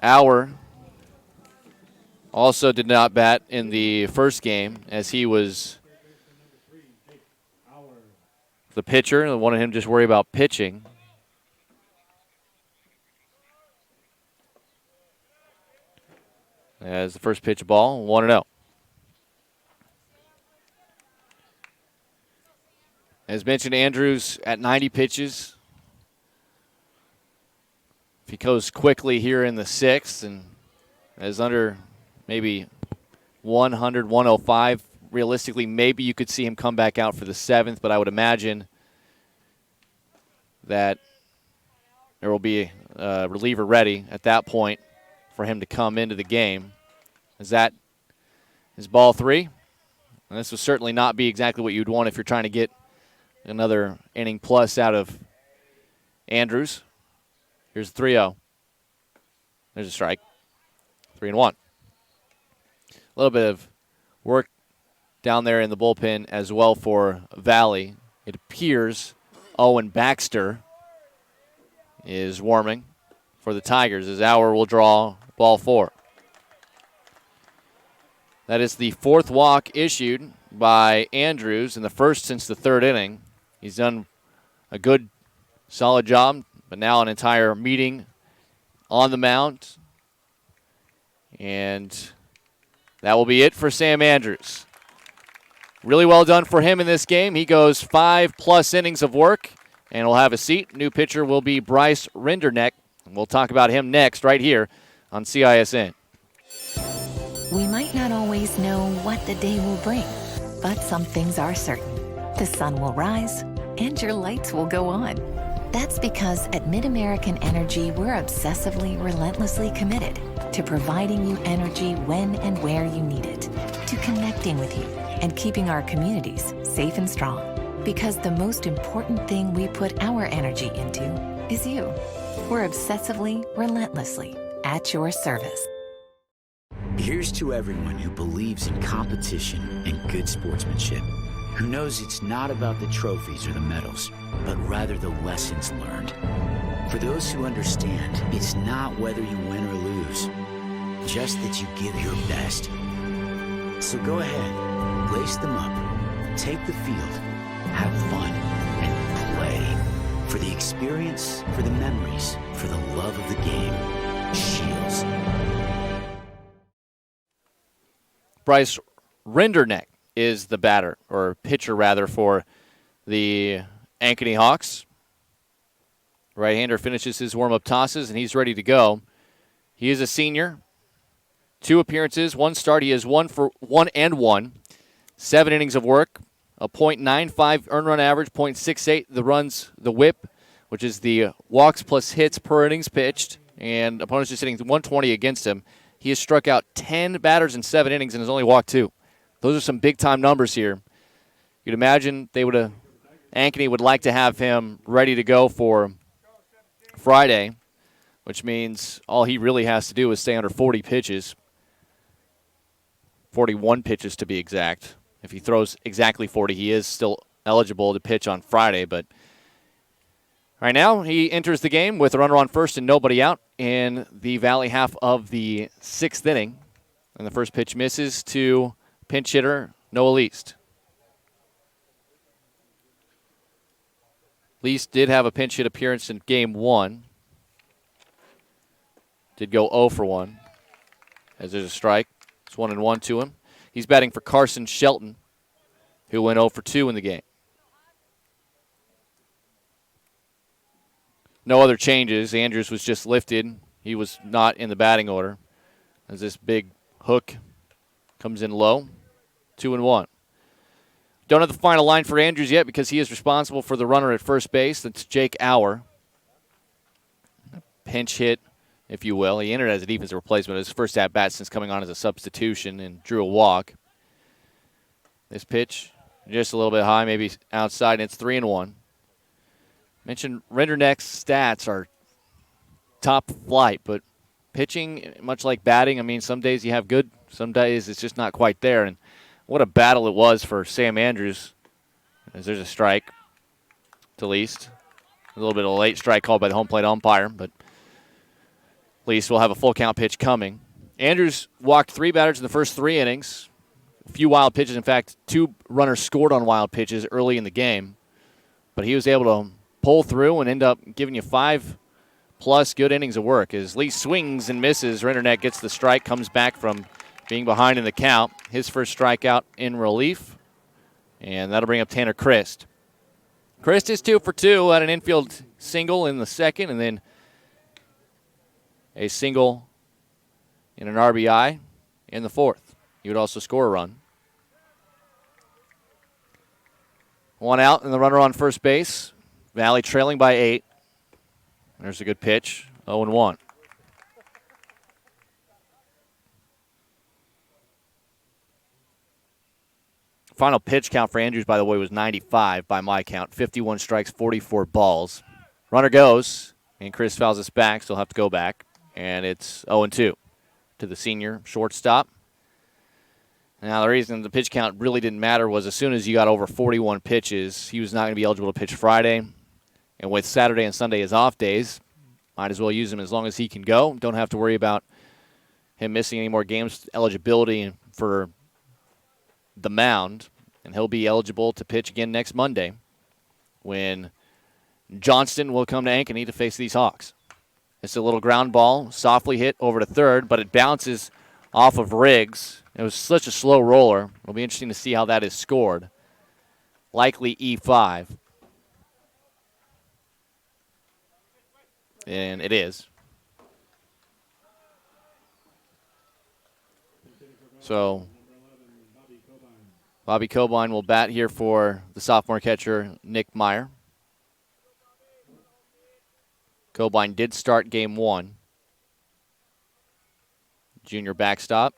Auer also did not bat in the first game, as he was the pitcher. I wanted him to just worry about pitching. As the first pitch ball, 1-0. As mentioned, Andrews at 90 pitches. If he goes quickly here in the 6th and is under maybe 100, 105, realistically, maybe you could see him come back out for the 7th, but I would imagine that there will be a reliever ready at that point for him to come into the game. Is that his ball 3? And this would certainly not be exactly what you'd want if you're trying to get another inning plus out of Andrews. Here's the 3-0. There's a strike. 3-1. A little bit of work down there in the bullpen as well for Valley. It appears Owen Baxter is warming for the Tigers as Auer will draw ball 4. That is the 4th walk issued by Andrews in the first since the 3rd inning. He's done a good, solid job, but now an entire meeting on the mound. And that will be it for Sam Andrews. Really well done for him in this game. He goes 5+ innings of work and will have a seat. New pitcher will be Bryce Rinderneck. And we'll talk about him next right here on CISN. We might not always know what the day will bring, but some things are certain. The sun will rise and your lights will go on. That's because at MidAmerican Energy, we're obsessively, relentlessly committed to providing you energy when and where you need it, to connecting with you and keeping our communities safe and strong. Because the most important thing we put our energy into is you. We're obsessively, relentlessly at your service. Here's to everyone who believes in competition and good sportsmanship, who knows it's not about the trophies or the medals, but rather the lessons learned. For those who understand, it's not whether you win or lose, just that you give your best. So go ahead, lace them up, take the field, have fun, and play. For the experience, for the memories, for the love of the game. Bryce Rinderneck is the batter, or pitcher rather, for the Ankeny Hawks. Right-hander finishes his warm-up tosses, and he's ready to go. He is a senior. 2 appearances, 1 start. He has 1 for 1 and 1. 7 innings of work, a .95 earned run average, .68 the whip, which is the walks plus hits per innings pitched, and opponents just hitting 120 against him. He has struck out 10 batters in 7 innings and has only walked 2. Those are some big-time numbers here. You'd imagine Ankeny would like to have him ready to go for Friday, which means all he really has to do is stay under 40 pitches. 41 pitches to be exact. If he throws exactly 40, he is still eligible to pitch on Friday. But right now, he enters the game with a runner on first and nobody out in the Valley half of the 6th inning. And the first pitch misses to pinch hitter Noah Least. Least did have a pinch hit appearance in game 1. Did go 0 for 1 as there's a strike. It's 1-1 to him. He's batting for Carson Shelton, who went 0 for 2 in the game. No other changes. Andrews was just lifted. He was not in the batting order as this big hook comes in low. 2-1. Don't have the final line for Andrews yet because he is responsible for the runner at first base. That's Jake Auer. Pinch hit, if you will. He entered as a defensive replacement. His first at-bat since coming on as a substitution and drew a walk. This pitch, just a little bit high, maybe outside, and it's 3-1. Mentioned Rinderneck's stats are top flight, but pitching, much like batting, I mean, some days you have good, some days it's just not quite there. And what a battle it was for Sam Andrews as there's a strike to Least. A little bit of a late strike called by the home plate umpire, but Least will have a full count pitch coming. Andrews walked 3 batters in the first 3 innings. A few wild pitches. In fact, 2 runners scored on wild pitches early in the game. But he was able to pull through and end up giving you 5+ good innings of work. As Least swings and misses, Rinderneck gets the strike, comes back from being behind in the count. His first strikeout in relief. And that'll bring up Tanner Christ. Christ is 2 for 2 at an infield single in the second, and then a single and an RBI in the 4th. He would also score a run. 1 out and the runner on first base. Valley trailing by 8. There's a good pitch. 0-1. Final pitch count for Andrews, by the way, was 95 by my count. 51 strikes, 44 balls. Runner goes, and Chris fouls us back, so he'll have to go back. And it's 0-2 to the senior shortstop. Now, the reason the pitch count really didn't matter was as soon as you got over 41 pitches, he was not going to be eligible to pitch Friday. And with Saturday and Sunday as off days, might as well use him as long as he can go. Don't have to worry about him missing any more games eligibility for the mound. And he'll be eligible to pitch again next Monday when Johnston will come to Ankeny to face these Hawks. It's a little ground ball, softly hit over to third, but it bounces off of Riggs. It was such a slow roller. It'll be interesting to see how that is scored. Likely E5. And it is. So Bobby Cobine will bat here for the sophomore catcher, Nick Meyer. Cobine did start game 1. Junior backstop.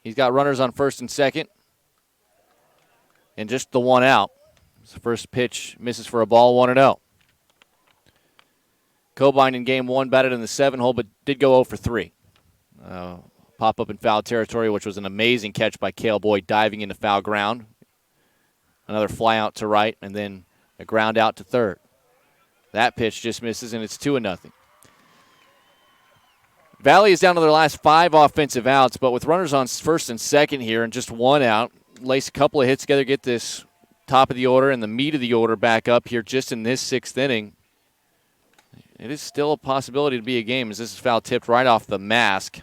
He's got runners on first and second. And just the 1 out. The first pitch misses for a ball, 1-0. Cobine in game 1 batted in the 7-hole, but did go 0 for 3. Pop up in foul territory, which was an amazing catch by Cale Boyd, diving into foul ground. Another fly out to right, and then a ground out to third. That pitch just misses, and it's 2-0. Valley is down to their last 5 offensive outs, but with runners on first and second here and just 1 out, lace a couple of hits together, get this top of the order and the meat of the order back up here just in this 6th inning. It is still a possibility to be a game as this is foul tipped right off the mask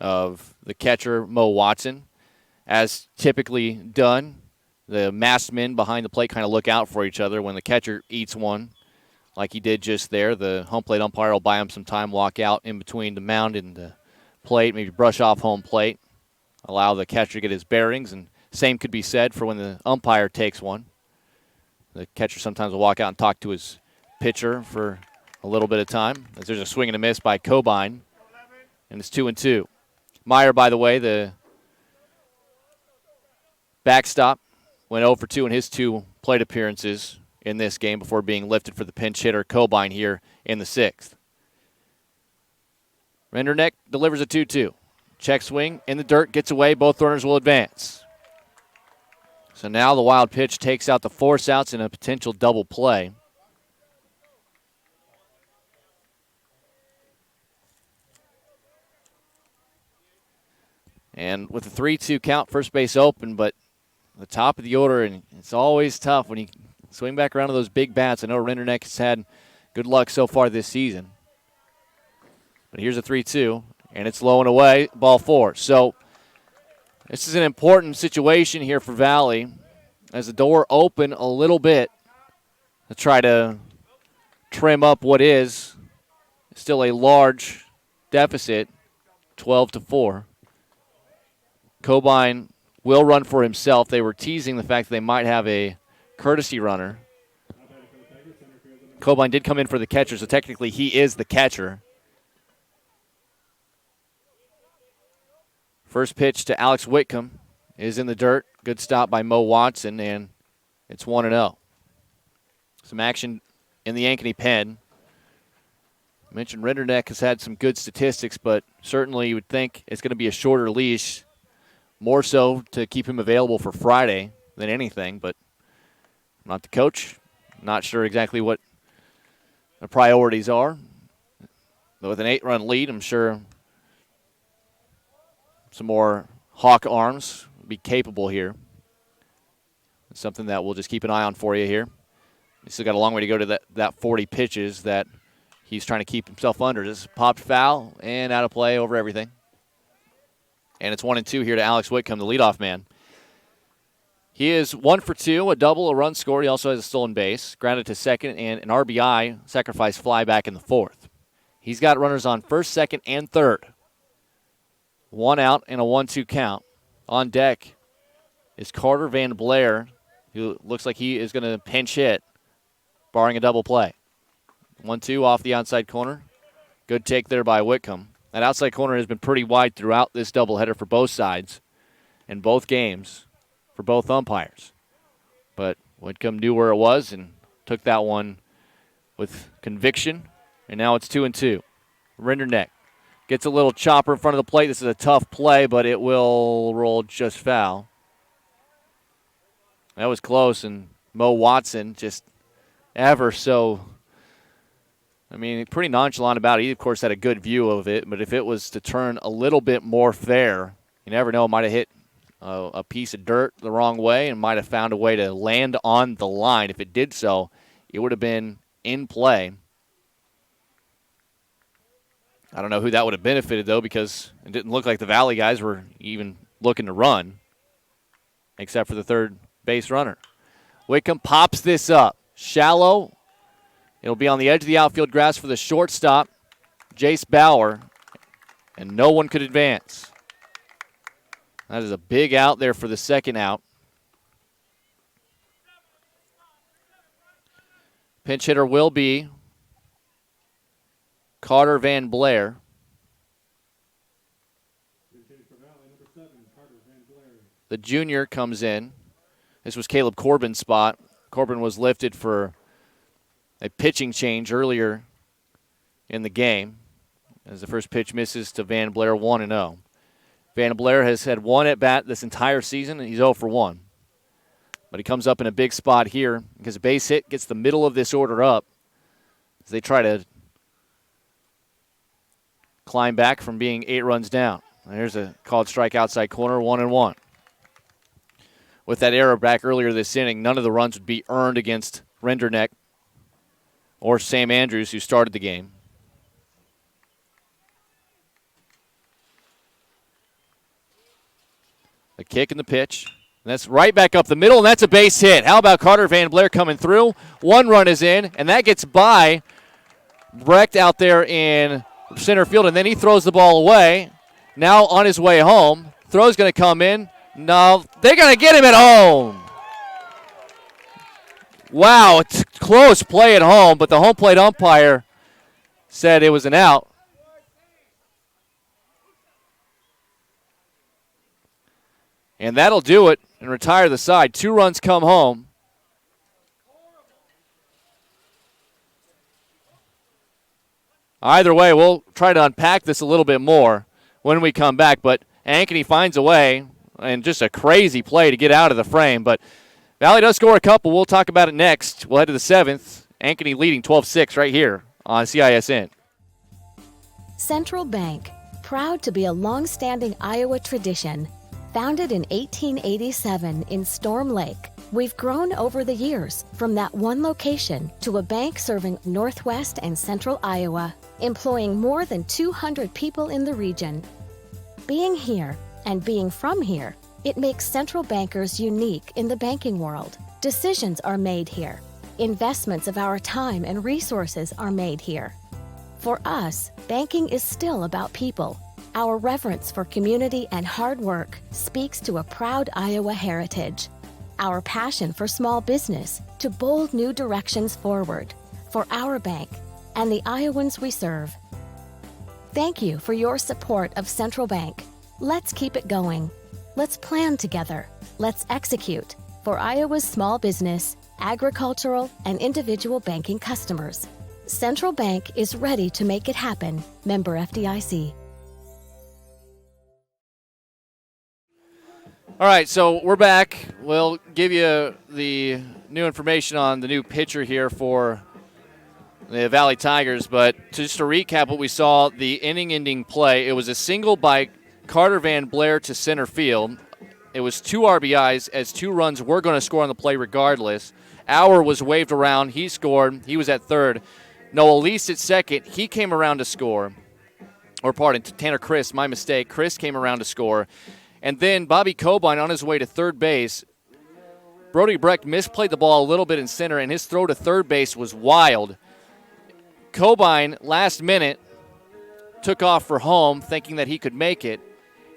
of the catcher, Mo Watson. As typically done, the masked men behind the plate kind of look out for each other. When the catcher eats one, like he did just there, the home plate umpire will buy him some time, walk out in between the mound and the plate, maybe brush off home plate, allow the catcher to get his bearings, and same could be said for when the umpire takes one. The catcher sometimes will walk out and talk to his pitcher for a little bit of time, as there's a swing and a miss by Combine, and it's 2-2. Meyer, by the way, the backstop, went 0 for 2 in his 2 plate appearances in this game before being lifted for the pinch hitter Combine here in the 6th. Renderneck delivers a 2-2. Check swing in the dirt, gets away. Both runners will advance. So now the wild pitch takes out the force outs in a potential double play. And with a 3-2 count, first base open, but the top of the order, and it's always tough when you swing back around to those big bats. I know Renderneck has had good luck so far this season. But here's a 3-2, and it's low and away, ball 4. So this is an important situation here for Valley as the door open a little bit to try to trim up what is still a large deficit, 12-4. Combine will run for himself. They were teasing the fact that they might have a courtesy runner. Combine did come in for the catcher, so technically he is the catcher. First pitch to Alex Whitcomb is in the dirt. Good stop by Mo Watson, and it's 1-0. Some action in the Ankeny pen. I mentioned Renderneck has had some good statistics, but certainly you would think it's going to be a shorter leash, more so to keep him available for Friday than anything, but I'm not the coach. Not sure exactly what the priorities are. But with an 8-run lead, I'm sure some more hawk arms will be capable here. It's something that we'll just keep an eye on for you here. He's still got a long way to go to that 40 pitches that he's trying to keep himself under. This popped foul and out of play over everything. And it's 1-2 here to Alex Whitcomb, the leadoff man. He is 1 for 2, a double, a run scored. He also has a stolen base, grounded to second, and an RBI sacrifice fly back in the 4th. He's got runners on first, second, and third. 1 out and a 1-2 count. On deck is Carter Van Blair, who looks like he is going to pinch hit, barring a double play. 1-2 off the outside corner. Good take there by Whitcomb. That outside corner has been pretty wide throughout this doubleheader for both sides in both games for both umpires. But Whitcomb knew where it was and took that one with conviction, and now it's 2-2. Renderneck gets a little chopper in front of the plate. This is a tough play, but it will roll just foul. That was close, and Mo Watson just ever so, pretty nonchalant about it. He, of course, had a good view of it, but if it was to turn a little bit more fair, you never know, might have hit a piece of dirt the wrong way and might have found a way to land on the line. If it did so, it would have been in play. I don't know who that would have benefited, though, because it didn't look like the Valley guys were even looking to run, except for the third base runner. Whitcomb pops this up. Shallow. It'll be on the edge of the outfield grass for the shortstop, Jace Bauer, and no one could advance. That is a big out there for the second out. Pinch hitter will be Carter Van Blair. The junior comes in. This was Caleb Corbin's spot. Corbin was lifted for a pitching change earlier in the game as the first pitch misses to Van Blair, 1-0. Van Blair has had one at-bat this entire season, and he's 0 for 1. But he comes up in a big spot here because a base hit gets the middle of this order up as they try to climb back from being 8 runs down. And here's a called strike outside corner, 1-1. With that error back earlier this inning, none of the runs would be earned against Renderneck or Sam Andrews, who started the game. The kick and the pitch. And that's right back up the middle, and that's a base hit. How about Carter Van Blair coming through? One run is in, and that gets by Brecht out there in center field, and then he throws the ball away. Now on his way home. Throw's going to come in. No, they're going to get him at home. Wow, it's close play at home, but the home plate umpire said it was an out. And that'll do it and retire the side. 2 runs come home. Either way, we'll try to unpack this a little bit more when we come back, but Ankeny finds a way, and just a crazy play to get out of the frame, but Valley does score a couple. We'll talk about it next. We'll head to the 7th. Ankeny leading 12-6 right here on CISN. Central Bank, proud to be a long-standing Iowa tradition. Founded in 1887 in Storm Lake, we've grown over the years from that one location to a bank serving northwest and central Iowa, employing more than 200 people in the region. Being here and being from here, it makes Central Bankers unique in the banking world. Decisions are made here. Investments of our time and resources are made here. For us, banking is still about people. Our reverence for community and hard work speaks to a proud Iowa heritage. Our passion for small business to bold new directions forward for our bank and the Iowans we serve. Thank you for your support of Central Bank. Let's keep it going. Let's plan together. Let's execute for Iowa's small business, agricultural, and individual banking customers. Central Bank is ready to make it happen. Member FDIC. All right, so we're back. We'll give you the new information on the new pitcher here for the Valley Tigers, but just to recap what we saw, the inning-ending play, it was a single by Carter Van Blair to center field. It was 2 RBIs as 2 runs were going to score on the play regardless. Auer was waved around. He scored. He was at third. Noah Lease at second. He came around to score. Or pardon, Tanner Chris, my mistake. Chris came around to score. And then Bobby Cobine on his way to third base. Brody Brecht misplayed the ball a little bit in center, and his throw to third base was wild. Cobine, last minute, took off for home thinking that he could make it.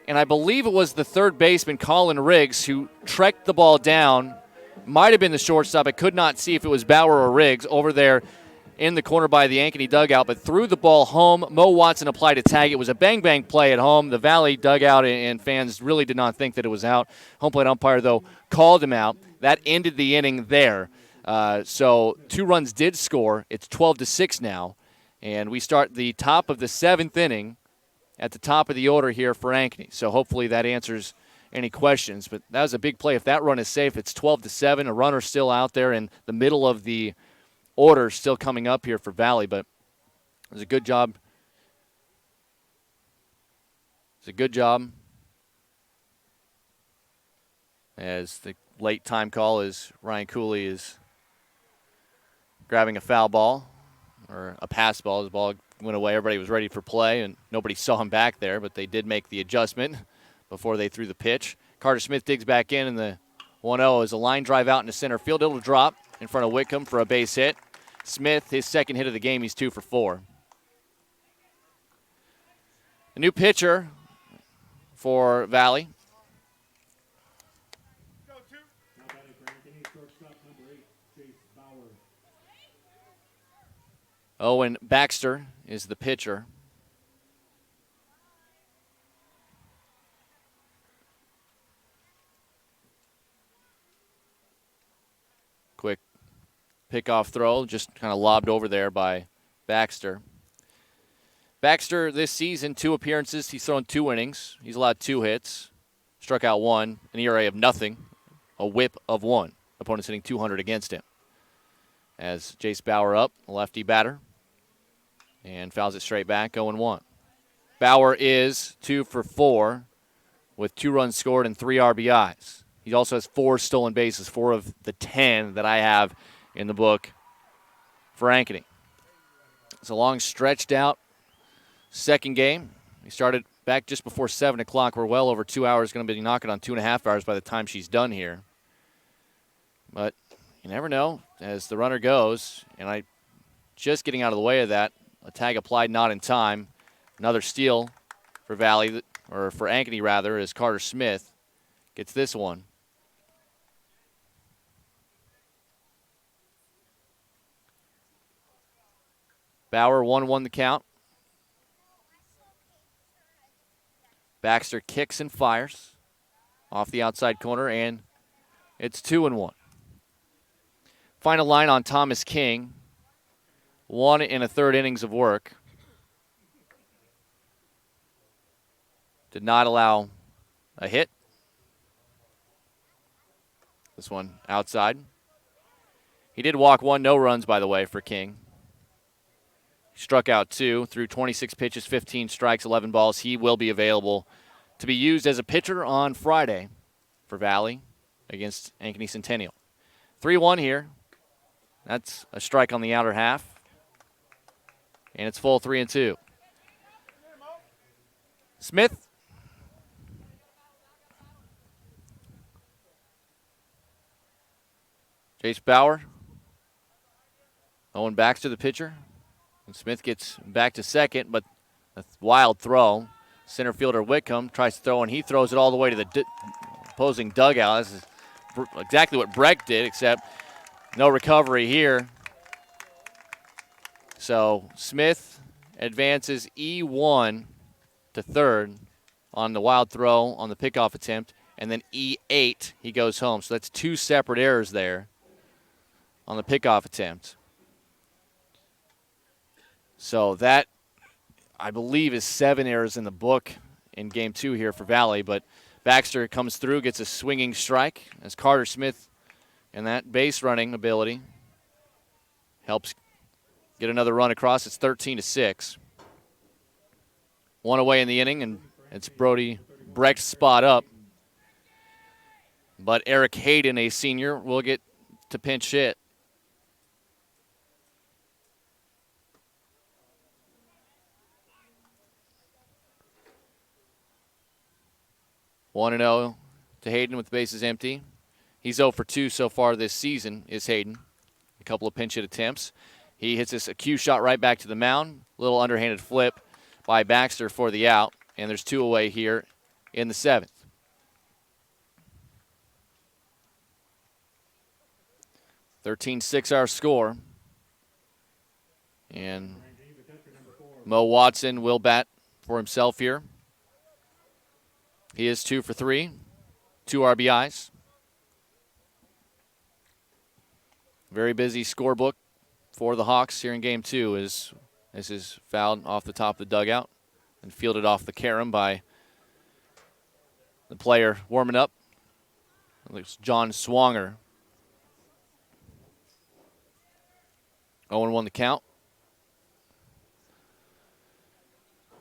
And I believe it was the third baseman, Colin Riggs, who trekked the ball down. Might have been the shortstop. I could not see if it was Bauer or Riggs over there in the corner by the Ankeny dugout, but threw the ball home. Mo Watson applied a tag. It was a bang-bang play at home. The Valley dugout and fans really did not think that it was out. Home plate umpire, though, called him out. That ended the inning there. So 2 runs did score. It's 12-6 now. And we start the top of the 7th inning at the top of the order here for Ankeny. So hopefully that answers any questions. But that was a big play. If that run is safe, it's 12-7. A runner still out there in the middle of the order still coming up here for Valley, but it was a good job. It's a good job as the late time call is Ryan Cooley is grabbing a foul ball or a pass ball. The ball went away. Everybody was ready for play, and nobody saw him back there, but they did make the adjustment before they threw the pitch. Carter Smith digs back in, and the 1-0 is a line drive out into center field. It'll drop in front of Whitcomb for a base hit. Smith, his second hit of the game, he's 2 for 4. The new pitcher for Valley. Owen Baxter is the pitcher. Quick pickoff throw, just kind of lobbed over there by Baxter. Baxter this season, 2 appearances. He's thrown 2 innings. He's allowed 2 hits. Struck out 1, an ERA of nothing, a whip of 1. Opponent's hitting 200 against him. As Jace Bauer up, a lefty batter, and fouls it straight back, 0-1. Bauer is 2 for 4 with 2 runs scored and 3 RBIs. He also has 4 stolen bases, 4 of the 10 that I have in the book for Ankeny. It's a long stretched out second game. He started back just before 7 o'clock. We're well over 2 hours, going to be knocking on 2.5 hours by the time she's done here. But you never know as the runner goes, and I just getting out of the way of that. A tag applied not in time. Another steal for Valley, or for Ankeny rather, as Carter Smith gets this one. Bauer 1-1 the count. Baxter kicks and fires off the outside corner, and it's 2-1. Final line on Thomas King. 1 1/3 innings of work. Did not allow a hit. This one outside. He did walk 1, no runs, by the way, for King. He struck out 2, threw 26 pitches, 15 strikes, 11 balls. He will be available to be used as a pitcher on Friday for Valley against Ankeny Centennial. 3-1 here. That's a strike on the outer half. And it's full 3-2. Smith. Jace Bauer. Owen Baxter, the pitcher. And Smith gets back to second, but a wild throw. Center fielder Whitcomb tries to throw, and he throws it all the way to the opposing dugout. This is exactly what Breck did, except no recovery here. So Smith advances E1 to third on the wild throw on the pickoff attempt, and then E8, he goes home. So that's 2 separate errors there on the pickoff attempt. So that, I believe, is 7 errors in the book in game 2 here for Valley, but Baxter comes through, gets a swinging strike as Carter Smith and that base running ability helps get another run across. It's 13-6. 1 away in the inning, and it's Brody Brecht's spot up. But Eric Hayden, a senior, will get to pinch hit. One 1-0 to Hayden with the bases empty. He's 0 for 2 so far this season, is Hayden. A couple of pinch hit attempts. He hits a cue shot right back to the mound. Little underhanded flip by Baxter for the out. And there's 2 away here in the 7th. Our score. And Mo Watson will bat for himself here. He is 2 for 3, 2 RBIs. Very busy scorebook for the Hawks here in game 2 as this is fouled off the top of the dugout and fielded off the carom by the player warming up. It's John Swanger. 0-1 the count.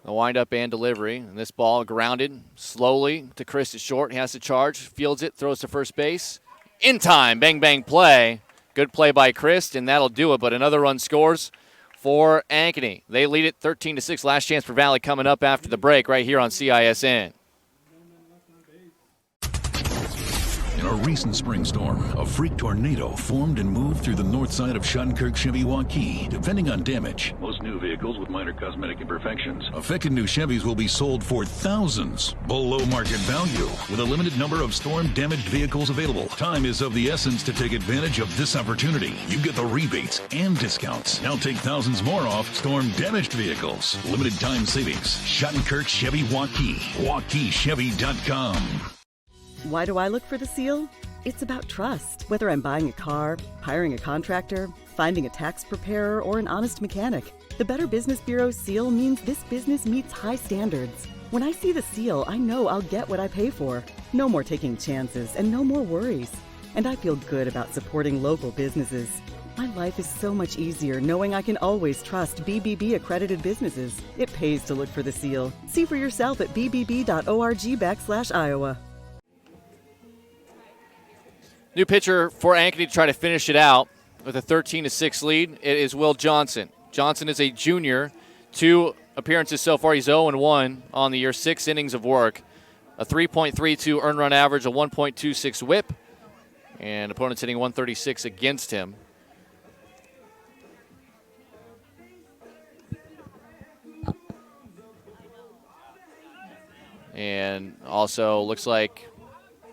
The windup and delivery. And this ball grounded slowly to Chris at short. He has to charge, fields it, throws to first base. In time, bang, bang play. Good play by Chris, and that'll do it. But another run scores for Ankeny. They lead it 13-6. Last chance for Valley coming up after the break right here on CISN. In a recent spring storm, a freak tornado formed and moved through the north side of Shuttlenkirk Chevy Waukee. Depending on damage, most new vehicles with minor cosmetic imperfections. Affected new Chevys will be sold for thousands below market value with a limited number of storm-damaged vehicles available. Time is of the essence to take advantage of this opportunity. You get the rebates and discounts. Now take thousands more off storm-damaged vehicles. Limited time savings. Shuttlenkirk Chevy Waukee. WaukeeChevy.com. Why do I look for the seal? It's about trust. Whether I'm buying a car, hiring a contractor, finding a tax preparer, or an honest mechanic, the Better Business Bureau's seal means this business meets high standards. When I see the seal, I know I'll get what I pay for. No more taking chances and no more worries. And I feel good about supporting local businesses. My life is so much easier knowing I can always trust BBB accredited businesses. It pays to look for the seal. See for yourself at bbb.org/Iowa. New pitcher for Ankeny to try to finish it out with a 13-6 lead. It is Will Johnson. Johnson is a junior, 2 appearances so far, he's 0-1 on the year, 6 innings of work, a 3.32 earned run average, a 1.26 whip, and opponents hitting 136 against him. And also looks like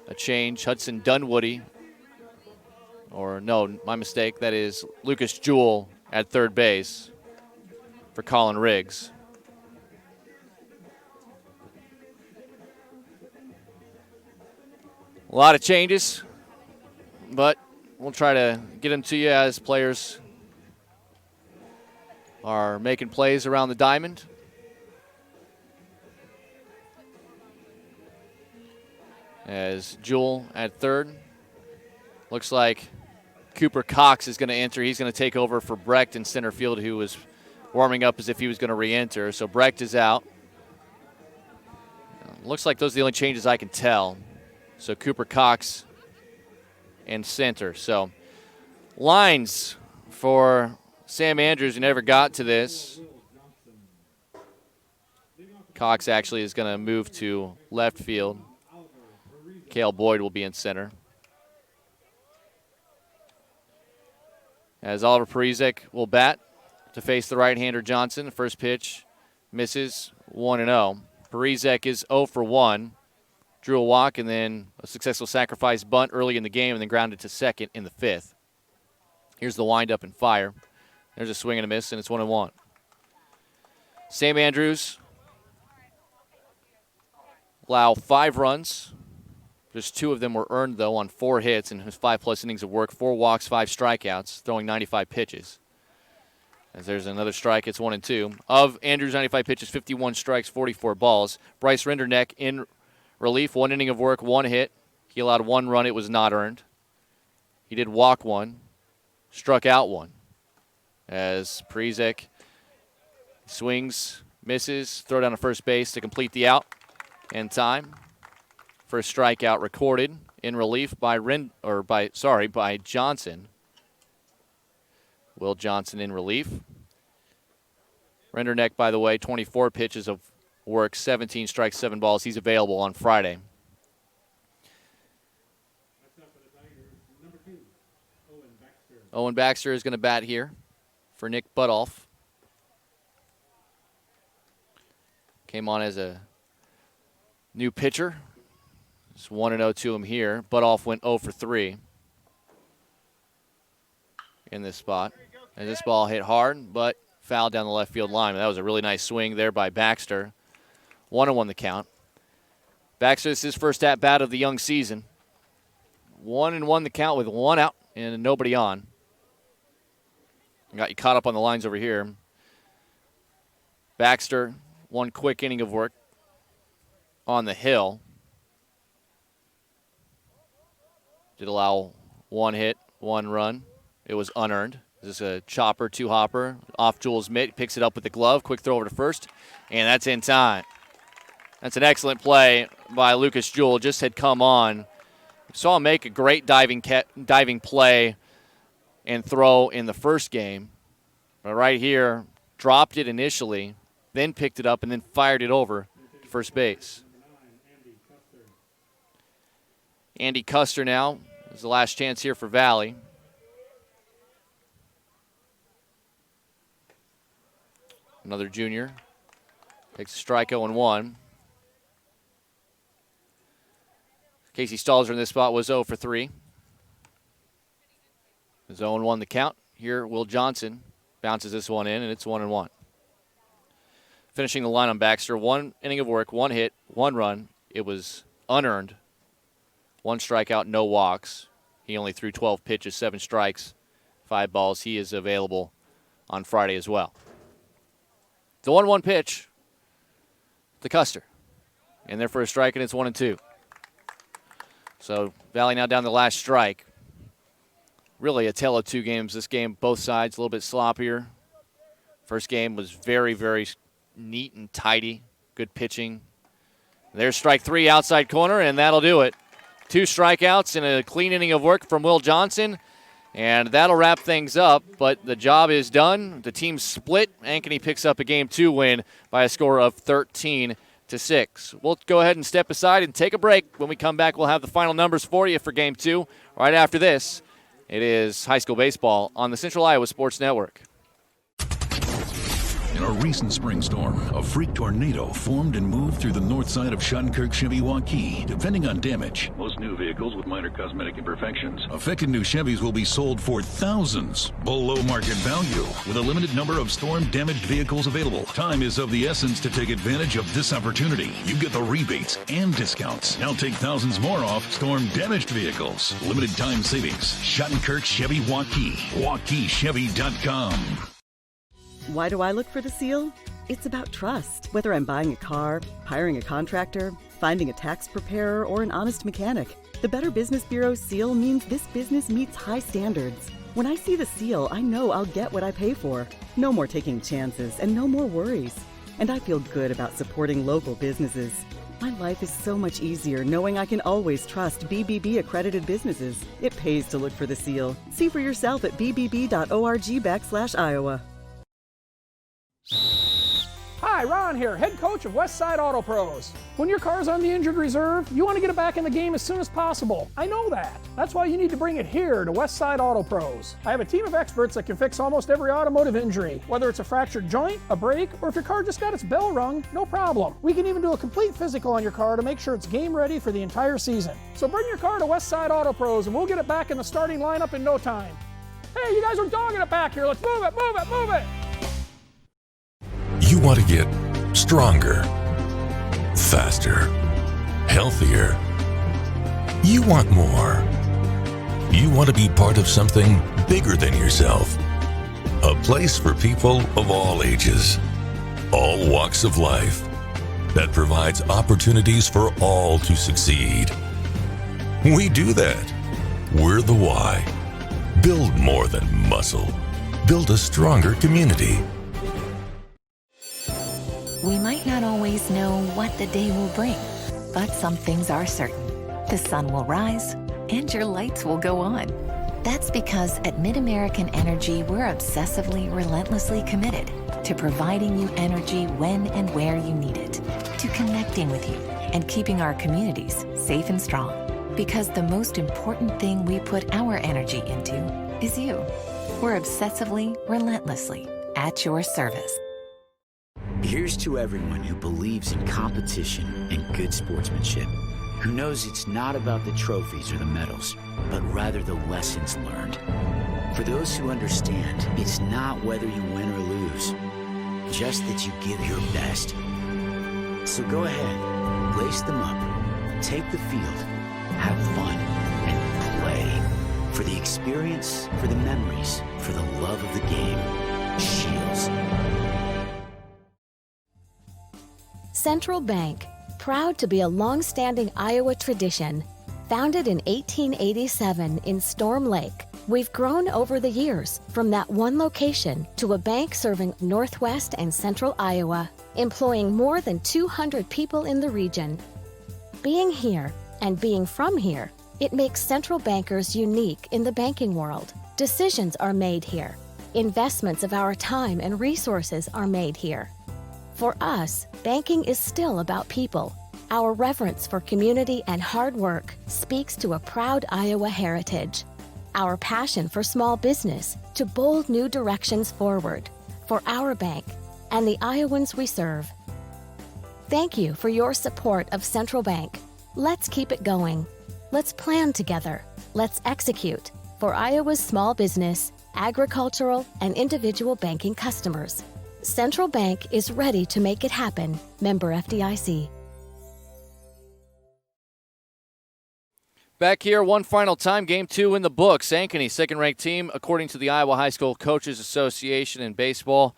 a change. Hudson Dunwoody, or no, my mistake. That is Lucas Jewell at third base for Colin Riggs. A lot of changes, but we'll try to get them to you as players are making plays around the diamond. As Jewell at third. Looks like Cooper Cox is going to enter. He's going to take over for Brecht in center field, who was warming up as if he was going to re-enter. So Brecht is out. Looks like those are the only changes I can tell. So Cooper Cox in center. So lines for Sam Andrews, who never got to this. Cox actually is going to move to left field. Cale Boyd will be in center. As Oliver Parizek will bat to face the right-hander Johnson. First pitch misses, 1-0. Parizek is 0-for-1. Drew a walk and then a successful sacrifice bunt early in the game and then grounded to second in the fifth. Here's the windup and fire. There's a swing and a miss, and it's 1-1. Sam Andrews allow 5 runs. Just 2 of them were earned, though, on 4 hits in his 5+ innings of work, 4 walks, 5 strikeouts, throwing 95 pitches. As there's another strike, it's 1-2. Of Andrews' 95 pitches, 51 strikes, 44 balls. Bryce Rinderneck in relief, 1 inning of work, 1 hit. He allowed 1 run. It was not earned. He did walk 1, struck out 1. As Parizek swings, misses, throw down to first base to complete the out in time. First strikeout recorded in relief by Johnson. Will Johnson in relief. Rinderneck, by the way, 24 pitches of work, 17 strikes, 7 balls. He's available on Friday. Owen Baxter is going to bat here for Nick Butoff. Came on as a new pitcher. It's 1-0 to him here. Butoff went 0-for-3 in this spot. And this ball hit hard, but fouled down the left field line. That was a really nice swing there by Baxter. 1-1 the count. Baxter, this is his first at-bat of the young season. 1-1 the count with 1 out and nobody on. Got you caught up on the lines over here. Baxter, 1 quick inning of work on the hill. Did allow 1 hit, 1 run. It was unearned. This is a chopper, 2-hopper. Off Jewell's mitt, picks it up with the glove. Quick throw over to first, and that's in time. That's an excellent play by Lucas Jewell. Just had come on. Saw him make a great diving play and throw in the first game. But right here, dropped it initially, then picked it up, and then fired it over to first base. Andy Custer now is the last chance here for Valley. Another junior. Takes a strike, 0-1. Casey Stalzer in this spot was 0-for-3. It's 0-1 the count. Here, Will Johnson bounces this one in, and it's 1-1. Finishing the line on Baxter, 1 inning of work, 1 hit, 1 run. It was unearned. 1 strikeout, no walks. He only threw 12 pitches, 7 strikes, 5 balls. He is available on Friday as well. The 1-1 pitch to Custer. And there for a strike, and it's 1-2. So Valley now down the last strike. Really a tale of 2 games. This game, both sides, a little bit sloppier. First game was very, very neat and tidy. Good pitching. There's strike 3 outside corner, and that'll do it. 2 strikeouts and a clean inning of work from Will Johnson. And that'll wrap things up, but the job is done. The team split. Ankeny picks up a Game 2 win by a score of 13-6. We'll go ahead and step aside and take a break. When we come back, we'll have the final numbers for you for Game 2. Right after this, it is high school baseball on the Central Iowa Sports Network. In a recent spring storm, a freak tornado formed and moved through the north side of Shunkirk-Chevy-Waukee. Depending on damage, most new vehicles with minor cosmetic imperfections. Affected new Chevys will be sold for thousands below market value, with a limited number of storm-damaged vehicles available. Time is of the essence to take advantage of this opportunity. You get the rebates and discounts. Now take thousands more off storm-damaged vehicles. Limited time savings. Shunkirk-Chevy-Waukee. WaukeeChevy.com. Why do I look for the seal? It's about trust. Whether I'm buying a car, hiring a contractor, finding a tax preparer, or an honest mechanic, the Better Business Bureau seal means this business meets high standards. When I see the seal, I know I'll get what I pay for. No more taking chances and no more worries. And I feel good about supporting local businesses. My life is so much easier knowing I can always trust BBB accredited businesses. It pays to look for the seal. See for yourself at bbb.org/Iowa. Hi, Ron here, head coach of Westside Auto Pros. When your car's on the injured reserve, you want to get it back in the game as soon as possible. I know that. That's why you need to bring it here to Westside Auto Pros. I have a team of experts that can fix almost every automotive injury. Whether it's a fractured joint, a brake, or if your car just got its bell rung, no problem. We can even do a complete physical on your car to make sure it's game ready for the entire season. So bring your car to Westside Auto Pros and we'll get it back in the starting lineup in no time. Hey, you guys are dogging it back here. Let's move it, move it, move it. You want to get stronger, faster, healthier. You want more. You want to be part of something bigger than yourself. A place for people of all ages, all walks of life, that provides opportunities for all to succeed. We do that. We're the why. Build more than muscle. Build a stronger community. We might not always know what the day will bring, but some things are certain. The sun will rise and your lights will go on. That's because at MidAmerican Energy, we're obsessively, relentlessly committed to providing you energy when and where you need it, to connecting with you and keeping our communities safe and strong. Because the most important thing we put our energy into is you. We're obsessively, relentlessly at your service. Here's to everyone who believes in competition and good sportsmanship, who knows it's not about the trophies or the medals, but rather the lessons learned. For those who understand, it's not whether you win or lose, just that you give your best. So go ahead, lace them up, take the field, have fun, and play. For the experience, for the memories, for the love of the game. Shields. Central Bank, proud to be a long-standing Iowa tradition. Founded in 1887 in Storm Lake, we've grown over the years from that one location to a bank serving northwest and central Iowa, employing more than 200 people in the region. Being here and being from here, it makes Central Bankers unique in the banking world. Decisions are made here. Investments of our time and resources are made here. For us, banking is still about people. Our reverence for community and hard work speaks to a proud Iowa heritage. Our passion for small business to bold new directions forward for our bank and the Iowans we serve. Thank you for your support of Central Bank. Let's keep it going. Let's plan together. Let's execute for Iowa's small business, agricultural, and individual banking customers. Central Bank is ready to make it happen. Member FDIC. Back here one final time, Game 2 in the books. Ankeny, second-ranked team, according to the Iowa High School Coaches Association in baseball.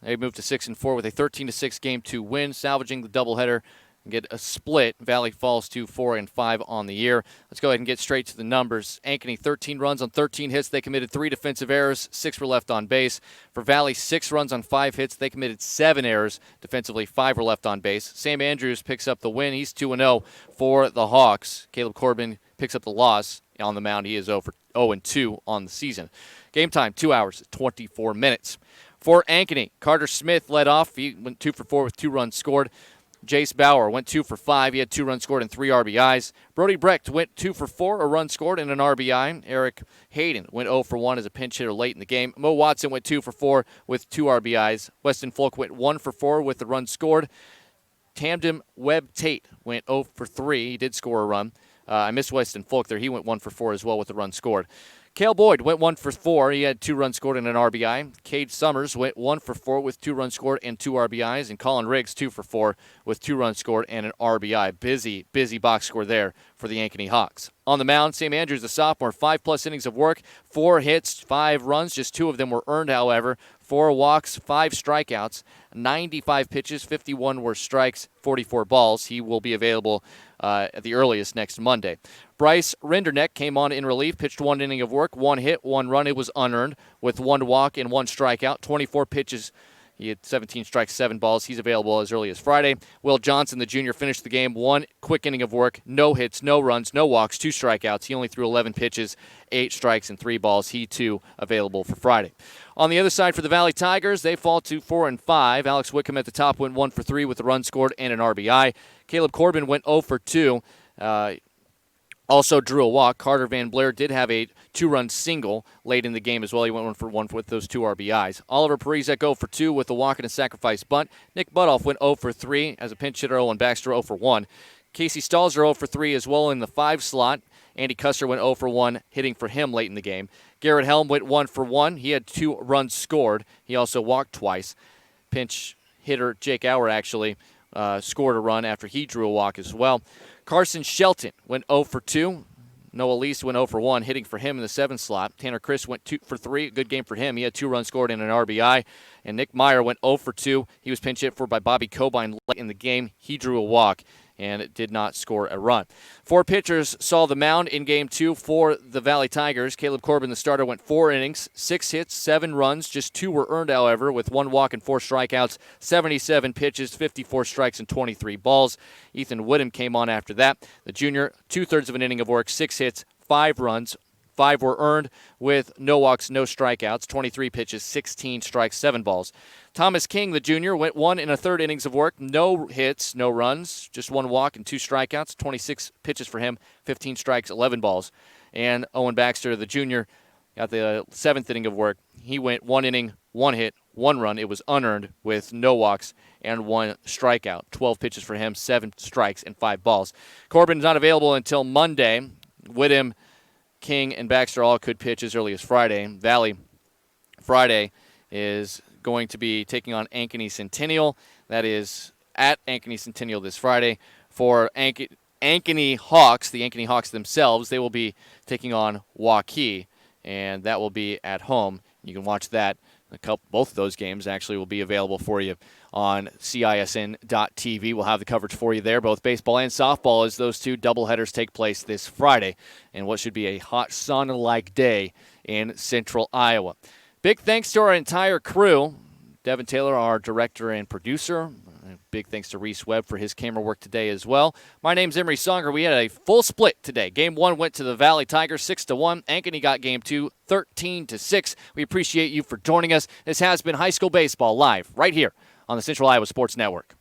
They moved to 6-4 with a 13-6 Game 2 win, salvaging the doubleheader and get a split. Valley falls to 4-5 on the year. Let's go ahead and get straight to the numbers. Ankeny, 13 runs on 13 hits. They committed 3 defensive errors. 6 were left on base. For Valley, 6 runs on 5 hits. They committed 7 errors. Defensively, 5 were left on base. Sam Andrews picks up the win. He's 2-0 for the Hawks. Caleb Corbin picks up the loss. on the mound. He is 0-2 on the season. Game time, 2 hours, 24 minutes. For Ankeny, Carter Smith led off. He went 2 for 4 with 2 runs scored. Jace Bauer went 2 for 5. He had 2 runs scored and 3 RBIs. Brody Brecht went 2 for 4, a run scored and an RBI. Eric Hayden went 0 for 1 as a pinch hitter late in the game. Mo Watson went 2 for 4 with 2 RBIs. Weston Folk went 1 for 4 with the run scored. Tamden Webb Tate went 0 for 3. He did score a run. I missed Weston Folk there. He went 1 for 4 as well with the run scored. Cale Boyd went 1 for 4. He had 2 runs scored and an RBI. Cade Summers went 1 for 4 with 2 runs scored and 2 RBIs. And Colin Riggs 2 for 4 with 2 runs scored and an RBI. Busy box score there for the Ankeny Hawks. On the mound, Sam Andrews, the sophomore, 5+ innings of work, 4 hits, 5 runs. Just 2 of them were earned, however. 4 walks, 5 strikeouts, 95 pitches, 51 were strikes, 44 balls. He will be available at the earliest next Monday. Bryce Rinderneck came on in relief, pitched 1 inning of work, 1 hit, 1 run. It was unearned with 1 walk and 1 strikeout, 24 pitches. He had 17 strikes, 7 balls. He's available as early as Friday. Will Johnson, the junior, finished the game. 1 quick inning of work, no hits, no runs, no walks, 2 strikeouts. He only threw 11 pitches, 8 strikes, and 3 balls. He, too, available for Friday. On the other side for the Valley Tigers, they fall to 4-5. Alex Wickham at the top went 1 for 3 with a run scored and an RBI. Caleb Corbin went 0 for 2. Also drew a walk. Carter Van Blair did have a 2-run single late in the game as well. He went 1 for 1 with those 2 RBIs. Oliver Parizek 0 for 2 with a walk and a sacrifice bunt. Nick Butoff went 0 for 3 as a pinch hitter. Owen Baxter 0 for 1. Casey Stalzer 0 for 3 as well in the 5 slot. Andy Custer went 0 for 1, hitting for him late in the game. Garrett Helm went 1 for 1. He had 2 runs scored. He also walked twice. Pinch hitter Jake Auer actually scored a run after he drew a walk as well. Carson Shelton went 0 for 2. Noah Lease went 0 for 1, hitting for him in the 7 slot. Tanner Chris went 2 for 3. Good game for him. He had 2 runs scored and an RBI. And Nick Meyer went 0 for 2. He was pinch hit for by Bobby Cobine late in the game. He drew a walk and did not score a run. 4 pitchers saw the mound in Game 2 for the Valley Tigers. Caleb Corbin, the starter, went 4 innings, 6 hits, 7 runs. Just 2 were earned, however, with 1 walk and 4 strikeouts, 77 pitches, 54 strikes, and 23 balls. Ethan Woodham came on after that. The junior, 2/3 of an inning of work, 6 hits, 5 runs. 5 were earned with no walks, no strikeouts, 23 pitches, 16 strikes, 7 balls. Thomas King, the junior, went 1 1/3 innings of work, no hits, no runs, just 1 walk and 2 strikeouts, 26 pitches for him, 15 strikes, 11 balls. And Owen Baxter, the junior, got the 7th inning of work. He went 1 inning, 1 hit, 1 run. It was unearned with no walks and 1 strikeout. 12 pitches for him, 7 strikes, and 5 balls. Corbin's not available until Monday. Whittem, King, and Baxter all could pitch as early as Friday. Valley Friday is going to be taking on Ankeny Centennial. That is at Ankeny Centennial this Friday. For Ankeny Hawks, the Ankeny Hawks themselves, they will be taking on Waukee, and that will be at home. You can watch that. Both of those games actually will be available for you on CISN.TV. We'll have the coverage for you there, both baseball and softball, as those 2 doubleheaders take place this Friday in what should be a hot sauna-like day in central Iowa. Big thanks to our entire crew. Devin Taylor, our director and producer. Big thanks to Reese Webb for his camera work today as well. My name's Emery Songer. We had a full split today. Game 1 went to the Valley Tigers 6-1. Ankeny got Game 2 13-6. We appreciate you for joining us. This has been High School Baseball live right here on the Central Iowa Sports Network.